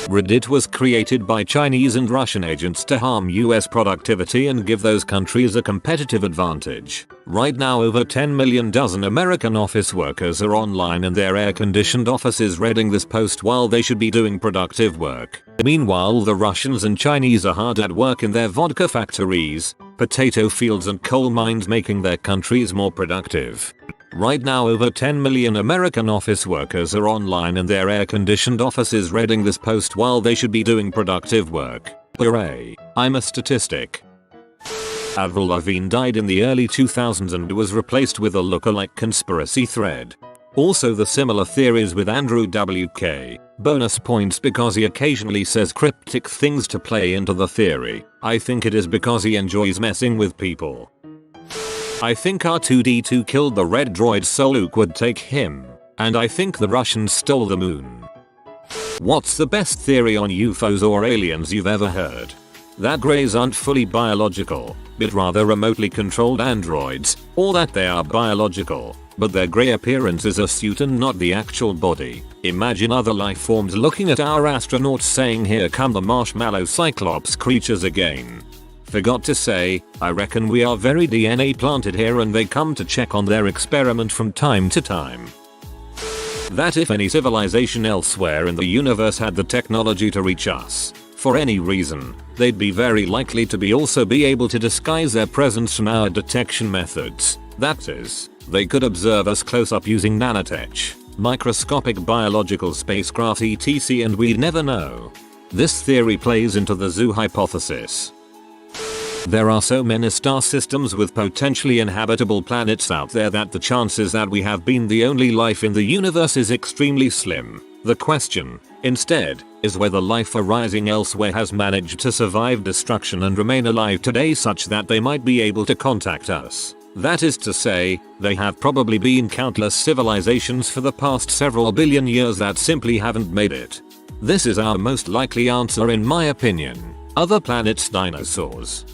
Reddit was created by Chinese and Russian agents to harm US productivity and give those countries a competitive advantage. Right now over 10 million dozen American office workers are online in their air-conditioned offices reading this post while they should be doing productive work. Meanwhile the Russians and Chinese are hard at work in their vodka factories, potato fields and coal mines, making their countries more productive. Right now over 10 million American office workers are online in their air-conditioned offices reading this post while they should be doing productive work. Hooray, I'm a statistic. Avril Lavigne died in the early 2000s and was replaced with a lookalike conspiracy thread. Also the similar theories with Andrew WK. Bonus points because he occasionally says cryptic things to play into the theory. I think it is because he enjoys messing with people. I think R2-D2 killed the red droid so Luke would take him. And I think the Russians stole the moon. What's the best theory on UFOs or aliens you've ever heard? That greys aren't fully biological, but rather remotely controlled androids, or that they are biological, but their grey appearance is a suit and not the actual body. Imagine other life forms looking at our astronauts saying, "Here come the marshmallow cyclops creatures again." Forgot to say, I reckon we are very DNA planted here and they come to check on their experiment from time to time. That if any civilization elsewhere in the universe had the technology to reach us, for any reason, they'd be very likely to be able to disguise their presence from our detection methods. That is, they could observe us close up using nanotech, microscopic biological spacecraft etc. and we'd never know. This theory plays into the zoo hypothesis. There are so many star systems with potentially inhabitable planets out there that the chances that we have been the only life in the universe is extremely slim. The question, instead, is whether life arising elsewhere has managed to survive destruction and remain alive today such that they might be able to contact us. That is to say, there have probably been countless civilizations for the past several billion years that simply haven't made it. This is our most likely answer in my opinion. Other planets, dinosaurs.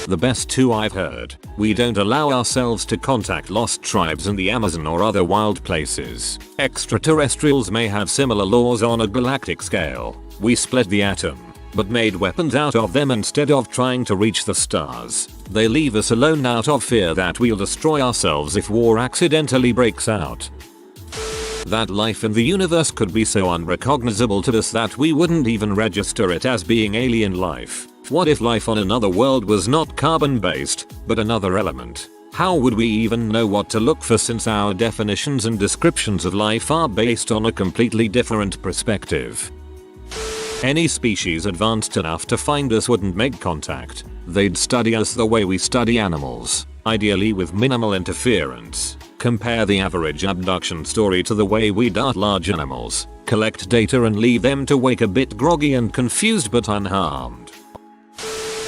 The best two I've heard. We don't allow ourselves to contact lost tribes in the Amazon or other wild places. Extraterrestrials may have similar laws on a galactic scale. We split the atom, but made weapons out of them instead of trying to reach the stars. They leave us alone out of fear that we'll destroy ourselves if war accidentally breaks out. That life in the universe could be so unrecognizable to us that we wouldn't even register it as being alien life. What if life on another world was not carbon-based, but another element? How would we even know what to look for since our definitions and descriptions of life are based on a completely different perspective? Any species advanced enough to find us wouldn't make contact. They'd study us the way we study animals, ideally with minimal interference. Compare the average abduction story to the way we dart large animals, collect data and leave them to wake a bit groggy and confused but unharmed.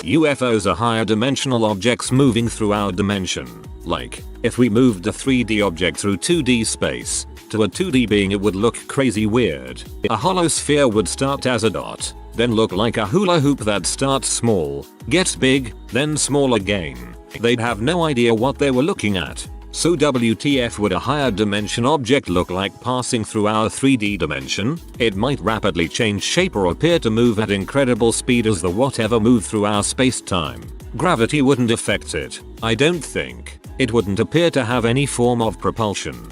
UFOs are higher dimensional objects moving through our dimension. Like, if we moved a 3D object through 2D space, to a 2D being it would look crazy weird. A hollow sphere would start as a dot, then look like a hula hoop that starts small, gets big, then small again. They'd have no idea what they were looking at. So WTF would a higher dimension object look like passing through our 3D dimension? It might rapidly change shape or appear to move at incredible speed as the whatever moved through our space-time. Gravity wouldn't affect it, I don't think. It wouldn't appear to have any form of propulsion.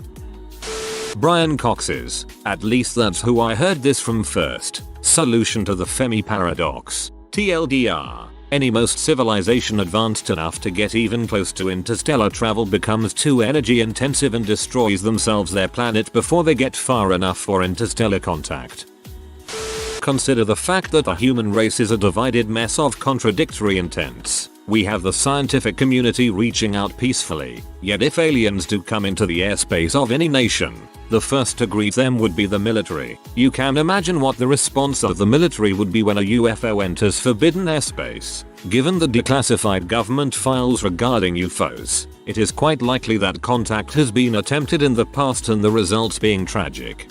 Brian Cox's, at least that's who I heard this from first, solution to the Fermi paradox. TLDR. Any most civilization advanced enough to get even close to interstellar travel becomes too energy intensive and destroys themselves their planet before they get far enough for interstellar contact. Consider the fact that the human race is a divided mess of contradictory intents. We have the scientific community reaching out peacefully, yet if aliens do come into the airspace of any nation, the first to greet them would be the military. You can imagine what the response of the military would be when a UFO enters forbidden airspace. Given the declassified government files regarding UFOs, it is quite likely that contact has been attempted in the past and the results being tragic.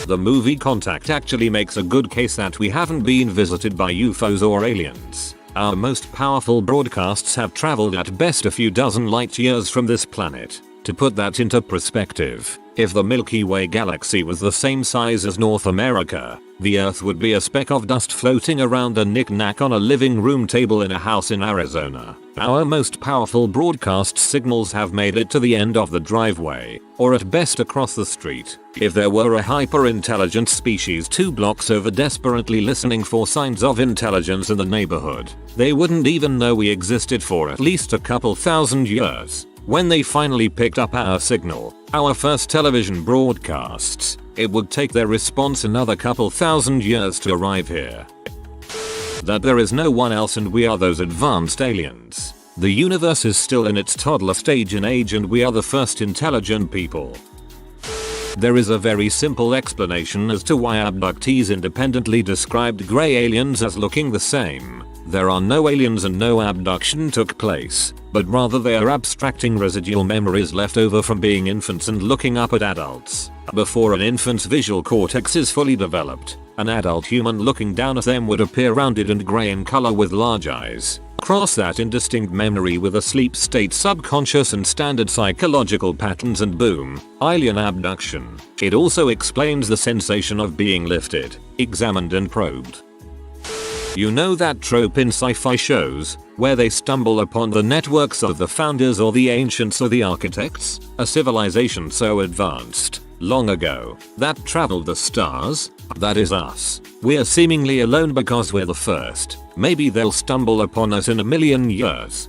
The movie Contact actually makes a good case that we haven't been visited by UFOs or aliens. Our most powerful broadcasts have traveled at best a few dozen light years from this planet. To put that into perspective, if the Milky Way galaxy was the same size as North America, the Earth would be a speck of dust floating around a knick-knack on a living room table in a house in Arizona. Our most powerful broadcast signals have made it to the end of the driveway, or at best across the street. If there were a hyper-intelligent species 2 blocks over desperately listening for signs of intelligence in the neighborhood, they wouldn't even know we existed for at least a couple thousand years. When they finally picked up our signal, our first television broadcasts, it would take their response another couple thousand years to arrive here. That there is no one else and we are those advanced aliens. The universe is still in its toddler stage in age and we are the first intelligent people. There is a very simple explanation as to why abductees independently described grey aliens as looking the same. There are no aliens and no abduction took place, but rather they are abstracting residual memories left over from being infants and looking up at adults. Before an infant's visual cortex is fully developed, an adult human looking down at them would appear rounded and grey in color with large eyes. Cross that indistinct memory with a sleep state subconscious and standard psychological patterns and boom, alien abduction. It also explains the sensation of being lifted, examined and probed. You know that trope in sci-fi shows, where they stumble upon the networks of the founders or the ancients or the architects? A civilization so advanced, long ago, that traveled the stars? That is us. We're seemingly alone because we're the first. Maybe they'll stumble upon us in a million years.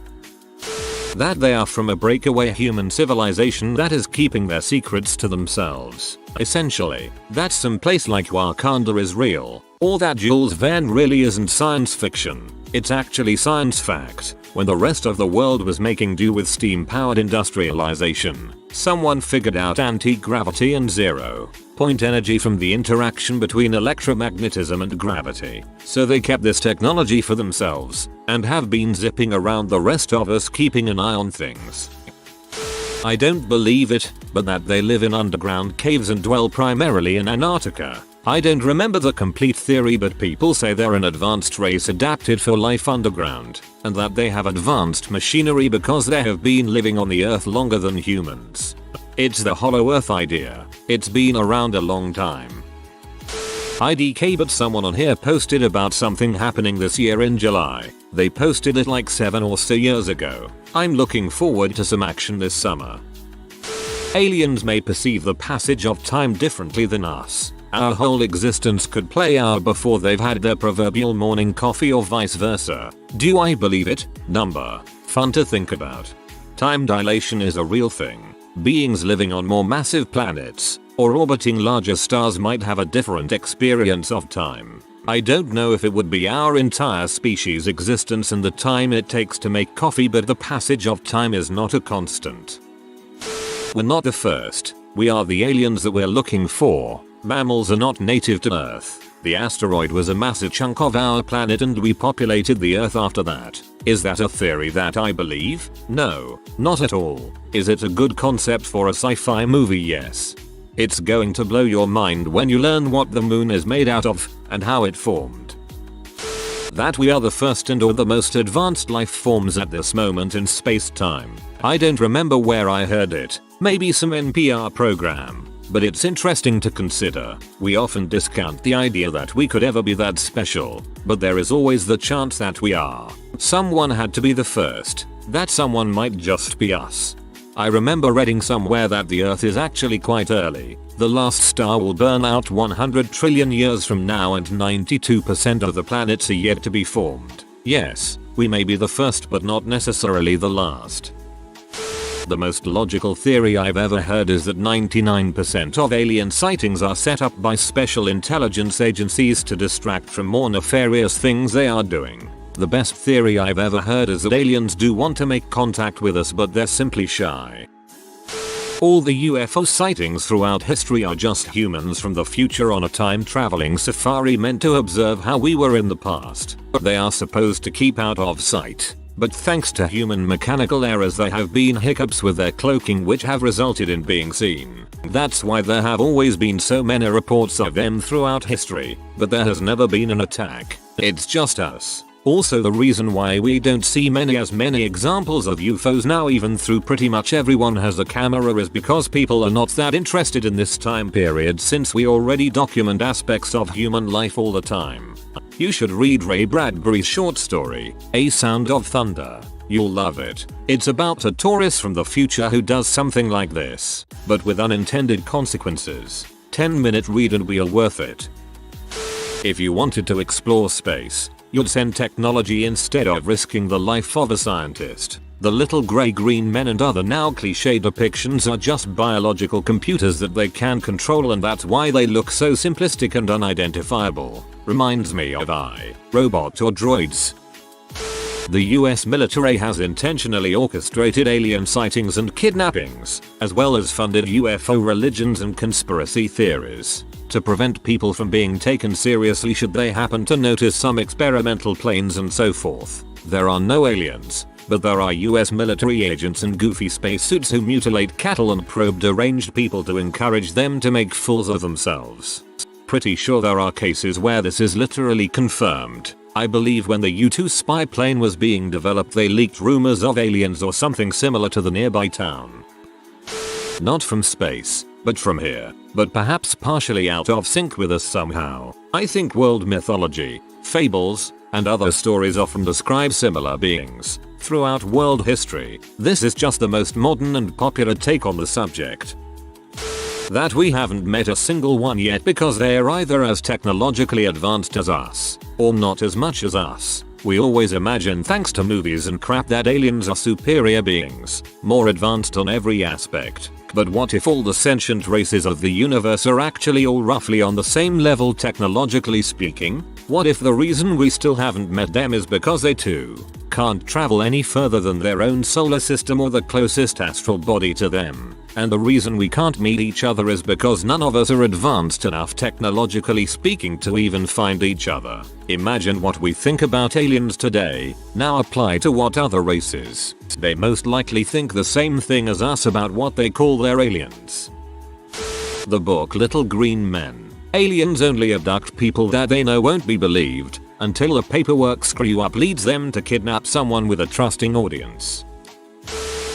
That they are from a breakaway human civilization that is keeping their secrets to themselves. Essentially, that some place like Wakanda is real, or that Jules Verne really isn't science fiction. It's actually science fact. When the rest of the world was making do with steam-powered industrialization, someone figured out anti-gravity and zero-point energy from the interaction between electromagnetism and gravity. So they kept this technology for themselves, and have been zipping around the rest of us keeping an eye on things. I don't believe it, but that they live in underground caves and dwell primarily in Antarctica. I don't remember the complete theory, but people say they're an advanced race adapted for life underground, and that they have advanced machinery because they have been living on the earth longer than humans. It's the hollow earth idea. It's been around a long time. IDK, but someone on here posted about something happening this year in July. They posted it like 7 or so years ago. I'm looking forward to some action this summer. Aliens may perceive the passage of time differently than us. Our whole existence could play out before they've had their proverbial morning coffee or vice versa. Do I believe it? Number. Fun to think about. Time dilation is a real thing. Beings living on more massive planets or orbiting larger stars might have a different experience of time. I don't know if it would be our entire species' existence and the time it takes to make coffee, but the passage of time is not a constant. We're not the first. We are the aliens that we're looking for. Mammals are not native to Earth. The asteroid was a massive chunk of our planet and we populated the Earth after that. Is that a theory that I believe? No, not at all. Is it a good concept for a sci-fi movie? Yes. It's going to blow your mind when you learn what the moon is made out of and how it formed. That we are the first and or the most advanced life forms at this moment in space-time. I don't remember where I heard it, maybe some NPR program. But it's interesting to consider. We often discount the idea that we could ever be that special, but there is always the chance that we are. Someone had to be the first. That someone might just be us. I remember reading somewhere that the Earth is actually quite early. The last star will burn out 100 trillion years from now and 92% of the planets are yet to be formed. Yes, we may be the first but not necessarily the last. The most logical theory I've ever heard is that 99% of alien sightings are set up by special intelligence agencies to distract from more nefarious things they are doing. The best theory I've ever heard is that aliens do want to make contact with us but they're simply shy. All the UFO sightings throughout history are just humans from the future on a time-traveling safari meant to observe how we were in the past. They are supposed to keep out of sight. But thanks to human mechanical errors there have been hiccups with their cloaking which have resulted in being seen. That's why there have always been so many reports of them throughout history, but there has never been an attack. It's just us. Also the reason why we don't see as many examples of UFOs now even through pretty much everyone has a camera is because people are not that interested in this time period since we already document aspects of human life all the time. You should read Ray Bradbury's short story, A Sound of Thunder. You'll love it. It's about a tourist from the future who does something like this, but with unintended consequences. 10-minute read and we are worth it. If you wanted to explore space, you'd send technology instead of risking the life of a scientist. The little grey-green men and other now cliché depictions are just biological computers that they can control and that's why they look so simplistic and unidentifiable. Reminds me of robots or droids. The US military has intentionally orchestrated alien sightings and kidnappings, as well as funded UFO religions and conspiracy theories, to prevent people from being taken seriously should they happen to notice some experimental planes and so forth. There are no aliens, but there are US military agents in goofy spacesuits who mutilate cattle and probe deranged people to encourage them to make fools of themselves. Pretty sure there are cases where this is literally confirmed. I believe when the U-2 spy plane was being developed they leaked rumors of aliens or something similar to the nearby town. Not from space, but from here, but perhaps partially out of sync with us somehow. I think world mythology, fables, and other stories often describe similar beings throughout world history. This is just the most modern and popular take on the subject. That we haven't met a single one yet because they're either as technologically advanced as us, or not as much as us. We always imagine thanks to movies and crap that aliens are superior beings, more advanced on every aspect. But what if all the sentient races of the universe are actually all roughly on the same level technologically speaking? What if the reason we still haven't met them is because they too can't travel any further than their own solar system or the closest astral body to them? And the reason we can't meet each other is because none of us are advanced enough technologically speaking to even find each other. Imagine what we think about aliens today, now apply to what other races. They most likely think the same thing as us about what they call their aliens. The book Little Green Men. Aliens only abduct people that they know won't be believed, until a paperwork screw up leads them to kidnap someone with a trusting audience.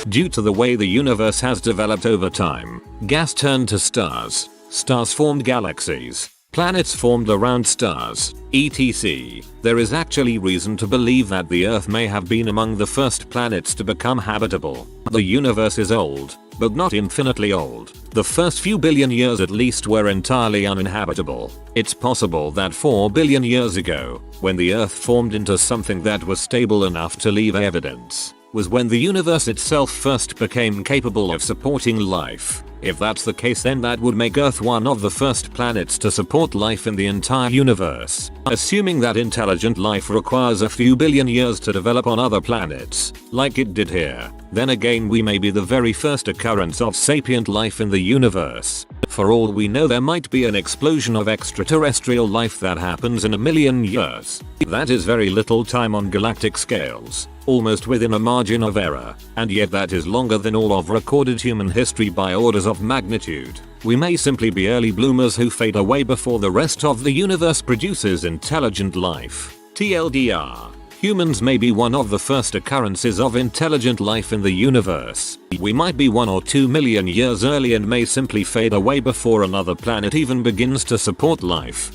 Due to the way the universe has developed over time, gas turned to stars, stars formed galaxies, planets formed around stars, etc. There is actually reason to believe that the Earth may have been among the first planets to become habitable. The universe is old, but not infinitely old. The first few billion years at least were entirely uninhabitable. It's possible that 4 billion years ago, when the Earth formed into something that was stable enough to leave evidence, was when the universe itself first became capable of supporting life. If that's the case, then that would make Earth one of the first planets to support life in the entire universe. Assuming that intelligent life requires a few billion years to develop on other planets, like it did here, then again we may be the very first occurrence of sapient life in the universe. For all we know, there might be an explosion of extraterrestrial life that happens in a million years. That is very little time on galactic scales, almost within a margin of error, and yet that is longer than all of recorded human history by orders of magnitude. We may simply be early bloomers who fade away before the rest of the universe produces intelligent life. TLDR. Humans may be one of the first occurrences of intelligent life in the universe. We might be 1 or 2 million years early and may simply fade away before another planet even begins to support life.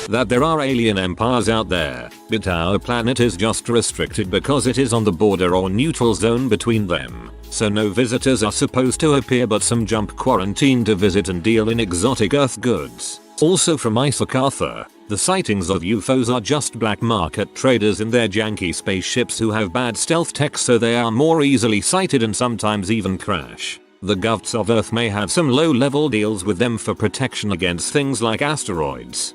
That there are alien empires out there, but our planet is just restricted because it is on the border or neutral zone between them. So no visitors are supposed to appear, but some jump quarantine to visit and deal in exotic Earth goods. Also from Isaac Arthur, the sightings of UFOs are just black market traders in their janky spaceships who have bad stealth tech, so they are more easily sighted and sometimes even crash. The govts of Earth may have some low-level deals with them for protection against things like asteroids.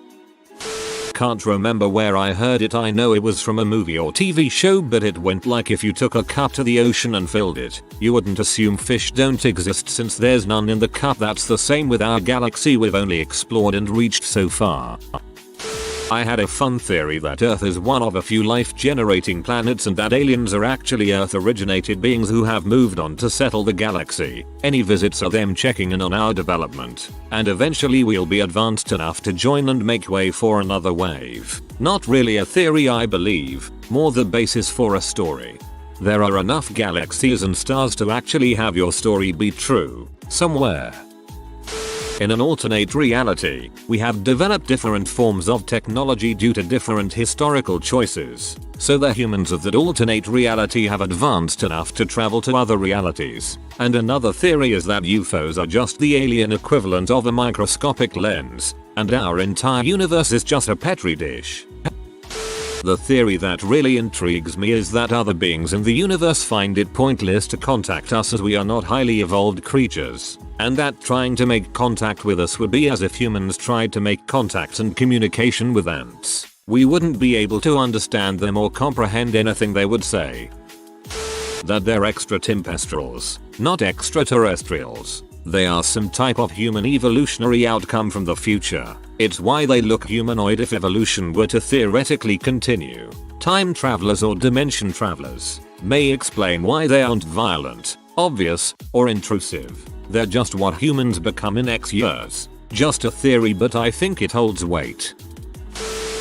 Can't remember where I heard it. I know it was from a movie or TV show, but it went like if you took a cup to the ocean and filled it, you wouldn't assume fish don't exist since there's none in the cup. That's the same with our galaxy. We've only explored and reached so far. I had a fun theory that Earth is one of a few life-generating planets and that aliens are actually Earth-originated beings who have moved on to settle the galaxy. Any visits are them checking in on our development, and eventually we'll be advanced enough to join and make way for another wave. Not really a theory, I believe, more the basis for a story. There are enough galaxies and stars to actually have your story be true, somewhere. In an alternate reality, we have developed different forms of technology due to different historical choices, so the humans of that alternate reality have advanced enough to travel to other realities. And another theory is that UFOs are just the alien equivalent of a microscopic lens, and our entire universe is just a petri dish. The theory that really intrigues me is that other beings in the universe find it pointless to contact us as we are not highly evolved creatures, and that trying to make contact with us would be as if humans tried to make contact and communication with ants. We wouldn't be able to understand them or comprehend anything they would say. That they're extraterrestrials, not extraterrestrials. They are some type of human evolutionary outcome from the future. It's why they look humanoid if evolution were to theoretically continue. Time travelers or dimension travelers may explain why they aren't violent, obvious, or intrusive. They're just what humans become in X years. Just a theory, but I think it holds weight.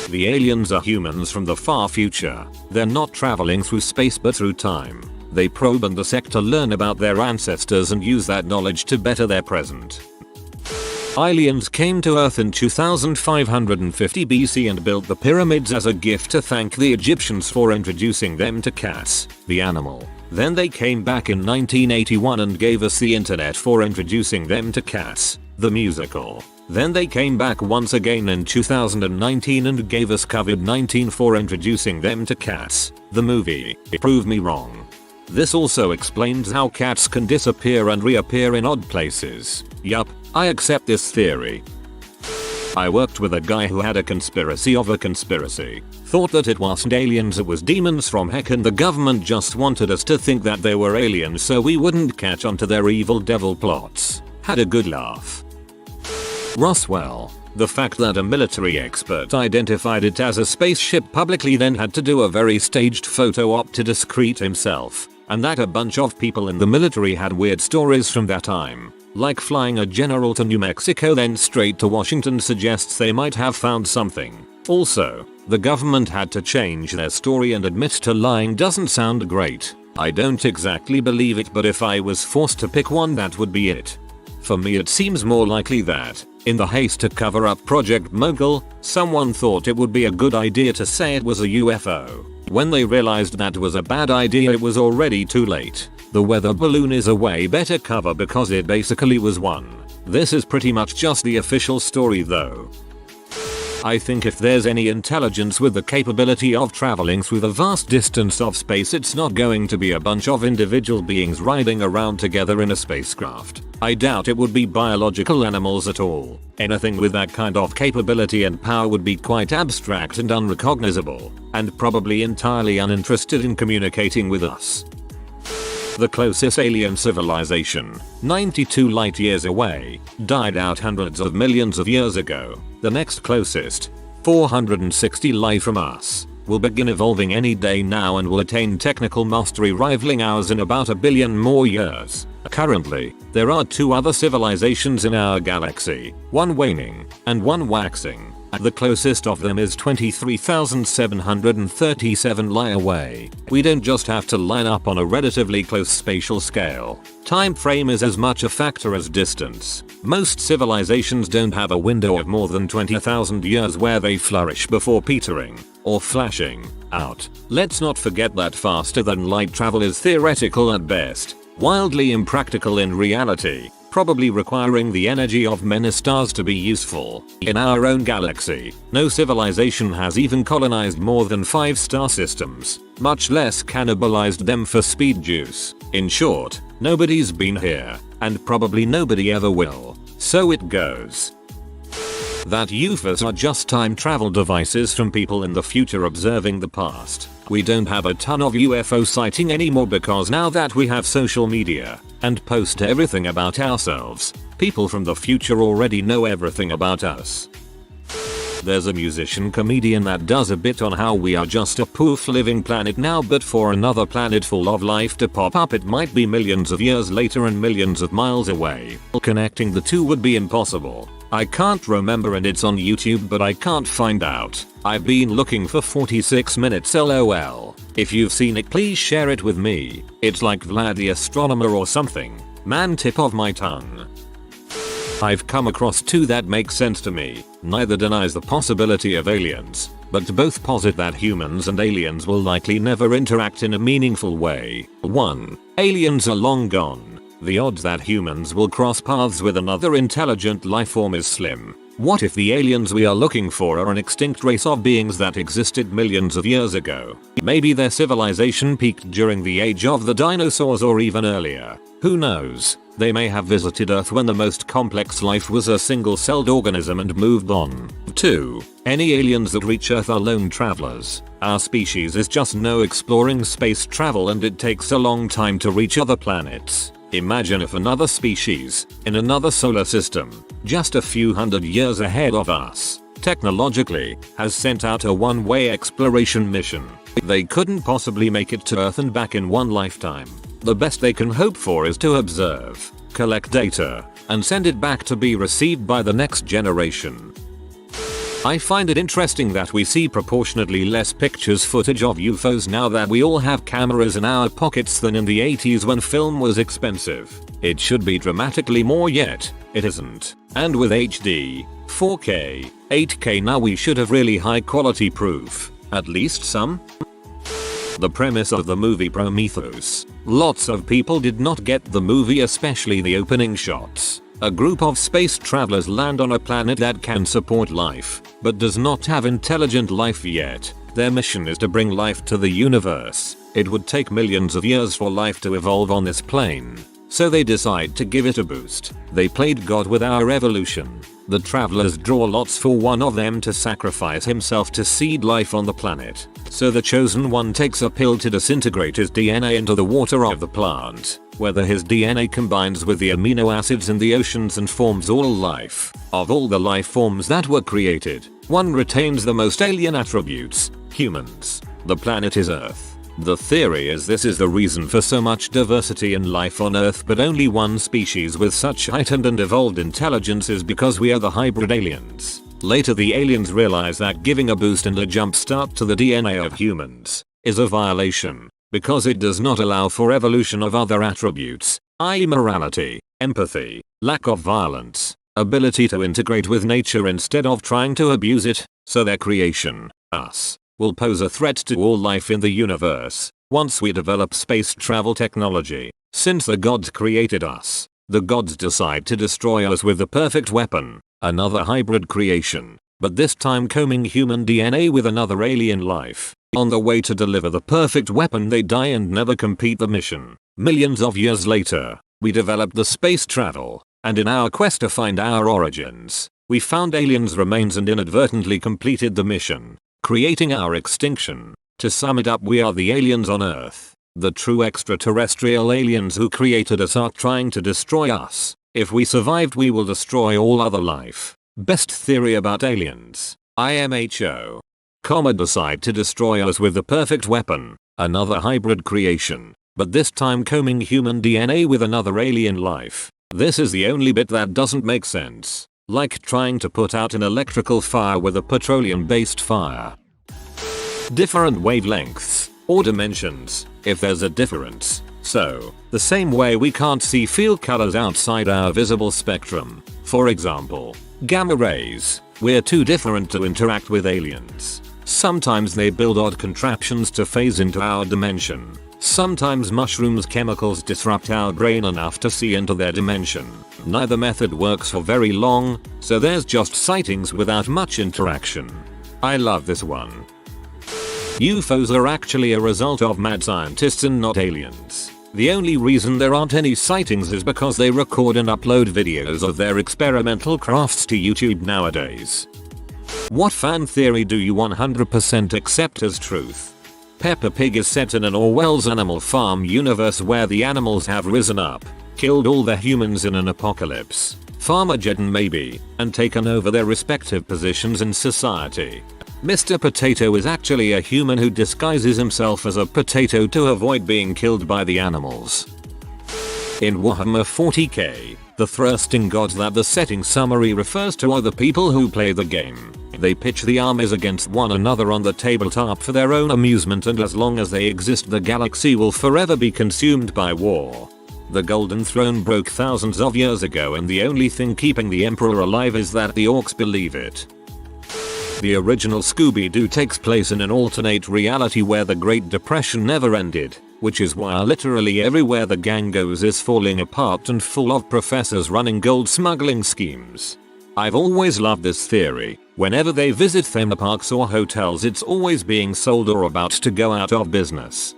The aliens are humans from the far future. They're not traveling through space but through time. They probe and dissect to learn about their ancestors and use that knowledge to better their present. Aliens came to Earth in 2550 BC and built the pyramids as a gift to thank the Egyptians for introducing them to cats, the animal. Then they came back in 1981 and gave us the internet for introducing them to Cats, the musical. Then they came back once again in 2019 and gave us COVID-19 for introducing them to Cats, the movie. Prove me wrong. This also explains how cats can disappear and reappear in odd places. Yup, I accept this theory. I worked with a guy who had a conspiracy of a conspiracy. Thought that it wasn't aliens, it was demons from heck, and the government just wanted us to think that they were aliens so we wouldn't catch on to their evil devil plots. Had a good laugh. Roswell. The fact that a military expert identified it as a spaceship publicly, then had to do a very staged photo op to discreet himself, and that a bunch of people in the military had weird stories from that time, like flying a general to New Mexico then straight to Washington, suggests they might have found something. Also, the government had to change their story and admit to lying doesn't sound great. I don't exactly believe it, but if I was forced to pick one, that would be it. For me, it seems more likely that, in the haste to cover up Project Mogul, someone thought it would be a good idea to say it was a UFO. When they realized that was a bad idea, it was already too late. The weather balloon is a way better cover because it basically was one. This is pretty much just the official story though. I think if there's any intelligence with the capability of traveling through the vast distance of space, it's not going to be a bunch of individual beings riding around together in a spacecraft. I doubt it would be biological animals at all. Anything with that kind of capability and power would be quite abstract and unrecognizable, and probably entirely uninterested in communicating with us. The closest alien civilization, 92 light years away, died out hundreds of millions of years ago. The next closest, 460 light from us, will begin evolving any day now and will attain technical mastery rivaling ours in about 1 billion more years. Currently, there are 2 other civilizations in our galaxy, one waning and one waxing. The closest of them is 23,737 light away. We don't just have to line up on a relatively close spatial scale. Time frame is as much a factor as distance. Most civilizations don't have a window of more than 20,000 years where they flourish before petering or flashing out. Let's not forget that faster than light travel is theoretical at best, wildly impractical in reality, probably requiring the energy of many stars to be useful. In our own galaxy, no civilization has even colonized more than 5 star systems, much less cannibalized them for speed juice. In short, nobody's been here, and probably nobody ever will. So it goes that UFOs are just time travel devices from people in the future observing the past. We don't have a ton of UFO sighting anymore because now that we have social media and post everything about ourselves, people from the future already know everything about us. There's a musician comedian that does a bit on how we are just a poof living planet now, but for another planet full of life to pop up it might be millions of years later and millions of miles away. Connecting the two would be impossible. I can't remember and it's on YouTube but I can't find out. I've been looking for 46 minutes lol. If you've seen it please share it with me. It's like Vlad the Astronomer or something. Man, tip of my tongue. I've come across 2 that make sense to me. Neither denies the possibility of aliens, but both posit that humans and aliens will likely never interact in a meaningful way. 1. Aliens are long gone. The odds that humans will cross paths with another intelligent lifeform is slim. What if the aliens we are looking for are an extinct race of beings that existed millions of years ago? Maybe their civilization peaked during the age of the dinosaurs or even earlier. Who knows? They may have visited Earth when the most complex life was a single-celled organism and moved on. 2. Any aliens that reach Earth are lone travelers. Our species is just no exploring space travel and it takes a long time to reach other planets. Imagine if another species, in another solar system, just a few hundred years ahead of us, technologically, has sent out a one-way exploration mission. They couldn't possibly make it to Earth and back in one lifetime. The best they can hope for is to observe, collect data, and send it back to be received by the next generation. I find it interesting that we see proportionately less pictures footage of UFOs now that we all have cameras in our pockets than in the 80s when film was expensive. It should be dramatically more yet, it isn't. And with HD, 4K, 8K now we should have really high quality proof. At least some? The premise of the movie Prometheus. Lots of people did not get the movie, especially the opening shots. A group of space travelers land on a planet that can support life, but does not have intelligent life yet. Their mission is to bring life to the universe. It would take millions of years for life to evolve on this plane. So they decide to give it a boost. They played God with our evolution. The travelers draw lots for one of them to sacrifice himself to seed life on the planet. So the chosen one takes a pill to disintegrate his DNA into the water of the plant. Whether his DNA combines with the amino acids in the oceans and forms all life. Of all the life forms that were created, one retains the most alien attributes, humans. The planet is Earth. The theory is this is the reason for so much diversity in life on Earth, but only one species with such heightened and evolved intelligence is because we are the hybrid aliens. Later the aliens realize that giving a boost and a jump start to the DNA of humans is a violation, because it does not allow for evolution of other attributes, i.e. morality, empathy, lack of violence, ability to integrate with nature instead of trying to abuse it, so their creation, us, will pose a threat to all life in the universe. Once we develop space travel technology, since the gods created us, the gods decide to destroy us with the perfect weapon, another hybrid creation, but this time combing human DNA with another alien life. On the way to deliver the perfect weapon they die and never complete the mission. Millions of years later, we developed the space travel, and in our quest to find our origins, we found aliens' remains and inadvertently completed the mission, creating our extinction. To sum it up, we are the aliens on Earth. The true extraterrestrial aliens who created us are trying to destroy us. If we survived, we will destroy all other life. Best theory about aliens. IMHO. Decide to destroy us with the perfect weapon. Another hybrid creation. But this time combing human DNA with another alien life. This is the only bit that doesn't make sense. Like trying to put out an electrical fire with a petroleum-based fire. Different wavelengths. Or dimensions, if there's a difference. So, the same way we can't see field colors outside our visible spectrum. For example, gamma rays. We're too different to interact with aliens. Sometimes they build odd contraptions to phase into our dimension. Sometimes mushrooms chemicals disrupt our brain enough to see into their dimension. Neither method works for very long, so there's just sightings without much interaction. I love this one. UFOs are actually a result of mad scientists and not aliens. The only reason there aren't any sightings is because they record and upload videos of their experimental crafts to YouTube nowadays. What fan theory do you 100% accept as truth? Peppa Pig is set in an Orwell's Animal Farm universe where the animals have risen up, killed all the humans in an apocalypse, Farmageddon maybe, and taken over their respective positions in society. Mr. Potato is actually a human who disguises himself as a potato to avoid being killed by the animals. In Warhammer 40k, the thrusting gods that the setting summary refers to are the people who play the game. They pitch the armies against one another on the tabletop for their own amusement, and as long as they exist the galaxy will forever be consumed by war. The Golden Throne broke thousands of years ago, and the only thing keeping the Emperor alive is that the orcs believe it. The original Scooby-Doo takes place in an alternate reality where the Great Depression never ended, which is why literally everywhere the gang goes is falling apart and full of professors running gold smuggling schemes. I've always loved this theory. Whenever they visit theme parks or hotels, it's always being sold or about to go out of business.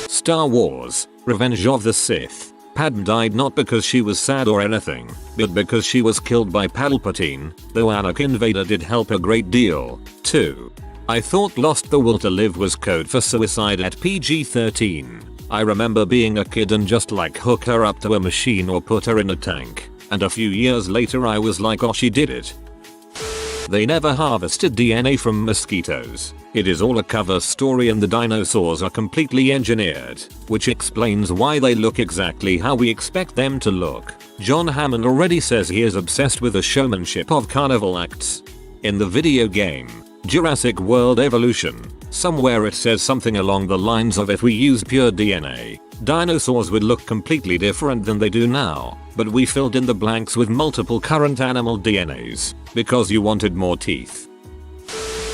Star Wars: Revenge of the Sith. Padme died not because she was sad or anything, but because she was killed by Palpatine, though Anakin Vader did help a great deal, too. I thought Lost the Will to Live was code for suicide at PG-13. I remember being a kid and just like hook her up to a machine or put her in a tank, and a few years later I was like, oh, she did it. They never harvested DNA from mosquitoes. It is all a cover story, and the dinosaurs are completely engineered, which explains why they look exactly how we expect them to look. John Hammond already says he is obsessed with the showmanship of carnival acts. In the video game, Jurassic World Evolution, somewhere it says something along the lines of if we used pure DNA, dinosaurs would look completely different than they do now, but we filled in the blanks with multiple current animal DNAs, because you wanted more teeth.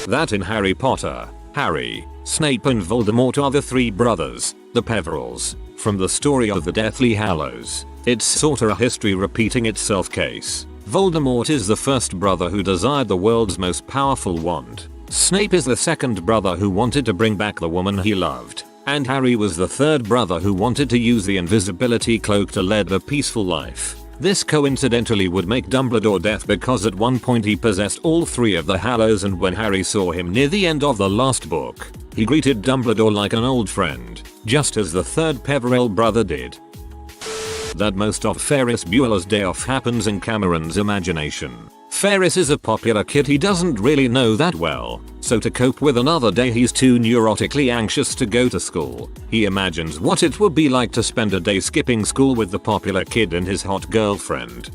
That in Harry Potter, Harry, Snape and Voldemort are the three brothers, the Peverils, from the story of the Deathly Hallows. It's sorta a history repeating itself case. Voldemort is the first brother who desired the world's most powerful wand. Snape is the second brother who wanted to bring back the woman he loved. And Harry was the third brother who wanted to use the invisibility cloak to lead a peaceful life. This coincidentally would make Dumbledore deaf because at one point he possessed all three of the Hallows, and when Harry saw him near the end of the last book, he greeted Dumbledore like an old friend, just as the third Peveril brother did. That most of Ferris Bueller's Day Off happens in Cameron's imagination. Ferris is a popular kid he doesn't really know that well, so to cope with another day he's too neurotically anxious to go to school. He imagines what it would be like to spend a day skipping school with the popular kid and his hot girlfriend.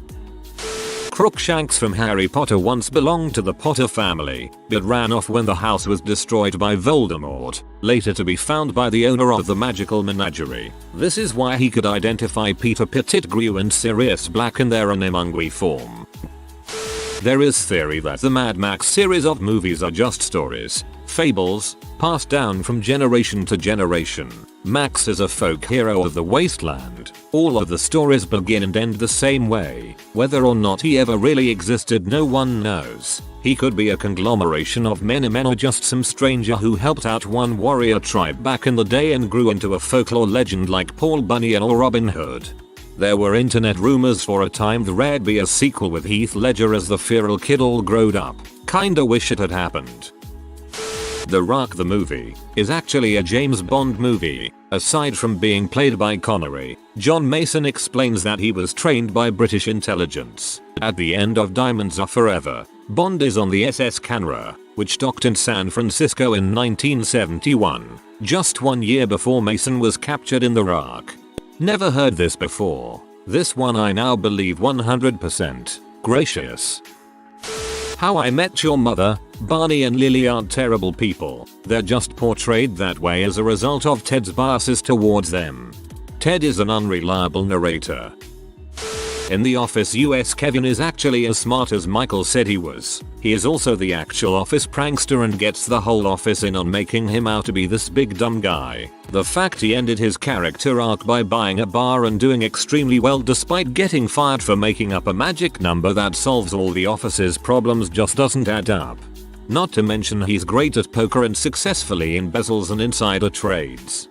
Crookshanks from Harry Potter once belonged to the Potter family, but ran off when the house was destroyed by Voldemort, later to be found by the owner of the magical menagerie. This is why he could identify Peter Pettigrew and Sirius Black in their animangui form. There is theory that the Mad Max series of movies are just stories, fables, passed down from generation to generation. Max is a folk hero of the wasteland. All of the stories begin and end the same way. Whether or not he ever really existed, no one knows. He could be a conglomeration of many men, or just some stranger who helped out one warrior tribe back in the day and grew into a folklore legend like Paul Bunyan or Robin Hood. There were internet rumors for a time there'd be a sequel with Heath Ledger as the feral kid all growed up. Kinda wish it had happened. The Rock the movie is actually a James Bond movie. Aside from being played by Connery, John Mason explains that he was trained by British intelligence. At the end of Diamonds Are Forever, Bond is on the SS Canberra, which docked in San Francisco in 1971, just 1 year before Mason was captured in the RAC. Never heard this before. This one I now believe 100%. Gracious. How I Met Your Mother, Barney and Lily aren't terrible people, they're just portrayed that way as a result of Ted's biases towards them. Ted is an unreliable narrator. In The Office US, Kevin is actually as smart as Michael said he was. He is also the actual office prankster and gets the whole office in on making him out to be this big dumb guy. The fact he ended his character arc by buying a bar and doing extremely well despite getting fired for making up a magic number that solves all the office's problems just doesn't add up. Not to mention he's great at poker and successfully embezzles and insider trades.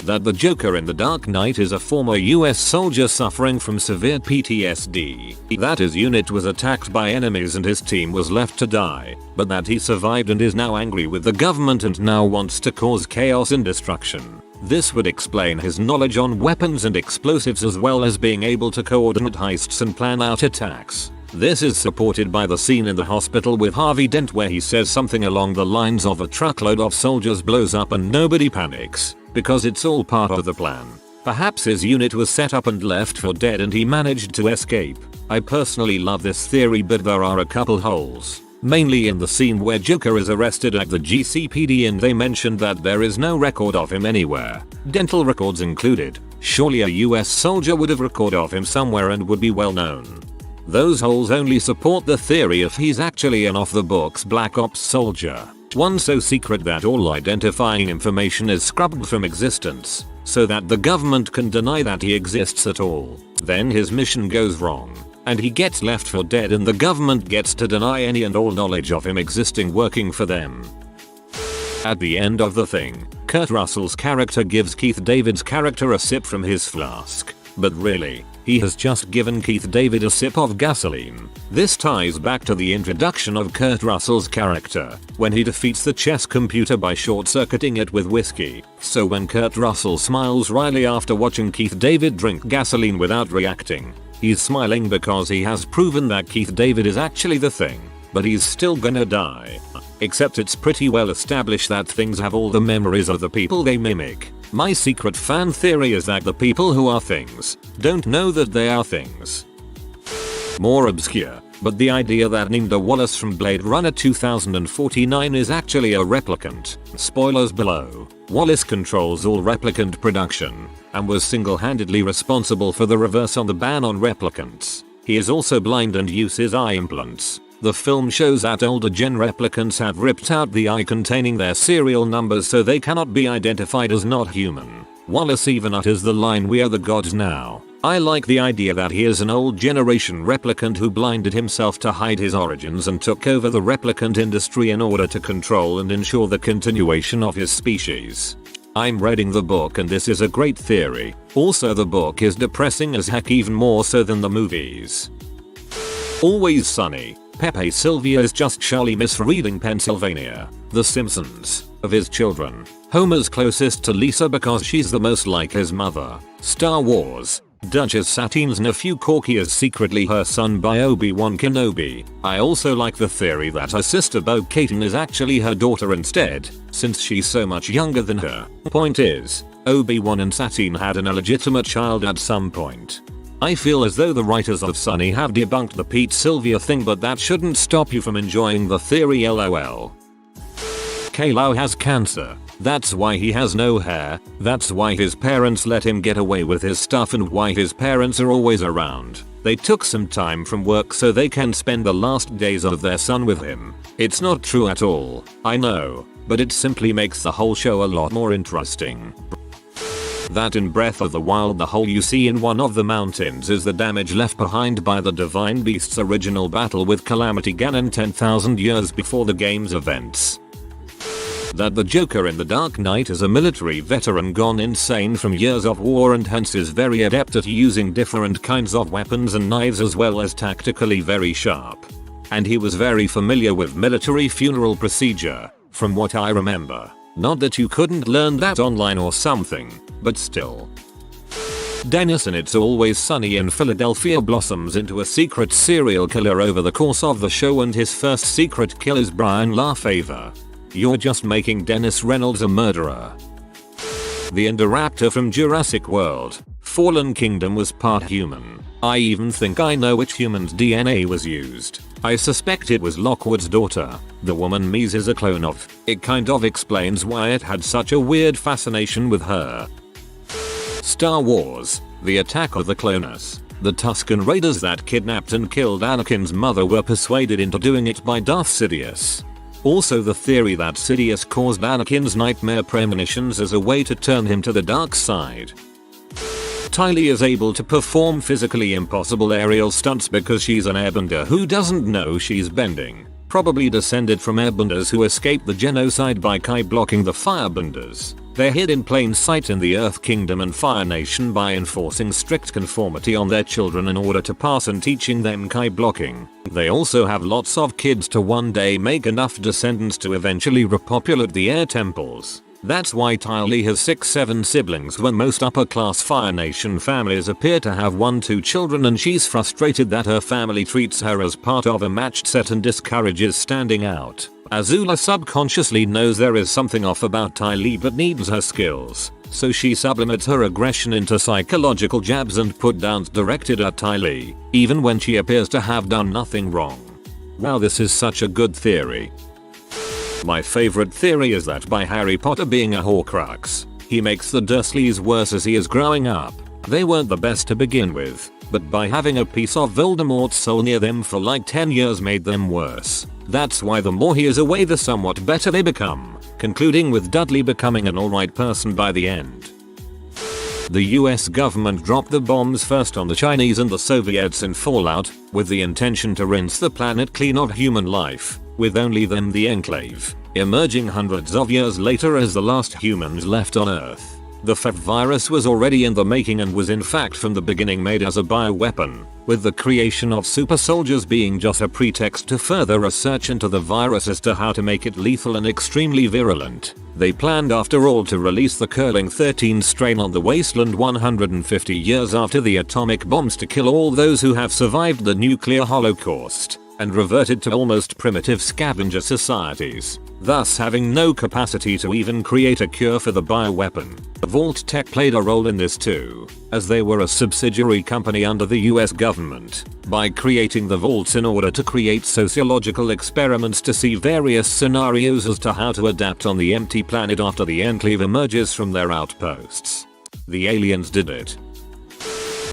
That the Joker in The Dark Knight is a former US soldier suffering from severe PTSD. That his unit was attacked by enemies and his team was left to die, but that he survived and is now angry with the government and now wants to cause chaos and destruction. This would explain his knowledge on weapons and explosives as well as being able to coordinate heists and plan out attacks. This is supported by the scene in the hospital with Harvey Dent where he says something along the lines of a truckload of soldiers blows up and nobody panics, because it's all part of the plan. Perhaps his unit was set up and left for dead and he managed to escape. I personally love this theory, but there are a couple holes. Mainly in the scene where Joker is arrested at the GCPD and they mentioned that there is no record of him anywhere, dental records included. Surely a US soldier would have record of him somewhere and would be well known. Those holes only support the theory if he's actually an off-the-books Black Ops soldier. One so secret that all identifying information is scrubbed from existence, so that the government can deny that he exists at all. Then his mission goes wrong, and he gets left for dead and the government gets to deny any and all knowledge of him existing working for them. At the end of The Thing, Kurt Russell's character gives Keith David's character a sip from his flask. But really, he has just given Keith David a sip of gasoline. This ties back to the introduction of Kurt Russell's character, when he defeats the chess computer by short-circuiting it with whiskey. So when Kurt Russell smiles wryly after watching Keith David drink gasoline without reacting, he's smiling because he has proven that Keith David is actually the Thing, but he's still gonna die. Except it's pretty well established that things have all the memories of the people they mimic. My secret fan theory is that the people who are things don't know that they are things. More obscure, but the idea that Ninda Wallace from Blade Runner 2049 is actually a replicant. Spoilers below. Wallace controls all replicant production, and was single-handedly responsible for the reverse on the ban on replicants. He is also blind and uses eye implants. The film shows that older gen replicants have ripped out the eye containing their serial numbers so they cannot be identified as not human. Wallace even utters the line "We are the gods now." I like the idea that he is an old generation replicant who blinded himself to hide his origins and took over the replicant industry in order to control and ensure the continuation of his species. I'm reading the book and this is a great theory. Also the book is depressing as heck, even more so than the movies. Always Sunny. Pepe Sylvia is just Charlie misreading Pennsylvania. The Simpsons. Of his children, Homer's closest to Lisa because she's the most like his mother. Star Wars. Duchess Satine's nephew Corky is secretly her son by Obi-Wan Kenobi. I also like the theory that her sister Bo-Katan is actually her daughter instead, since she's so much younger than her. Point is, Obi-Wan and Satine had an illegitimate child at some point. I feel as though the writers of Sunny have debunked the Pete Sylvia thing, but that shouldn't stop you from enjoying the theory. LOL. Kal-El has cancer. That's why he has no hair. That's why his parents let him get away with his stuff and why his parents are always around. They took some time from work so they can spend the last days of their son with him. It's not true at all, I know, but it simply makes the whole show a lot more interesting. That in Breath of the Wild the hole you see in one of the mountains is the damage left behind by the Divine Beast's original battle with Calamity Ganon 10,000 years before the game's events. That the Joker in The Dark Knight is a military veteran gone insane from years of war and hence is very adept at using different kinds of weapons and knives as well as tactically very sharp. And he was very familiar with military funeral procedure, from what I remember. Not that you couldn't learn that online or something, but still. Dennis in It's Always Sunny in Philadelphia blossoms into a secret serial killer over the course of the show, and his first secret kill is Brian LaFave. You're just making Dennis Reynolds a murderer. The Indoraptor from Jurassic World, Fallen Kingdom was part human. I even think I know which human's DNA was used. I suspect it was Lockwood's daughter. The woman Mies is a clone of. It kind of explains why it had such a weird fascination with her. Star Wars, The Attack of the Cloners. The Tusken Raiders that kidnapped and killed Anakin's mother were persuaded into doing it by Darth Sidious. Also the theory that Sidious caused Anakin's nightmare premonitions as a way to turn him to the dark side. Tylee is able to perform physically impossible aerial stunts because she's an airbender who doesn't know she's bending. Probably descended from airbenders who escaped the genocide by Kai blocking the firebenders. They're hid in plain sight in the Earth Kingdom and Fire Nation by enforcing strict conformity on their children in order to pass and teaching them Kai blocking. They also have lots of kids to one day make enough descendants to eventually repopulate the air temples. That's why Tylee has 6-7 siblings when most upper class Fire Nation families appear to have 1-2 children, and she's frustrated that her family treats her as part of a matched set and discourages standing out. Azula subconsciously knows there is something off about Tylee but needs her skills, so she sublimates her aggression into psychological jabs and put downs directed at Tylee, even when she appears to have done nothing wrong. Wow, this is such a good theory. My favorite theory is that by Harry Potter being a Horcrux, he makes the Dursleys worse as he is growing up. They weren't the best to begin with, but by having a piece of Voldemort's soul near them for like 10 years made them worse. That's why the more he is away the somewhat better they become, concluding with Dudley becoming an alright person by the end. The US government dropped the bombs first on the Chinese and the Soviets in Fallout, with the intention to rinse the planet clean of human life, with only them the Enclave, emerging hundreds of years later as the last humans left on Earth. The FEV virus was already in the making and was in fact from the beginning made as a bioweapon, with the creation of super soldiers being just a pretext to further research into the virus as to how to make it lethal and extremely virulent. They planned after all to release the curling 13 strain on the wasteland 150 years after the atomic bombs to kill all those who have survived the nuclear holocaust, and reverted to almost primitive scavenger societies, thus having no capacity to even create a cure for the bioweapon. Vault Tech played a role in this too, as they were a subsidiary company under the US government, by creating the vaults in order to create sociological experiments to see various scenarios as to how to adapt on the empty planet after the Enclave emerges from their outposts. The aliens did it.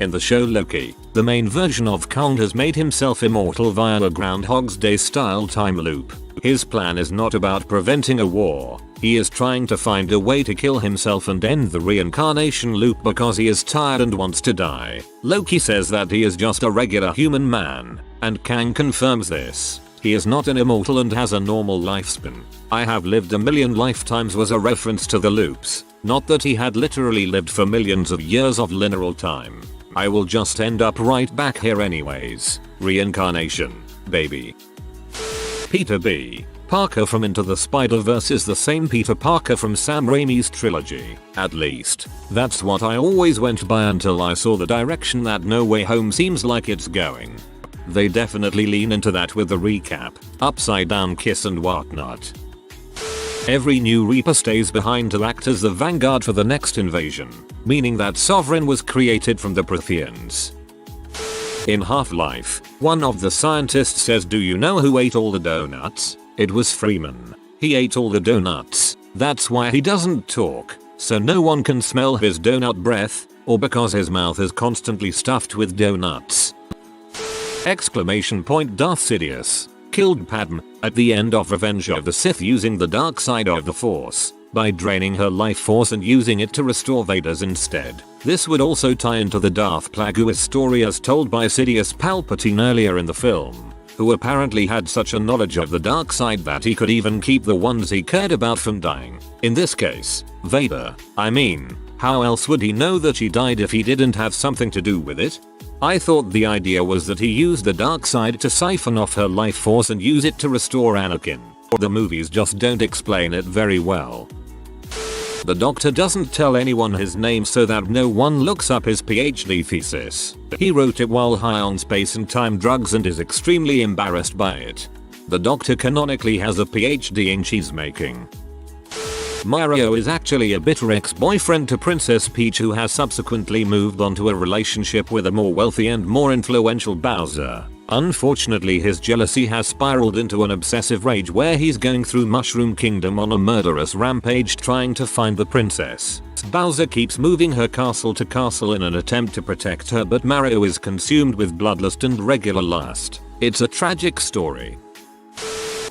In the show Loki, the main version of Kang has made himself immortal via a Groundhog's Day style time loop. His plan is not about preventing a war, he is trying to find a way to kill himself and end the reincarnation loop because he is tired and wants to die. Loki says that he is just a regular human man, and Kang confirms this. He is not an immortal and has a normal lifespan. I have lived a million lifetimes was a reference to the loops, not that he had literally lived for millions of years of linear time. I will just end up right back here anyways. Reincarnation, baby. Peter B. Parker from Into the Spider-Verse is the same Peter Parker from Sam Raimi's trilogy. At least, that's what I always went by until I saw the direction that No Way Home seems like it's going. They definitely lean into that with the recap, upside down kiss and whatnot. Every new Reaper stays behind to act as the vanguard for the next invasion, meaning that Sovereign was created from the Protheans. In Half-Life, one of the scientists says, "Do you know who ate all the donuts? It was Freeman. He ate all the donuts. That's why he doesn't talk, so no one can smell his donut breath, or because his mouth is constantly stuffed with donuts." Darth Sidious killed Padme at the end of Revenge of the Sith using the dark side of the Force, by draining her life force and using it to restore Vader's instead. This would also tie into the Darth Plagueis story as told by Sidious Palpatine earlier in the film, who apparently had such a knowledge of the dark side that he could even keep the ones he cared about from dying. In this case, Vader. I mean, how else would he know that she died if he didn't have something to do with it? I thought the idea was that he used the dark side to siphon off her life force and use it to restore Anakin. The movies just don't explain it very well. The doctor doesn't tell anyone his name so that no one looks up his PhD thesis. He wrote it while high on space and time drugs and is extremely embarrassed by it. The doctor canonically has a PhD in cheesemaking. Mario is actually a bitter ex-boyfriend to Princess Peach who has subsequently moved on to a relationship with a more wealthy and more influential Bowser. Unfortunately, his jealousy has spiraled into an obsessive rage where he's going through Mushroom Kingdom on a murderous rampage trying to find the princess. Bowser keeps moving her castle to castle in an attempt to protect her, but Mario is consumed with bloodlust and regular lust. It's a tragic story.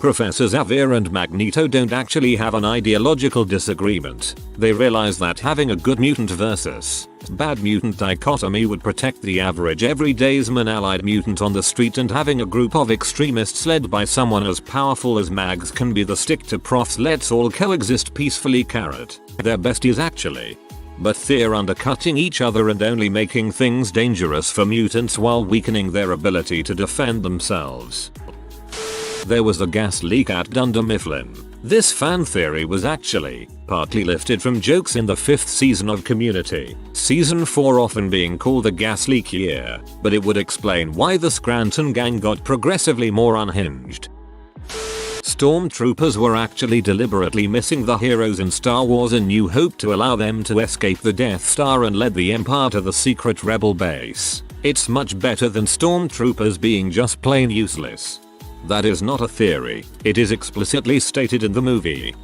Professor Xavier and Magneto don't actually have an ideological disagreement. They realize that having a good mutant versus bad mutant dichotomy would protect the average everydaysman allied mutant on the street, and having a group of extremists led by someone as powerful as Mags can be the stick to Prof's let's all coexist peacefully carrot. They're besties actually. But they're undercutting each other and only making things dangerous for mutants while weakening their ability to defend themselves. There was a gas leak at Dunder Mifflin. This fan theory was actually partly lifted from jokes in the 5th season of Community, season 4 often being called the gas leak year, but it would explain why the Scranton gang got progressively more unhinged. Stormtroopers were actually deliberately missing the heroes in Star Wars A New Hope to allow them to escape the Death Star and led the Empire to the secret rebel base. It's much better than Stormtroopers being just plain useless. That is not a theory, it is explicitly stated in the movie.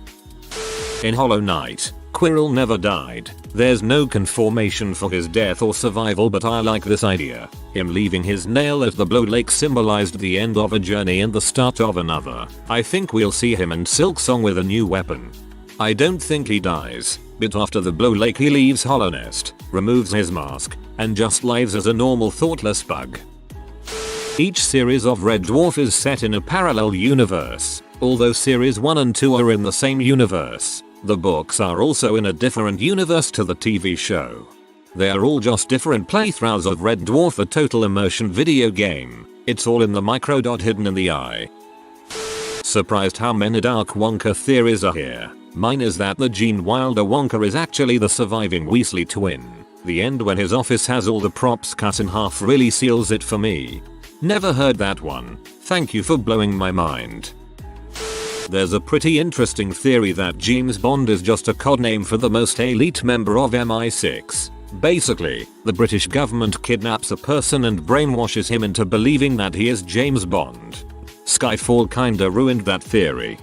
In Hollow Knight, Quirrell never died. There's no confirmation for his death or survival, but I like this idea. Him leaving his nail at the Blow Lake symbolized the end of a journey and the start of another. I think we'll see him and Silksong with a new weapon. I don't think he dies, but after the Blow Lake he leaves Hollownest, removes his mask, and just lives as a normal thoughtless bug. Each series of Red Dwarf is set in a parallel universe. Although series 1 and 2 are in the same universe, the books are also in a different universe to the TV show. They are all just different playthroughs of Red Dwarf, the total immersion video game. It's all in the microdot hidden in the eye. Surprised how many Dark Wonka theories are here. Mine is that the Gene Wilder Wonka is actually the surviving Weasley twin. The end when his office has all the props cut in half really seals it for me. Never heard that one. Thank you for blowing my mind. There's a pretty interesting theory that James Bond is just a codename for the most elite member of MI6. Basically, the British government kidnaps a person and brainwashes him into believing that he is James Bond. Skyfall kinda ruined that theory.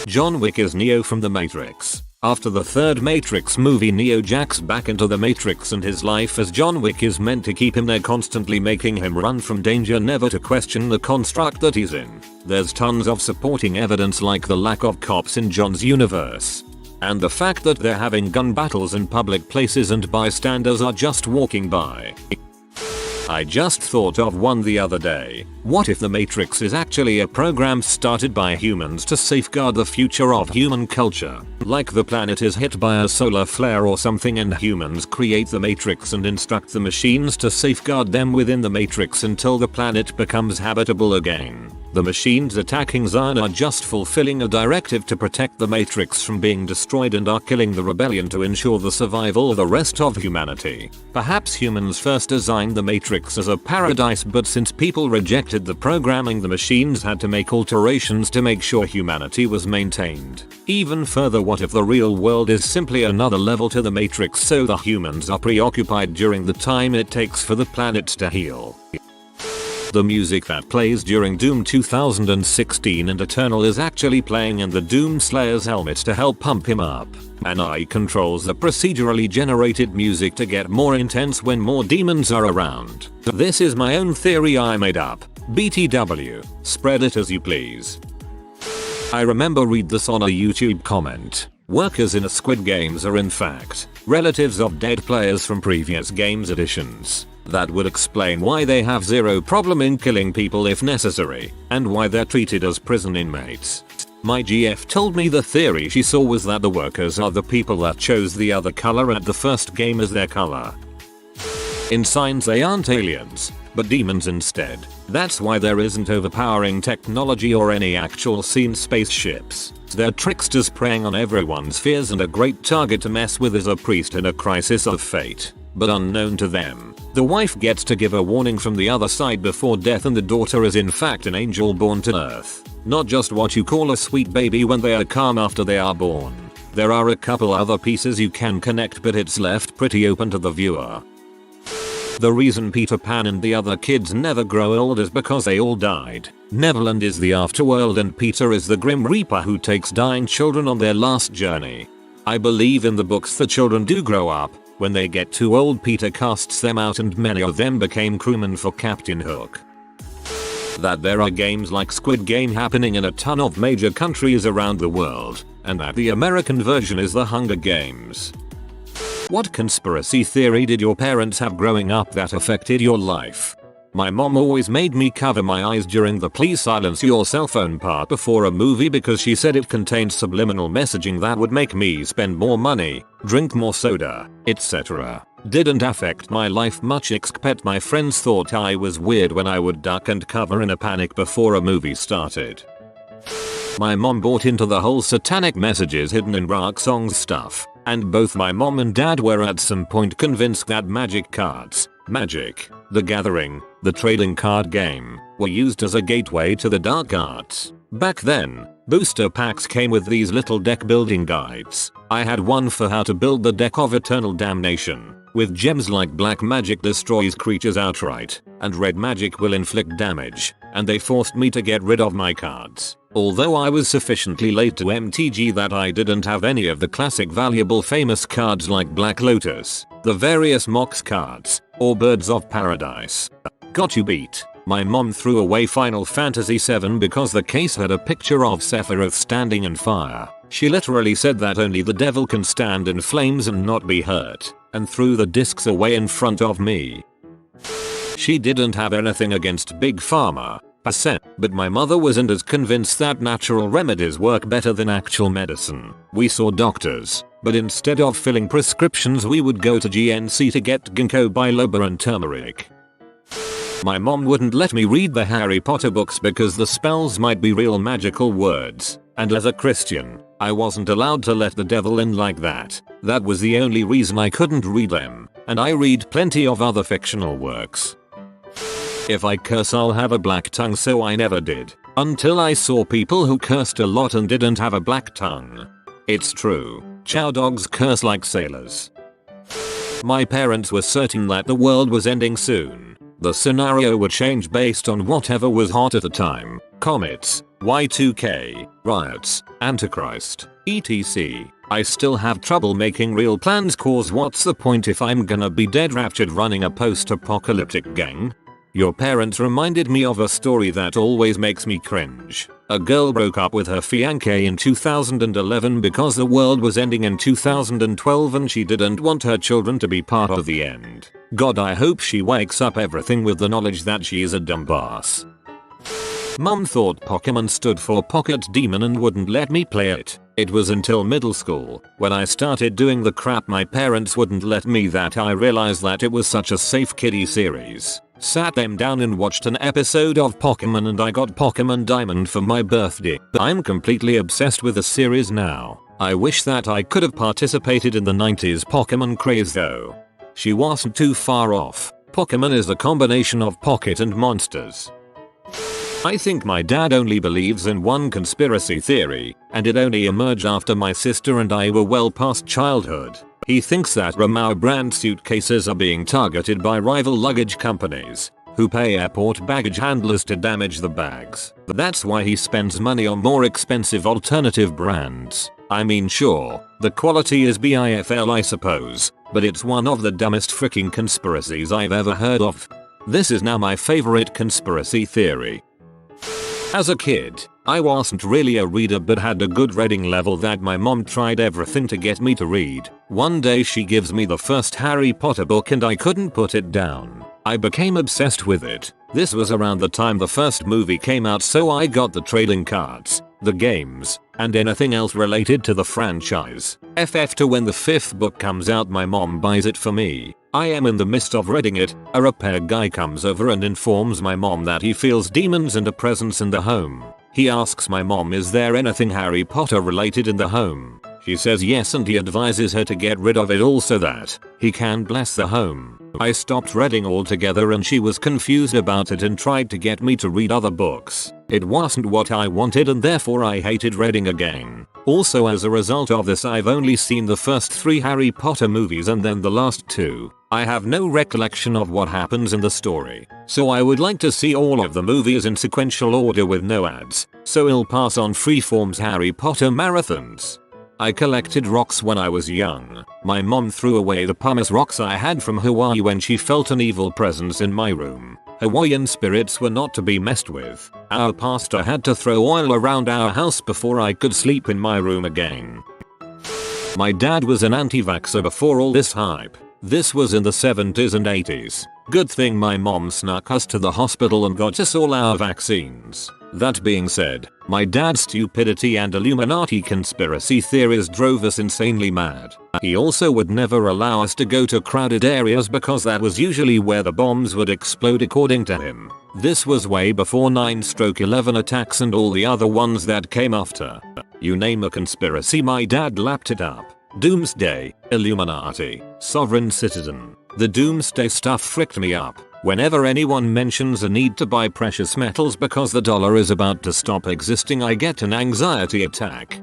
John Wick is Neo from The Matrix. After the third Matrix movie, Neo jacks back into the Matrix and his life as John Wick is meant to keep him there, constantly making him run from danger, never to question the construct that he's in. There's tons of supporting evidence like the lack of cops in John's universe. And the fact that they're having gun battles in public places and bystanders are just walking by. I just thought of one the other day. What if the Matrix is actually a program started by humans to safeguard the future of human culture? Like the planet is hit by a solar flare or something and humans create the Matrix and instruct the machines to safeguard them within the Matrix until the planet becomes habitable again. The machines attacking Zion are just fulfilling a directive to protect the Matrix from being destroyed and are killing the rebellion to ensure the survival of the rest of humanity. Perhaps humans first designed the Matrix as a paradise, but since people rejected the programming, the machines had to make alterations to make sure humanity was maintained. Even further, what if the real world is simply another level to the Matrix, so the humans are preoccupied during the time it takes for the planet to heal? The music that plays during Doom 2016 and Eternal is actually playing in the Doom Slayer's helmet to help pump him up. An AI controls the procedurally generated music to get more intense when more demons are around. This is my own theory I made up. BTW. Spread it as you please. I remember read this on a YouTube comment. Workers in a Squid Games are in fact relatives of dead players from previous games editions. That would explain why they have zero problem in killing people if necessary, and why they're treated as prison inmates. My GF told me the theory she saw was that the workers are the people that chose the other color at the first game as their color. In Signs they aren't aliens, but demons instead. That's why there isn't overpowering technology or any actual seen spaceships. They're tricksters preying on everyone's fears, and a great target to mess with is a priest in a crisis of fate. But unknown to them, the wife gets to give a warning from the other side before death, and the daughter is in fact an angel born to earth. Not just what you call a sweet baby when they are calm after they are born. There are a couple other pieces you can connect, but it's left pretty open to the viewer. The reason Peter Pan and the other kids never grow old is because they all died. Neverland is the afterworld, and Peter is the Grim Reaper who takes dying children on their last journey. I believe in the books the children do grow up. When they get too old, Peter casts them out, and many of them became crewmen for Captain Hook. That there are games like Squid Game happening in a ton of major countries around the world, and that the American version is the Hunger Games. What conspiracy theory did your parents have growing up that affected your life? My mom always made me cover my eyes during the "please silence your cell phone" part before a movie because she said it contained subliminal messaging that would make me spend more money, drink more soda, etc. Didn't affect my life much, except my friends thought I was weird when I would duck and cover in a panic before a movie started. My mom bought into the whole satanic messages hidden in rock songs stuff, and both my mom and dad were at some point convinced that magic cards, Magic, the Gathering, the trading card game, were used as a gateway to the dark arts. Back then, booster packs came with these little deck building guides. I had one for how to build the deck of Eternal Damnation, with gems like black magic destroys creatures outright, and red magic will inflict damage, and they forced me to get rid of my cards. Although I was sufficiently late to MTG that I didn't have any of the classic valuable famous cards like Black Lotus, the various Mox cards, or Birds of Paradise. Got you beat. My mom threw away Final Fantasy VII because the case had a picture of Sephiroth standing in fire. She literally said that only the devil can stand in flames and not be hurt, and threw the discs away in front of me. She didn't have anything against Big Pharma, but my mother wasn't as convinced that natural remedies work better than actual medicine. We saw doctors, but instead of filling prescriptions we would go to GNC to get ginkgo biloba and turmeric. My mom wouldn't let me read the Harry Potter books because the spells might be real magical words, and as a Christian, I wasn't allowed to let the devil in like that. That was the only reason I couldn't read them, and I read plenty of other fictional works. If I curse I'll have a black tongue, so I never did, until I saw people who cursed a lot and didn't have a black tongue. It's true, chow dogs curse like sailors. My parents were certain that the world was ending soon. The scenario would change based on whatever was hot at the time: comets, Y2K, riots, Antichrist, etc. I still have trouble making real plans, cause what's the point if I'm gonna be dead raptured running a post-apocalyptic gang? Your parents reminded me of a story that always makes me cringe. A girl broke up with her fiancé in 2011 because the world was ending in 2012 and she didn't want her children to be part of the end. God, I hope she wakes up everything with the knowledge that she is a dumbass. Mum thought Pokemon stood for Pocket Demon and wouldn't let me play it. It was until middle school, when I started doing the crap my parents wouldn't let me, that I realized that it was such a safe kiddie series. Sat them down and watched an episode of Pokemon and I got Pokemon Diamond for my birthday. I'm completely obsessed with the series now. I wish that I could have participated in the 90s Pokemon craze though. She wasn't too far off. Pokemon is a combination of pocket and monsters. I think my dad only believes in one conspiracy theory, and it only emerged after my sister and I were well past childhood. He thinks that Ramau brand suitcases are being targeted by rival luggage companies, who pay airport baggage handlers to damage the bags. That's why he spends money on more expensive alternative brands. I mean, sure, the quality is BIFL I suppose, but it's one of the dumbest freaking conspiracies I've ever heard of. This is now my favorite conspiracy theory. As a kid, I wasn't really a reader but had a good reading level that my mom tried everything to get me to read. One day she gives me the first Harry Potter book and I couldn't put it down. I became obsessed with it. This was around the time the first movie came out, so I got the trading cards, the games, and anything else related to the franchise. To when the fifth book comes out my mom buys it for me. I am in the midst of reading it, a repair guy comes over and informs my mom that he feels demons and a presence in the home. He asks my mom, is there anything Harry Potter related in the home? She says yes, and he advises her to get rid of it all so that he can bless the home. I stopped reading altogether and she was confused about it and tried to get me to read other books. It wasn't what I wanted and therefore I hated reading again. Also, as a result of this, I've only seen the first 3 Harry Potter movies and then the last 2. I have no recollection of what happens in the story, so I would like to see all of the movies in sequential order with no ads, so I'll pass on Freeform's Harry Potter marathons. I collected rocks when I was young. My mom threw away the pumice rocks I had from Hawaii when she felt an evil presence in my room. Hawaiian spirits were not to be messed with. Our pastor had to throw oil around our house before I could sleep in my room again. My dad was an anti-vaxxer before all this hype. This was in the 70s and 80s. Good thing my mom snuck us to the hospital and got us all our vaccines. That being said, my dad's stupidity and Illuminati conspiracy theories drove us insanely mad. He also would never allow us to go to crowded areas because that was usually where the bombs would explode according to him. This was way before 9/11 attacks and all the other ones that came after. You name a conspiracy, my dad lapped it up. Doomsday, Illuminati, sovereign citizen. The doomsday stuff fricked me up. Whenever anyone mentions a need to buy precious metals because the dollar is about to stop existing, I get an anxiety attack.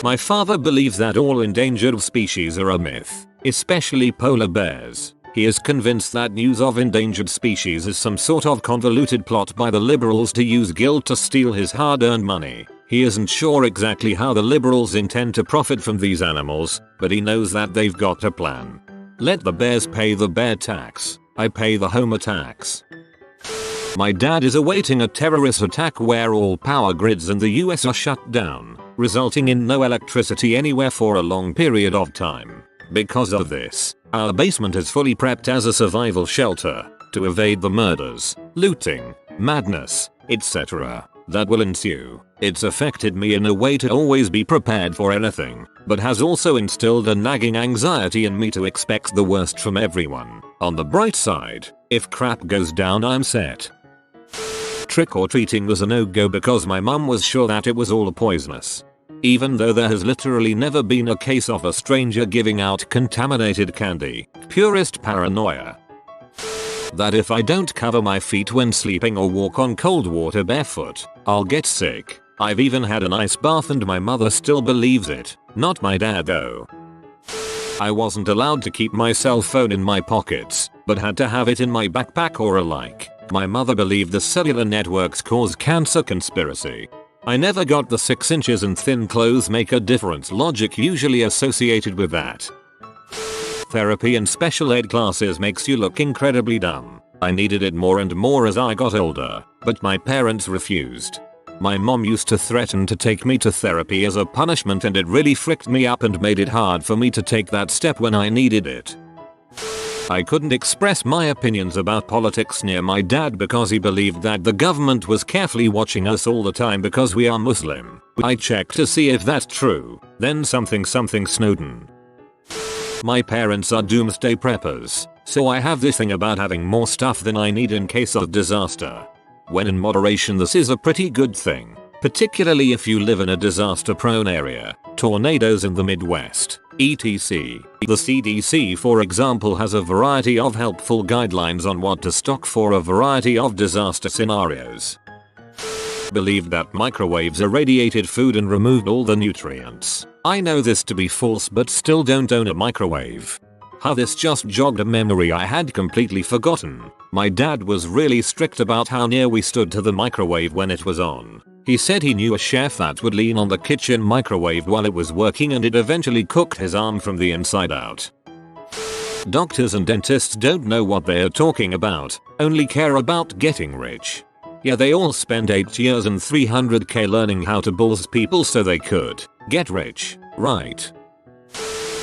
My father believes that all endangered species are a myth, especially polar bears. He is convinced that news of endangered species is some sort of convoluted plot by the liberals to use guilt to steal his hard-earned money. He isn't sure exactly how the liberals intend to profit from these animals, but he knows that they've got a plan. Let the bears pay the bear tax. I pay the homer tax. My dad is awaiting a terrorist attack where all power grids in the US are shut down, resulting in no electricity anywhere for a long period of time. Because of this, our basement is fully prepped as a survival shelter to evade the murders, looting, madness, etc. that will ensue. It's affected me in a way to always be prepared for anything, but has also instilled a nagging anxiety in me to expect the worst from everyone. On the bright side, if crap goes down, I'm set. Trick-or-treating was a no-go because my mum was sure that it was all poisonous. Even though there has literally never been a case of a stranger giving out contaminated candy. Purist paranoia. That if I don't cover my feet when sleeping or walk on cold water barefoot, I'll get sick. I've even had an ice bath and my mother still believes it. Not my dad though. I wasn't allowed to keep my cell phone in my pockets, but had to have it in my backpack or alike. My mother believed the cellular networks cause cancer conspiracy. I never got the 6 inches and thin clothes make a difference logic usually associated with that. Therapy and special ed classes makes you look incredibly dumb. I needed it more and more as I got older, but my parents refused. My mom used to threaten to take me to therapy as a punishment and it really fricked me up and made it hard for me to take that step when I needed it. I couldn't express my opinions about politics near my dad because he believed that the government was carefully watching us all the time because we are Muslim. I checked to see if that's true, then something Snowden. My parents are doomsday preppers, so I have this thing about having more stuff than I need in case of disaster. When in moderation, this is a pretty good thing, particularly if you live in a disaster-prone area, tornadoes in the Midwest, etc. The CDC, for example, has a variety of helpful guidelines on what to stock for a variety of disaster scenarios. Believed that microwaves irradiated food and removed all the nutrients. I know this to be false but still don't own a microwave. This just jogged a memory I had completely forgotten. My dad was really strict about how near we stood to the microwave when it was on. He said he knew a chef that would lean on the kitchen microwave while it was working and it eventually cooked his arm from the inside out. Doctors and dentists don't know what they are talking about, only care about getting rich. Yeah, they all spend 8 years and 300k learning how to bulls people so they could get rich, right?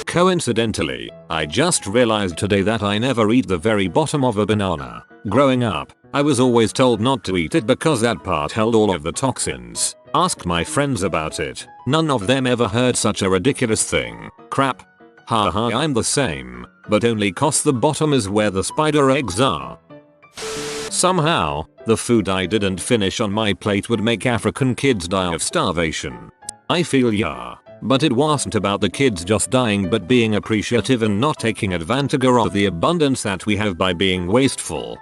Coincidentally, I just realized today that I never eat the very bottom of a banana. Growing up, I was always told not to eat it because that part held all of the toxins. Ask my friends about it. None of them ever heard such a ridiculous thing. Crap. Haha, I'm the same, but only 'cause the bottom is where the spider eggs are. Somehow, the food I didn't finish on my plate would make African kids die of starvation. I feel yeah, but it wasn't about the kids just dying but being appreciative and not taking advantage of the abundance that we have by being wasteful.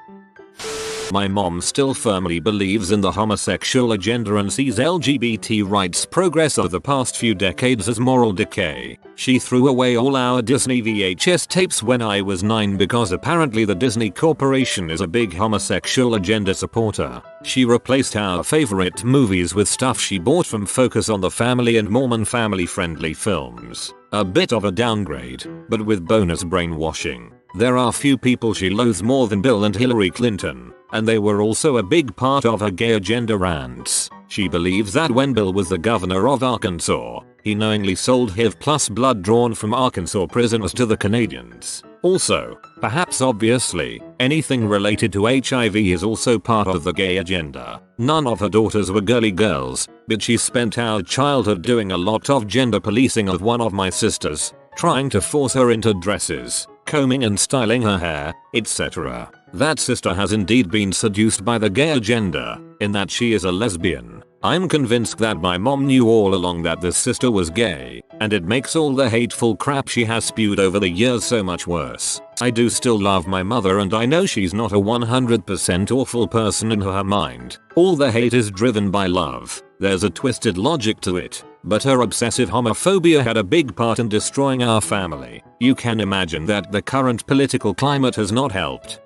My mom still firmly believes in the homosexual agenda and sees LGBT rights progress over the past few decades as moral decay. She threw away all our Disney VHS tapes when I was 9 because apparently the Disney Corporation is a big homosexual agenda supporter. She replaced our favorite movies with stuff she bought from Focus on the Family and Mormon family-friendly films. A bit of a downgrade, but with bonus brainwashing. There are few people she loathes more than Bill and Hillary Clinton, and they were also a big part of her gay agenda rants. She believes that when Bill was the governor of Arkansas, he knowingly sold HIV plus blood drawn from Arkansas prisoners to the Canadians. Also, perhaps obviously, anything related to HIV is also part of the gay agenda. None of her daughters were girly girls, but she spent our childhood doing a lot of gender policing of one of my sisters, trying to force her into dresses, combing and styling her hair, etc. That sister has indeed been seduced by the gay agenda, in that she is a lesbian. I'm convinced that my mom knew all along that this sister was gay, and it makes all the hateful crap she has spewed over the years so much worse. I do still love my mother and I know she's not a 100% awful person in her mind. All the hate is driven by love. There's a twisted logic to it, but her obsessive homophobia had a big part in destroying our family. You can imagine that the current political climate has not helped.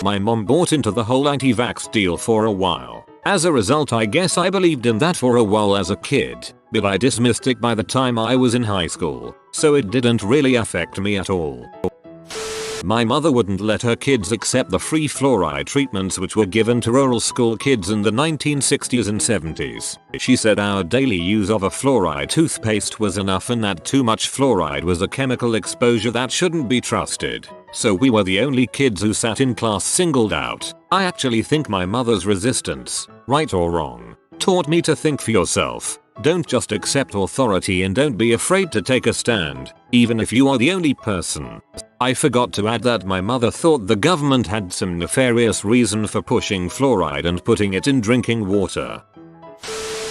My mom bought into the whole anti-vax deal for a while. As a result, I guess I believed in that for a while as a kid, but I dismissed it by the time I was in high school, so it didn't really affect me at all. My mother wouldn't let her kids accept the free fluoride treatments which were given to rural school kids in the 1960s and 70s. She said our daily use of a fluoride toothpaste was enough and that too much fluoride was a chemical exposure that shouldn't be trusted. So we were the only kids who sat in class singled out. I actually think my mother's resistance, right or wrong, taught me to think for yourself. Don't just accept authority and don't be afraid to take a stand, even if you are the only person. I forgot to add that my mother thought the government had some nefarious reason for pushing fluoride and putting it in drinking water.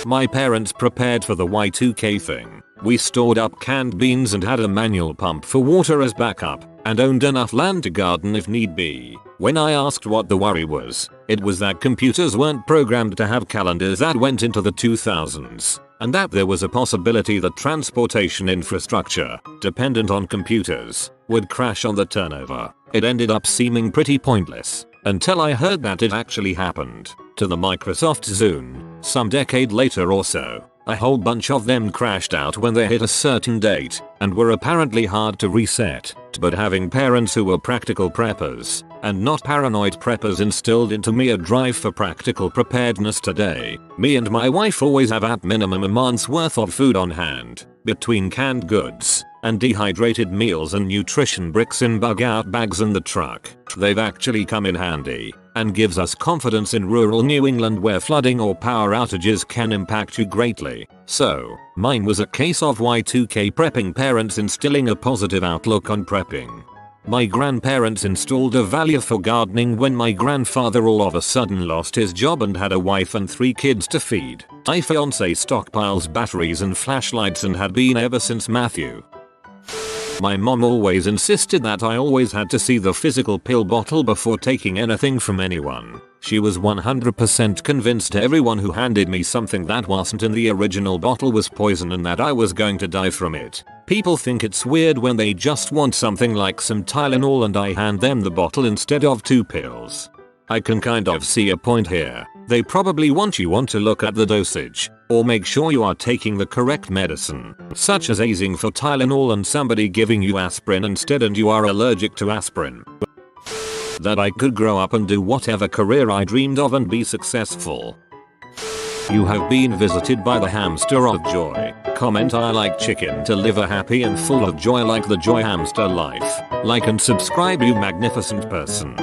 My parents prepared for the Y2K thing. We stored up canned beans and had a manual pump for water as backup, and owned enough land to garden if need be. When I asked what the worry was, it was that computers weren't programmed to have calendars that went into the 2000s, and that there was a possibility that transportation infrastructure, dependent on computers, would crash on the turnover. It ended up seeming pretty pointless, until I heard that it actually happened. To the Microsoft Zune, some decade later or so, a whole bunch of them crashed out when they hit a certain date, and were apparently hard to reset. But having parents who were practical preppers, and not paranoid preppers, instilled into me a drive for practical preparedness today. Me and my wife always have at minimum a month's worth of food on hand, between canned goods, and dehydrated meals and nutrition bricks in bug-out bags in the truck. They've actually come in handy, and gives us confidence in rural New England where flooding or power outages can impact you greatly. So, mine was a case of Y2K prepping parents instilling a positive outlook on prepping. My grandparents installed a value for gardening when my grandfather all of a sudden lost his job and had a wife and 3 kids to feed. My fiance stockpiles batteries and flashlights and had been ever since Matthew. My mom always insisted that I always had to see the physical pill bottle before taking anything from anyone. She was 100% convinced everyone who handed me something that wasn't in the original bottle was poison and that I was going to die from it. People think it's weird when they just want something like some Tylenol and I hand them the bottle instead of 2 pills. I can kind of see a point here. They probably want to look at the dosage, or make sure you are taking the correct medicine, such as asing for Tylenol and somebody giving you aspirin instead and you are allergic to aspirin. That I could grow up and do whatever career I dreamed of and be successful. You have been visited by the hamster of joy. Comment I like chicken to live a happy and full of joy like the joy hamster life. Like and subscribe you magnificent person.